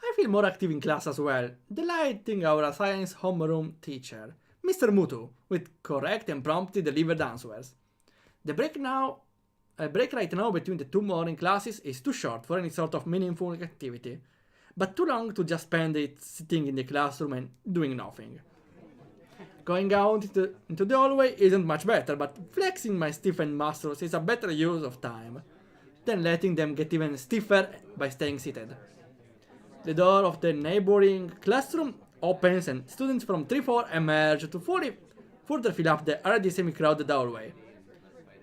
I feel more active in class as well, delighting our science homeroom teacher, Mr. Mutu, with correct and promptly delivered answers. The break right now between the 2 morning classes is too short for any sort of meaningful activity, but too long to just spend it sitting in the classroom and doing nothing. Going out into the hallway isn't much better, but flexing my stiffened muscles is a better use of time than letting them get even stiffer by staying seated. The door of the neighboring classroom opens and students from 3-4 emerge to further fill up the already semi-crowded hallway.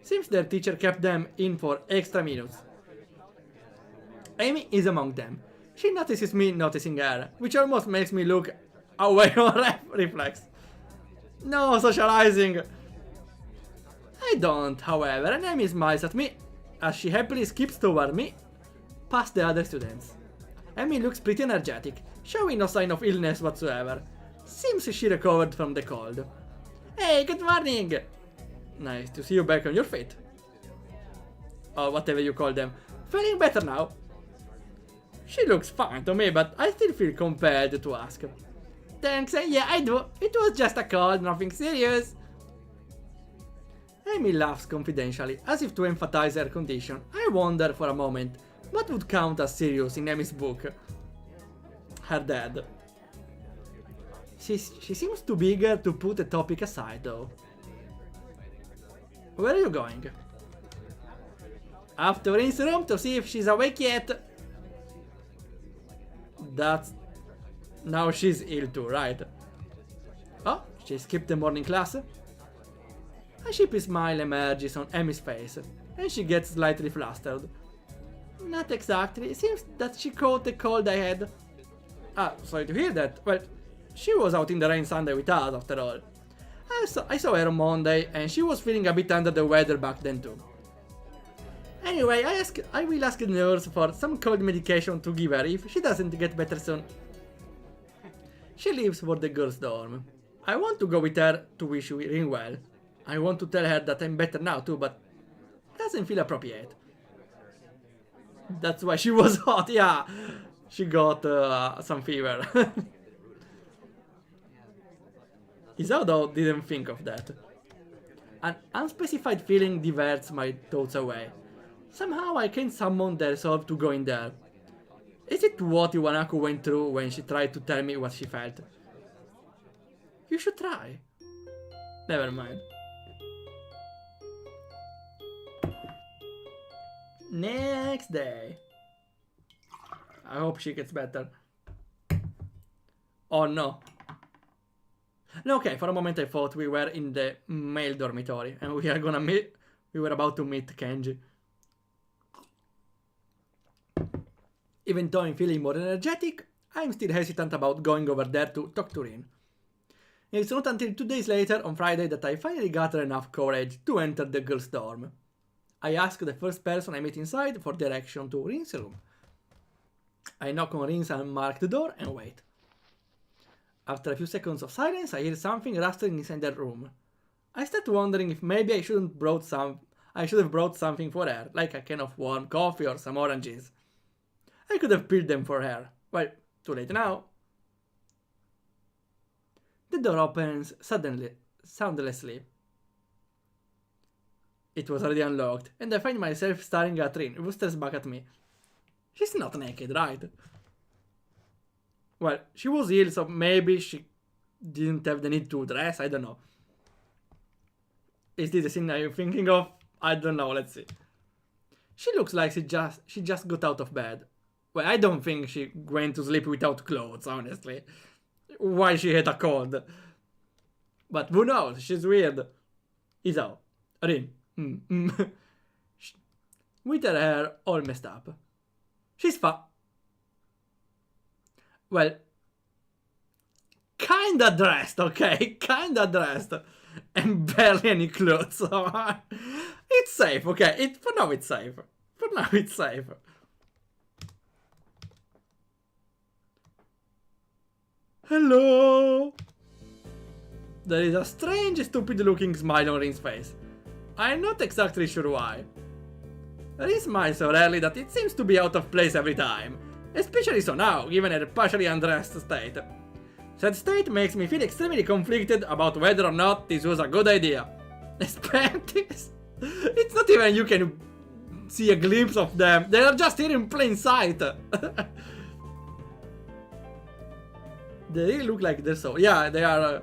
Seems their teacher kept them in for extra minutes. Amy is among them. She notices me noticing her, which almost makes me look away on reflex. No socializing! I don't, however, and Amy smiles at me as she happily skips toward me, past the other students. Amy looks pretty energetic, showing no sign of illness whatsoever. Seems she recovered from the cold. Hey, good morning! Nice to see you back on your feet. Or whatever you call them. Feeling better now? She looks fine to me, but I still feel compelled to ask. Thanks, yeah, I do. It was just a cold, nothing serious. Amy laughs confidentially, as if to emphasize her condition. I wonder for a moment, what would count as serious in Amy's book? Her dad. She seems too eager to put the topic aside, though. Where are you going? Up to Rin's room to see if she's awake yet. That's... Now she's ill too, right? Oh, she skipped the morning class. A sheepy smile emerges on Amy's face, and she gets slightly flustered. Not exactly, it seems that she caught the cold I had. Ah, sorry to hear that. Well, she was out in the rain Sunday with us, after all. I saw her on Monday, and she was feeling a bit under the weather back then too. Anyway, I will ask the nurse for some cold medication to give her if she doesn't get better soon. She leaves for the girls' dorm. I want to go with her to wish Rin well. I want to tell her that I'm better now too, but it doesn't feel appropriate. That's why she was hot, yeah. She got some fever. Isaudo didn't think of that. An unspecified feeling diverts my thoughts away. Somehow I can't summon the resolve to go in there. Is it what Iwanaku went through when she tried to tell me what she felt? You should try. Never mind. Next day. I hope she gets better. Oh no. No, okay, for a moment I thought we were in the male dormitory and we were about to meet Kenji. Even though I'm feeling more energetic, I'm still hesitant about going over there to talk to Rin. It's not until 2 days later, on Friday, that I finally gather enough courage to enter the girls' dorm. I ask the first person I meet inside for direction to Rin's room. I knock on Rin's unmarked door and wait. After a few seconds of silence, I hear something rustling inside the room. I start wondering if maybe I should have brought something for her, like a can of warm coffee or some oranges. I could have peeled them for her. Well, too late now. The door opens suddenly, soundlessly. It was already unlocked, and I find myself staring at Rin, who stares back at me. She's not naked, right? Well, she was ill, so maybe she didn't have the need to dress, I don't know. Is this the scene I'm thinking of? I don't know, let's see. She looks like she just got out of bed. Well, I don't think she went to sleep without clothes, honestly. Why she had a cold. But who knows, she's weird. Iso, Rin. With her hair all messed up. She's well, kinda dressed, okay? Kinda dressed. And barely any clothes, so it's safe, okay? For now it's safe. For now it's safe. Hello! There is a strange, stupid looking smile on Rin's face. I'm not exactly sure why. Rin smiles so rarely that it seems to be out of place every time. Especially so now, given her partially undressed state. That state makes me feel extremely conflicted about whether or not this was a good idea. It's not even you can see a glimpse of them, they are just here in plain sight. They really look like they're so... Yeah, they are...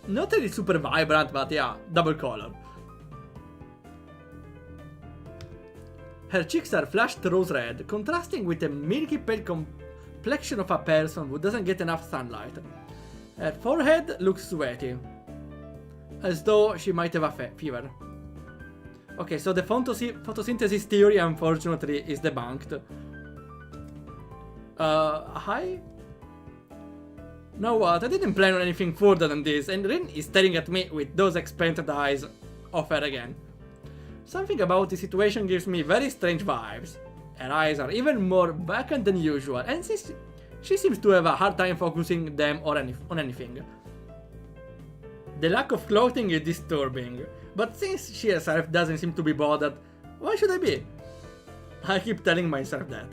not really super vibrant, but yeah, double color. Her cheeks are flushed rose red, contrasting with the milky pale complexion of a person who doesn't get enough sunlight. Her forehead looks sweaty, as though she might have a fever. Okay, so the photosynthesis theory unfortunately is debunked. Hi? Know what, I didn't plan on anything further than this, and Rin is staring at me with those expanded eyes of her again. Something about the situation gives me very strange vibes. Her eyes are even more vacant than usual, and she seems to have a hard time focusing them on anything. The lack of clothing is disturbing, but since she herself doesn't seem to be bothered, why should I be? I keep telling myself that.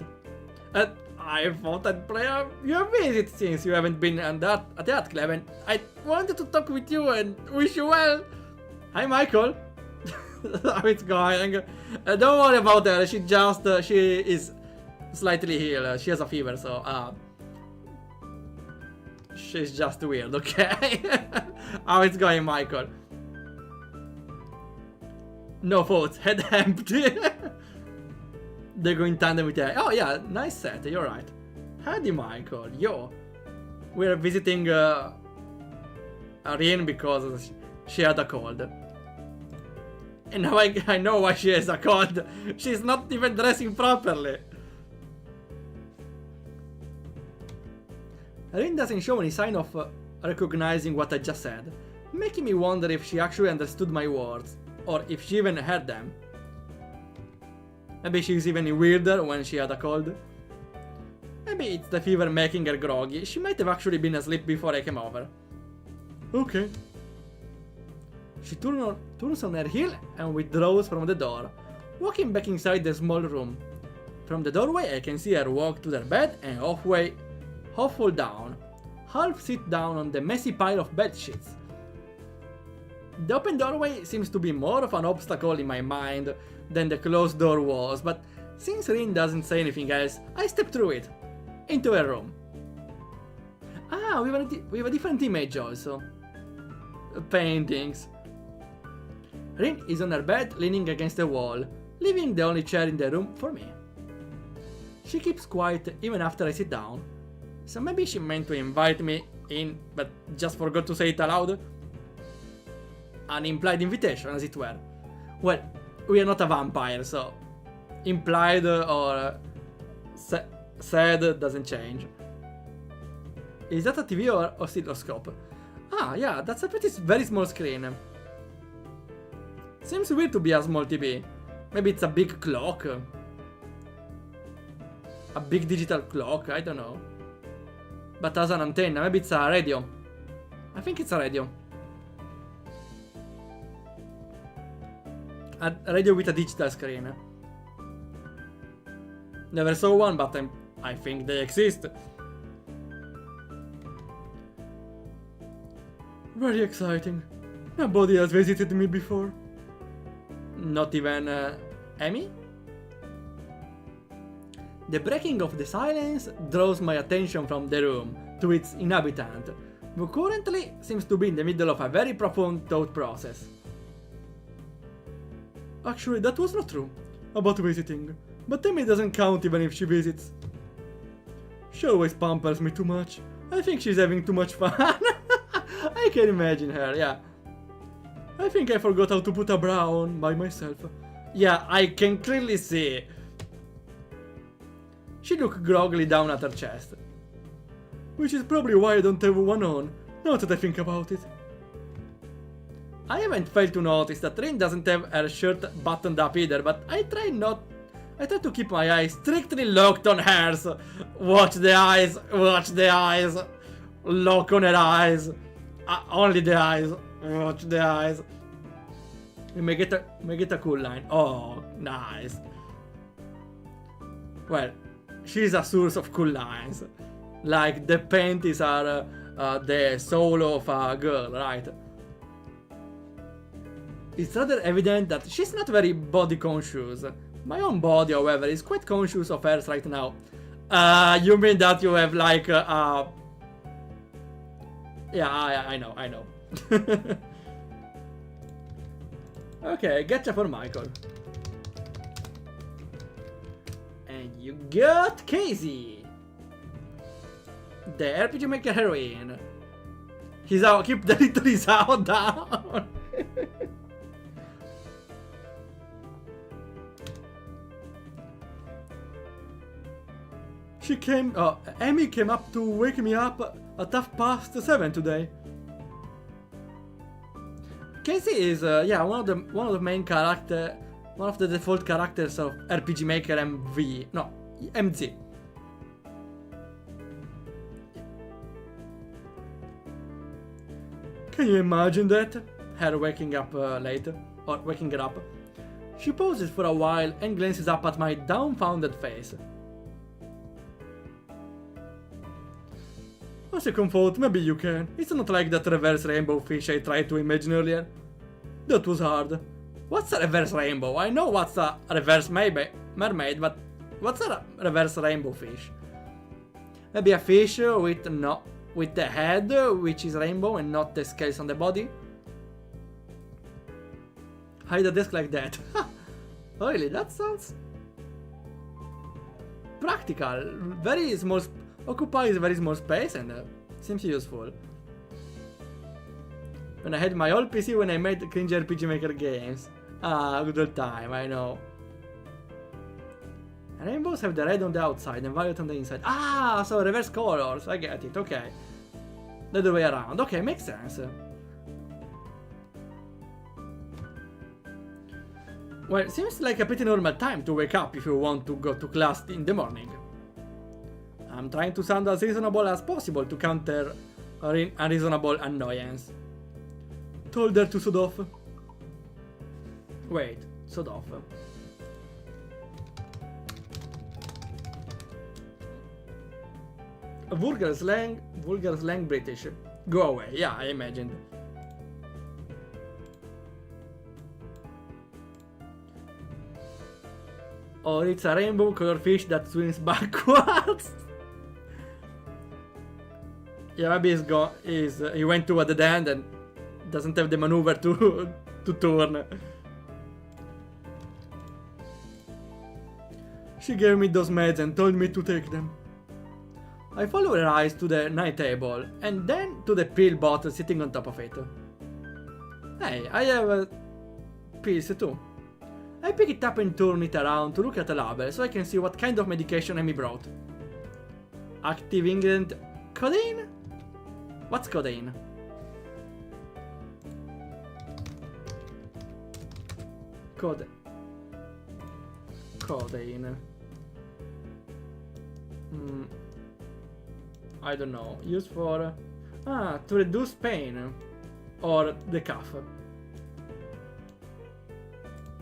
I thought I'd play your visit since you haven't been at the art club, and I wanted to talk with you and wish you well. Hi, Michael. How it's going? Don't worry about her. She is slightly ill. She has a fever, so she's just weird. Okay. How it's going, Michael? No thoughts. Head empty. They go in tandem with her. Oh yeah, nice set. You're right. Howdy, Michael. Yo, we're visiting Rin because she had a cold. And now I know why she has a cold. She's not even dressing properly. Rin doesn't show any sign of recognizing what I just said, making me wonder if she actually understood my words, or if she even heard them. Maybe she's even weirder when she had a cold. Maybe it's the fever making her groggy. She might have actually been asleep before I came over. Okay. She turns on her heel and withdraws from the door, walking back inside the small room. From the doorway I can see her walk to their bed and half fall down, half sit down on the messy pile of bed sheets. The open doorway seems to be more of an obstacle in my mind than the closed door was, but since Rin doesn't say anything else, I step through it, into her room. Ah, we have a different image also. Paintings. Rin is on her bed, leaning against the wall, leaving the only chair in the room for me. She keeps quiet even after I sit down, so maybe she meant to invite me in, but just forgot to say it aloud. An implied invitation, as it were. Well, we are not a vampire, so implied or Sad doesn't change. Is that a TV or oscilloscope? Ah, yeah, that's a very small screen. Seems weird to be a small TV. Maybe it's a big clock. A big digital clock, I don't know. But has an antenna, maybe it's a radio. I think it's a radio. A radio with a digital screen. Never saw one, but I think they exist. Very exciting. Nobody has visited me before. Not even Amy? The breaking of the silence draws my attention from the room to its inhabitant, who currently seems to be in the middle of a very profound thought process. Actually, that was not true about visiting, but Amy doesn't count even if she visits. She always pampers me too much. I think she's having too much fun. I can imagine her, yeah. I think I forgot how to put a bra on by myself. Yeah, I can clearly see. She looked groggily down at her chest. Which is probably why I don't have one on, now that I think about it. I haven't failed to notice that Rin doesn't have her shirt buttoned up either, but I try to keep my eyes strictly locked on hers. Watch the eyes, watch the eyes. Lock on her eyes. Only the eyes. Watch the eyes. We may get a cool line. Oh, nice. Well, she's a source of cool lines. Like the panties are the soul of a girl, right? It's rather evident that she's not very body conscious. My own body, however, is quite conscious of hers right now. You mean that you have like yeah, I know. Okay, getcha for Michael. And you got Casey. The RPG Maker heroine. He's out, keep the little his out down. Amy came up to wake me up at 7:30 today. Casey is, yeah, one of the main character, one of the default characters of RPG Maker MZ. Can you imagine that? Her waking up late, or waking her up. She pauses for a while and glances up at my dumbfounded face. A second thought, maybe you can. It's not like that reverse rainbow fish I tried to imagine earlier. That was hard. What's a reverse rainbow? I know what's a reverse mermaid, but what's a reverse rainbow fish? Maybe a fish with the head, which is rainbow, and not the scales on the body? Hide a desk like that. Really, that sounds practical. Very small. Occupies very small space and seems useful. When I had my old PC when I made cringe RPG Maker games. Ah, good old time, I know. Rainbows have the red on the outside and violet on the inside. Ah, so reverse colors, I get it, okay. The other way around, okay, makes sense. Well, it seems like a pretty normal time to wake up if you want to go to class in the morning. I'm trying to sound as reasonable as possible to counter unreasonable annoyance. Told her to sod off. Wait, sod off. Vulgar slang British. Go away, yeah, I imagined. Or it's a rainbow color fish that swims backwards. Yeah, maybe he went to a dead end and doesn't have the maneuver to turn. She gave me those meds and told me to take them. I follow her eyes to the night table and then to the pill bottle sitting on top of it. Hey, I have pills too. I pick it up and turn it around to look at the label so I can see what kind of medication Amy brought. Active ingredient codeine? What's codeine? Codeine. I don't know. Used for to reduce pain or the cough.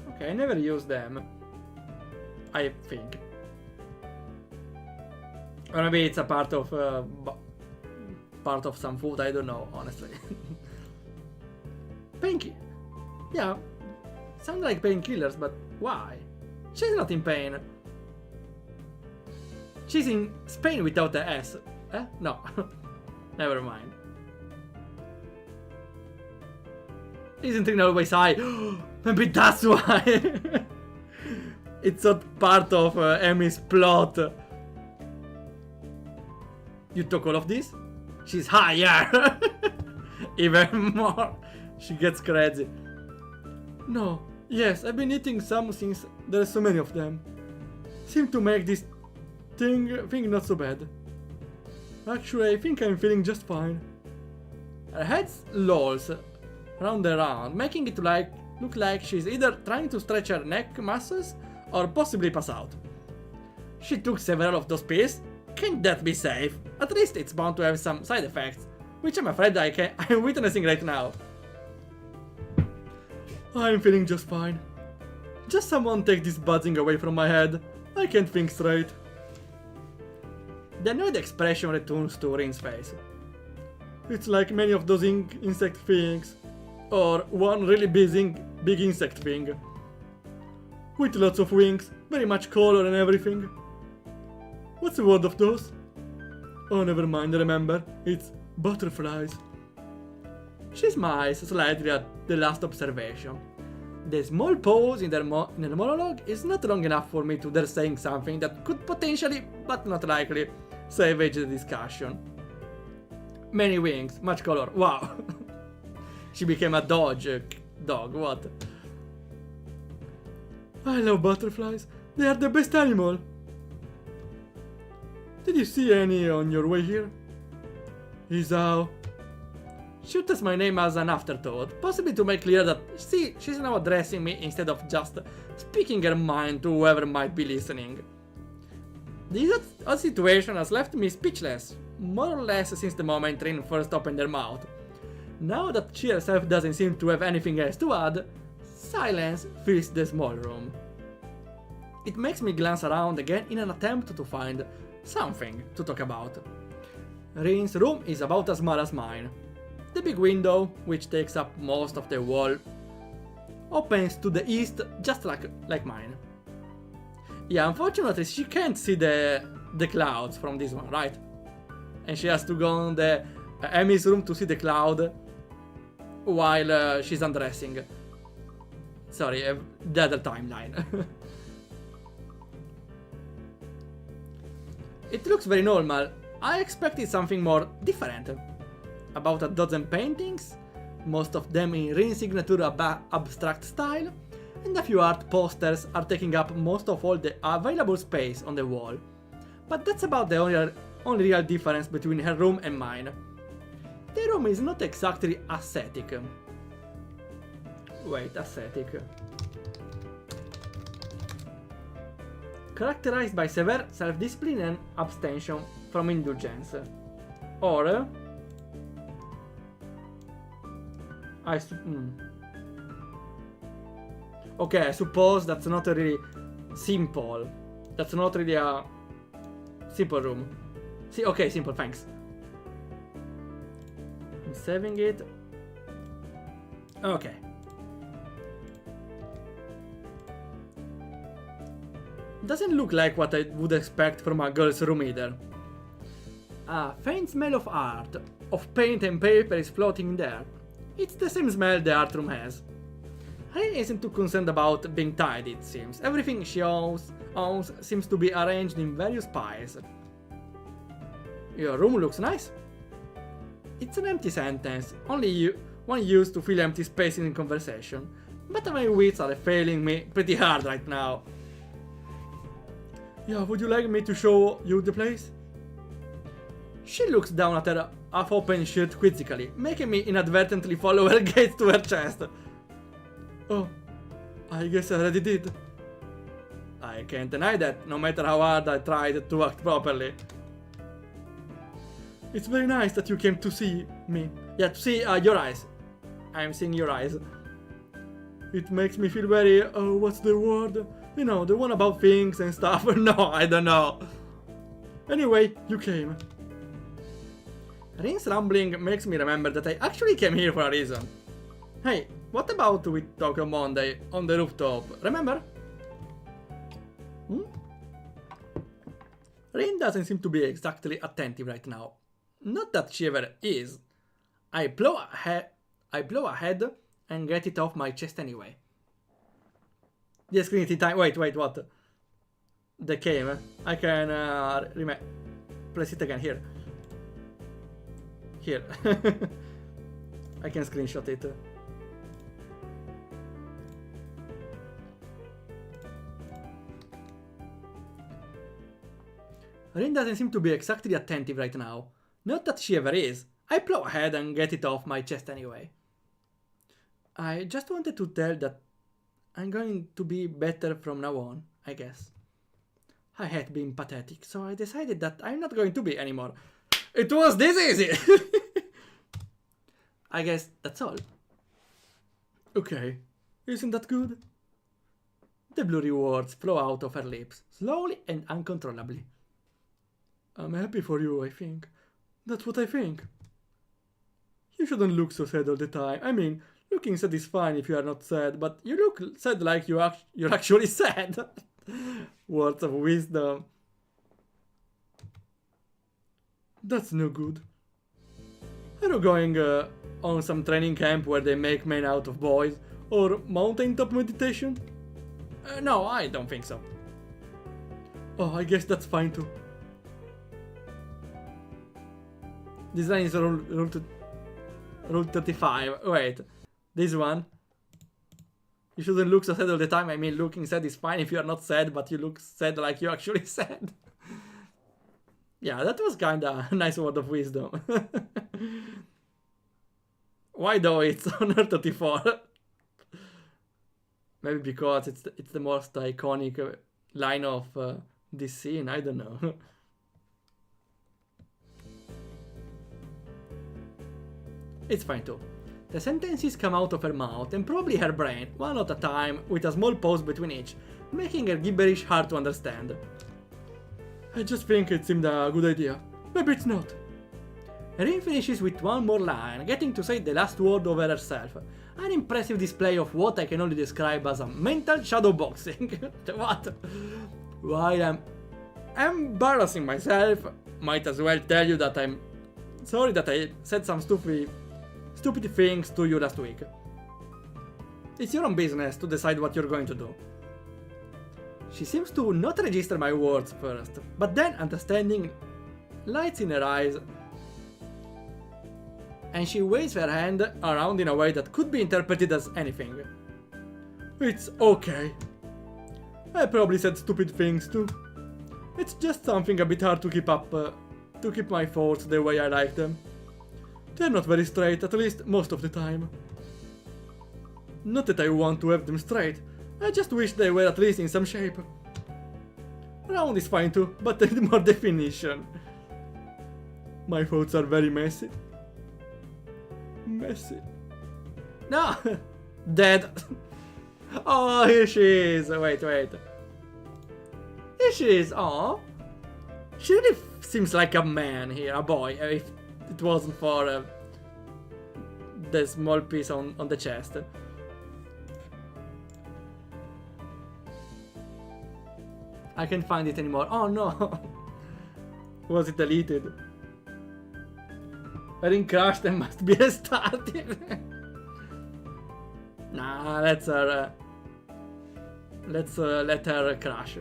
Okay, I never use them. I think. Or maybe it's a part of some food. I don't know, honestly. Painkillers. Yeah, sound like painkillers, but why? She's not in pain. She's in Spain without the S. Eh? No. Never mind. Isn't it always high? Maybe that's why. It's not part of Emmy's plot. You took all of this? She's higher! Even more. She gets crazy. No. Yes, I've been eating some since there's so many of them. Seem to make this thing not so bad. Actually, I think I'm feeling just fine. Her head lolls round and round, making it look like she's either trying to stretch her neck muscles or possibly pass out. She took several of those pills. Can't that be safe? At least it's bound to have some side effects, which I'm afraid I'm witnessing right now. I'm feeling just fine. Just someone take this buzzing away from my head. I can't think straight. The annoyed expression returns to Rin's face. It's like many of those insect things. Or one really big insect thing. With lots of wings, very much color and everything. What's the word of those? Oh, never mind, remember. It's butterflies. She smiles slightly at the last observation. The small pause in the monologue is not long enough for me to dare saying something that could potentially, but not likely, savage the discussion. Many wings, much color, wow. She became a dog, what? I love butterflies, they are the best animal. Did you see any on your way here? Isao. She utters my name as an afterthought, possibly to make clear that she's now addressing me instead of just speaking her mind to whoever might be listening. This odd situation has left me speechless, more or less since the moment Rin first opened her mouth. Now that she herself doesn't seem to have anything else to add, silence fills the small room. It makes me glance around again in an attempt to find something to talk about. Rin's room is about as small as mine. The big window, which takes up most of the wall, opens to the east just like mine. Yeah, unfortunately she can't see the clouds from this one, right? And she has to go in the Emmy's room to see the cloud while she's undressing. Sorry, the other timeline. It looks very normal. I expected something more different. About a dozen paintings, most of them in Rin signature abstract style, and a few art posters are taking up most of all the available space on the wall. But that's about the only real difference between her room and mine. The room is not exactly aesthetic. Wait, aesthetic. Characterized by severe self-discipline and abstention from indulgence. Or okay, I suppose that's not really simple. That's not really a simple room. See, okay, simple, thanks. I'm saving it. Okay. Doesn't look like what I would expect from a girl's room either. A faint smell of art, of paint and paper is floating in there. It's the same smell the art room has. Rin isn't too concerned about being tidy, it seems. Everything she owns seems to be arranged in various piles. Your room looks nice. It's an empty sentence, only one used to fill empty spaces in conversation. But my wits are failing me pretty hard right now. Yeah, would you like me to show you the place? She looks down at her half-open shirt quizzically, making me inadvertently follow her gaze to her chest. Oh, I guess I already did. I can't deny that, no matter how hard I tried to act properly. It's very nice that you came to see me. Yeah, to see your eyes. I'm seeing your eyes. It makes me feel very, what's the word? You know, the one about things and stuff. No, I don't know. Anyway, you came. Rin's rambling makes me remember that I actually came here for a reason. Hey, what about we talk on Monday on the rooftop? Remember? Rin doesn't seem to be exactly attentive right now. Not that she ever is. I blow ahead and get it off my chest anyway. The screen time. Wait, what? The game. I can place it again here. Here. I can screenshot it. Rin doesn't seem to be exactly attentive right now. Not that she ever is. I plow ahead and get it off my chest anyway. I just wanted to tell that I'm going to be better from now on, I guess. I had been pathetic, so I decided that I'm not going to be anymore. It was this easy! I guess that's all. Okay, isn't that good? The blurry words flow out of her lips, slowly and uncontrollably. I'm happy for you, I think. That's what I think. You shouldn't look so sad all the time. I mean, looking sad is fine if you are not sad, but you look sad like you're actually sad. Words of wisdom. That's no good. Are you going on some training camp where they make men out of boys? Or mountaintop meditation? No, I don't think so. Oh, I guess that's fine too. This line is rule 35. Wait, this one. You shouldn't look so sad all the time. I mean, looking sad is fine if you are not sad, but you look sad like you're actually sad. Yeah, that was kinda a nice word of wisdom. Why though it's on Rule 34? Maybe because it's the most iconic line of this scene. I don't know. It's fine too. The sentences come out of her mouth and probably her brain, one at a time, with a small pause between each, making her gibberish hard to understand. I just think it seemed a good idea. Maybe it's not. Rin finishes with one more line, getting to say the last word over herself. An impressive display of what I can only describe as a mental shadowboxing. What? While I'm embarrassing myself, might as well tell you that I'm sorry that I said some stupid things to you last week. It's your own business to decide what you're going to do. She seems to not register my words first, but then understanding lights in her eyes, and she waves her hand around in a way that could be interpreted as anything. It's okay. I probably said stupid things too. It's just something a bit hard to keep up, to keep my thoughts the way I like them. They're not very straight, at least most of the time. Not that I want to have them straight, I just wish they were at least in some shape. Round is fine too, but they need more definition. My thoughts are very messy. Messy. No! Dead. Oh, here she is. Wait. Here she is. Oh. She really seems like a man here, a boy, if it wasn't for the small piece on the chest. I can't find it anymore. Oh no! Was it deleted? I didn't crash, then must be restarted. Nah, let's let her crash.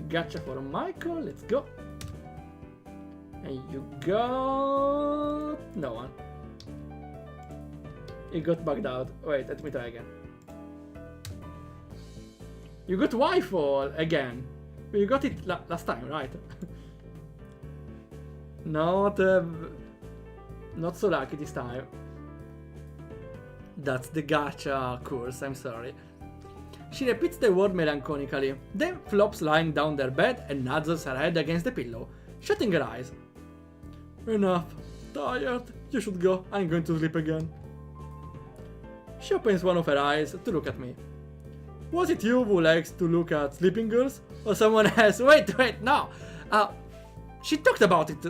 Gotcha for Michael, let's go. And you got no one. It got bugged out. Wait, let me try again. You got Wi-Fi again. You got it last time, right? Not so lucky this time. That's the gacha curse, I'm sorry. She repeats the word melancholically, then flops lying down their bed and nuzzles her head against the pillow, shutting her eyes. Enough. Tired. You should go. I'm going to sleep again. She opens one of her eyes to look at me. Was it you who likes to look at sleeping girls? Or someone else? Wait, no! She talked about it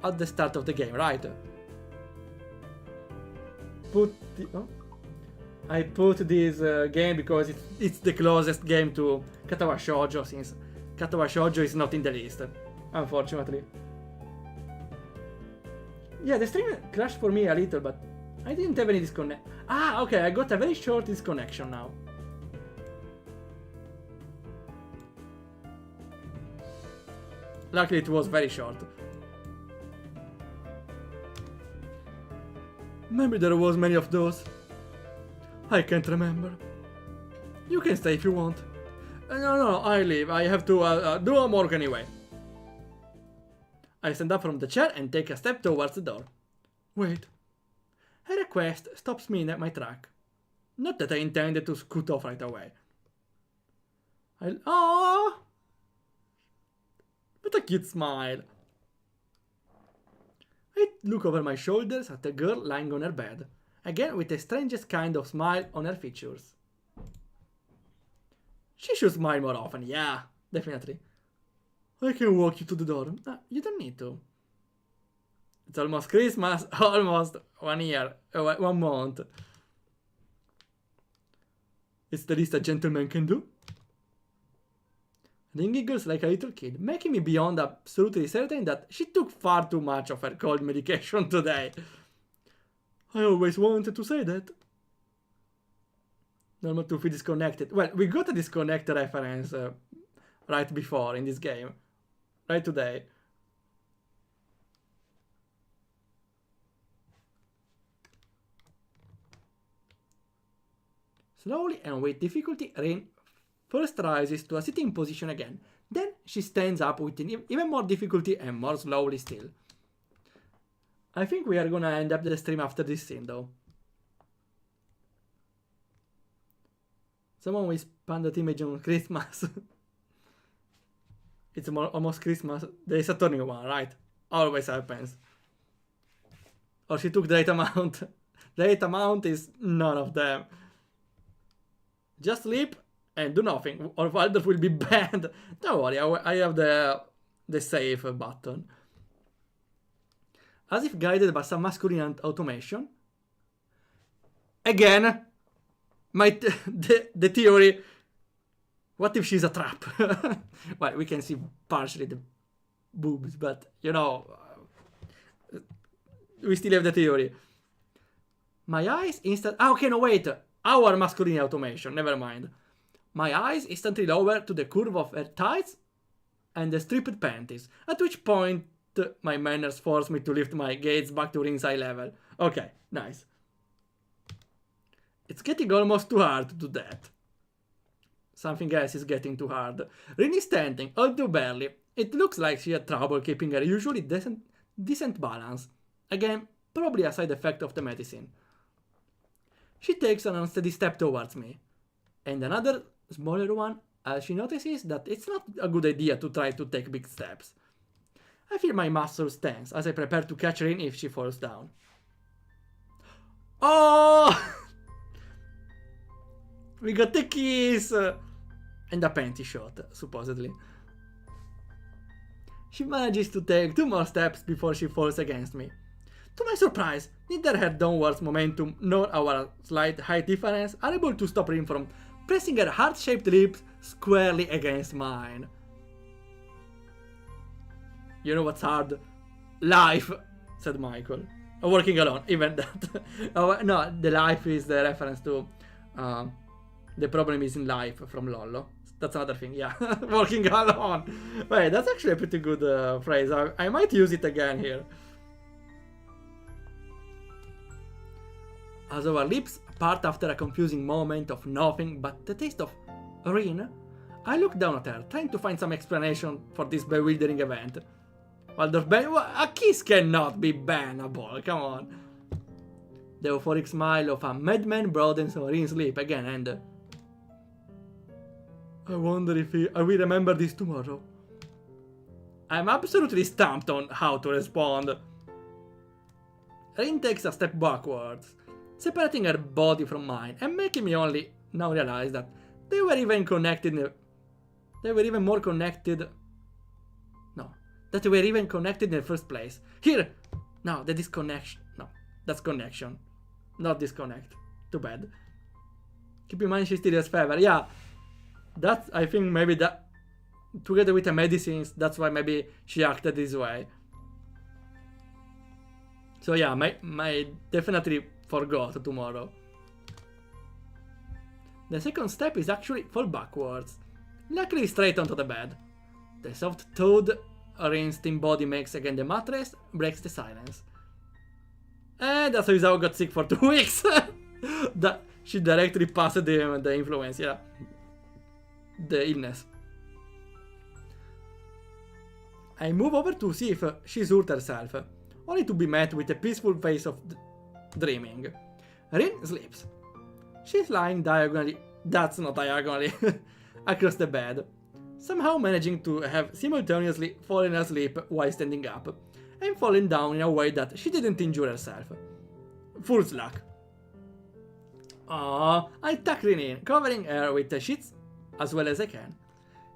at the start of the game, right? I put this game because it's the closest game to Katawa Shoujo, since Katawa Shoujo is not in the list, unfortunately. Yeah, the stream crashed for me a little, but I didn't have any disconnect. Ah, okay, I got a very short disconnection now. Luckily, it was very short. Maybe there was many of those. I can't remember. You can stay if you want. No, I leave. I have to do homework anyway. I stand up from the chair and take a step towards the door. Wait. Her request stops me in my track. Not that I intended to scoot off right away. Oh! What a cute smile. I look over my shoulders at the girl lying on her bed, again with the strangest kind of smile on her features. She should smile more often, yeah, definitely. I can walk you to the door. You don't need to. It's almost Christmas, almost 1 year, 1 month. It's the least a gentleman can do. Then giggles like a little kid, making me beyond absolutely certain that she took far too much of her cold medication today. I always wanted to say that. Normal to feel disconnected. Well, we got a disconnect reference right before in this game. Right today. Slowly and with difficulty, Rain first rises to a sitting position again. Then she stands up with even more difficulty and more slowly still. I think we are gonna end up the stream after this scene though. Someone will span that image on Christmas. It's almost Christmas. There is a turning one, right? Always happens. Or she took the right amount. The right amount is none of them. Just sleep and do nothing, or Waldorf will be banned. Don't worry, I have the save button. As if guided by some masculine automation. Again, the theory. What if she's a trap? Well, we can see partially the boobs, but you know, we still have the theory. My eyes okay, no, wait. Our masculine automation, never mind. My eyes instantly lower to the curve of her thighs and the stripped panties, at which point my manners force me to lift my gaze back to Rin's eye level. Okay, nice. It's getting almost too hard to do that. Something else is getting too hard. Rin is standing, although barely. It looks like she had trouble keeping her usually decent balance. Again, probably a side effect of the medicine. She takes an unsteady step towards me, and another smaller one as she notices that it's not a good idea to try to take big steps. I feel my muscles tense as I prepare to catch her in if she falls down. Oh! We got the kiss! And a panty shot, supposedly. She manages to take 2 more steps before she falls against me. To my surprise, neither her downwards momentum nor our slight height difference are able to stop Rin from pressing her heart-shaped lips squarely against mine. You know what's hard? Life, said Michael. Working alone, even that. No, the life is the reference to the problem is in life from Lollo. That's another thing, yeah. Working alone. Wait, that's actually a pretty good phrase. I might use it again here. As our lips part after a confusing moment of nothing but the taste of Rin, I look down at her, trying to find some explanation for this bewildering event. Waldorf ban. A kiss cannot be bannable, come on. The euphoric smile of a madman broadens Orin's lip again and... I wonder if I will remember this tomorrow. I'm absolutely stumped on how to respond. Rin takes a step backwards, separating her body from mine and making me only now realize that they were even connected. They were even more connected. No, that they were even connected in the first place. Here! No, the disconnection. No, that's connection. Not disconnect. Too bad. Keep in mind she's still as fever. Yeah, that's, I think maybe that, together with the medicines, that's why maybe she acted this way. So yeah, my definitely forgot tomorrow. The second step is actually fall backwards, luckily straight onto the bed. The soft thud Rin's thin body makes against the mattress breaks the silence. And that's how Isao got sick for 2 weeks. That she directly passed the influence, yeah. The illness. I move over to see if she's hurt herself, only to be met with a peaceful face of dreaming. Rin sleeps. She's lying diagonally, that's not diagonally, across the bed, somehow managing to have simultaneously fallen asleep while standing up, and fallen down in a way that she didn't injure herself. Full luck. Aww, I tuck Rin in, covering her with the sheets as well as I can.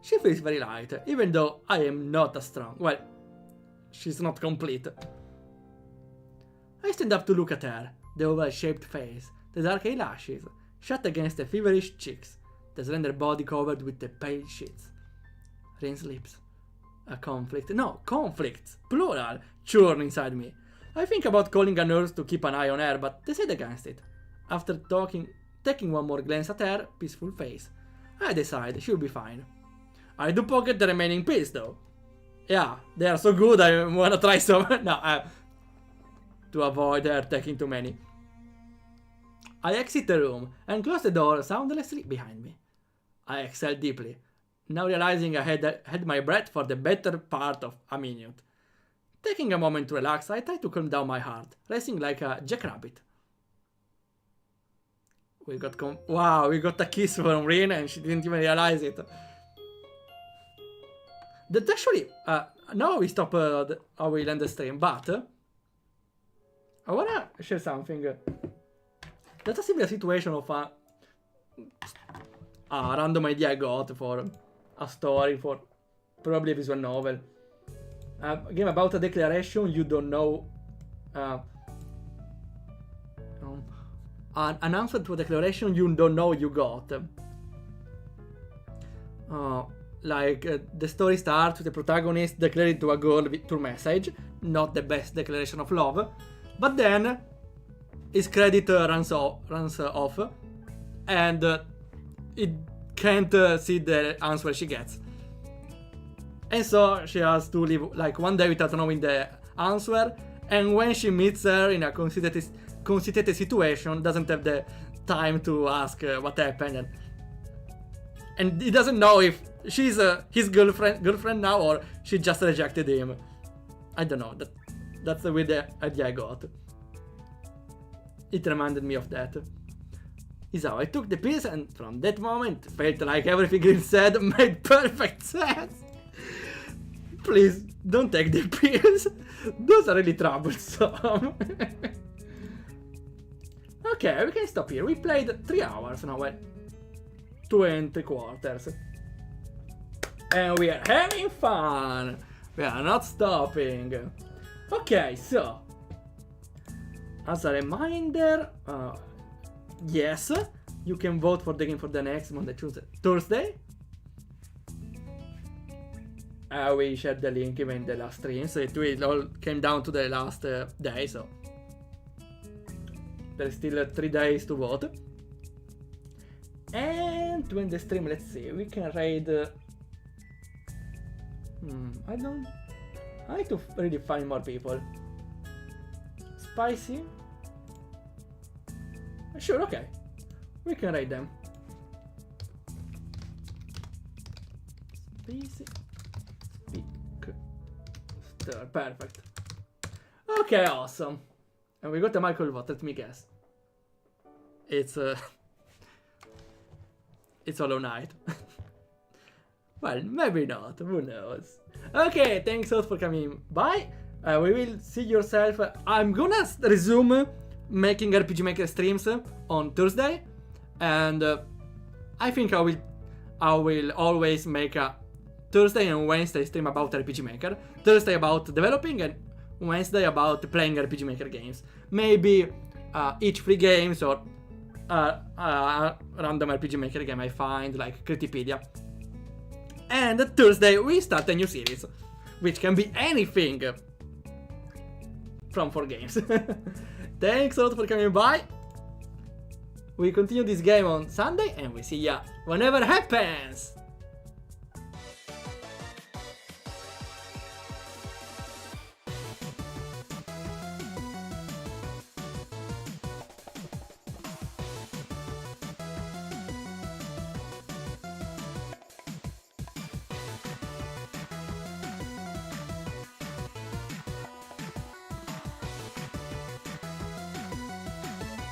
She feels very light, even though I am not as strong. Well, she's not complete. I stand up to look at her, the oval-shaped face, the dark eyelashes, shut against the feverish cheeks, the slender body covered with the pale sheets. Rin's lips. A conflict, no, conflicts, plural, churn inside me. I think about calling a nurse to keep an eye on her, but decide against it. After taking one more glance at her peaceful face, I decide she'll be fine. I do pocket the remaining pills though. Yeah, they are so good I wanna try some. No, to avoid her taking too many. I exit the room and close the door soundlessly behind me. I exhale deeply, now realizing I had my breath for the better part of a minute. Taking a moment to relax, I try to calm down my heart, racing like a jackrabbit. We got a kiss from Rin and she didn't even realize it. That actually, now we stop how we end the stream, but I wanna share something. That's a similar situation of a random idea I got for a story, for probably a visual novel. A game about a declaration you don't know. An answer to a declaration you don't know you got. The story starts with the protagonist declaring to a girl through message, not the best declaration of love, but then his credit runs off, and it can't see the answer she gets. And so she has to live like one day without knowing the answer, and when she meets her in a constituted situation, doesn't have the time to ask what happened, and he doesn't know if she's his girlfriend now or she just rejected him. I don't know. That's the weird idea I got. It reminded me of that. Is how I took the pills, and from that moment felt like everything he said made perfect sense. Please don't take the pills. Those are really troublesome. Okay, we can stop here. We played 3 hours now, 2 3/4. And we are having fun. We are not stopping. Okay, so as a reminder, yes, you can vote for the game for the next Monday, Tuesday, Thursday. We shared the link even in the last stream, so it all came down to the last day, so there's still 3 days to vote. And to end the stream, let's see, we can raid... I need to really find more people. Spicy? Sure, okay. We can raid them. Spicy. 3rd. Perfect. Okay, awesome. And we got a Michael what? Let me guess. It's it's Hollow Knight. Well, maybe not. Who knows? Okay, thanks a lot for coming by. We will see yourself. I'm gonna resume making RPG Maker streams on Thursday, and I think I will always make a Thursday and Wednesday stream about RPG Maker. Thursday about developing, and Wednesday about playing RPG Maker games. Maybe each free games or random RPG Maker game I find, like Critipedia. And Thursday we start a new series, which can be anything from 4 games. Thanks a lot for coming by. We continue this game on Sunday, and we see ya whenever it happens.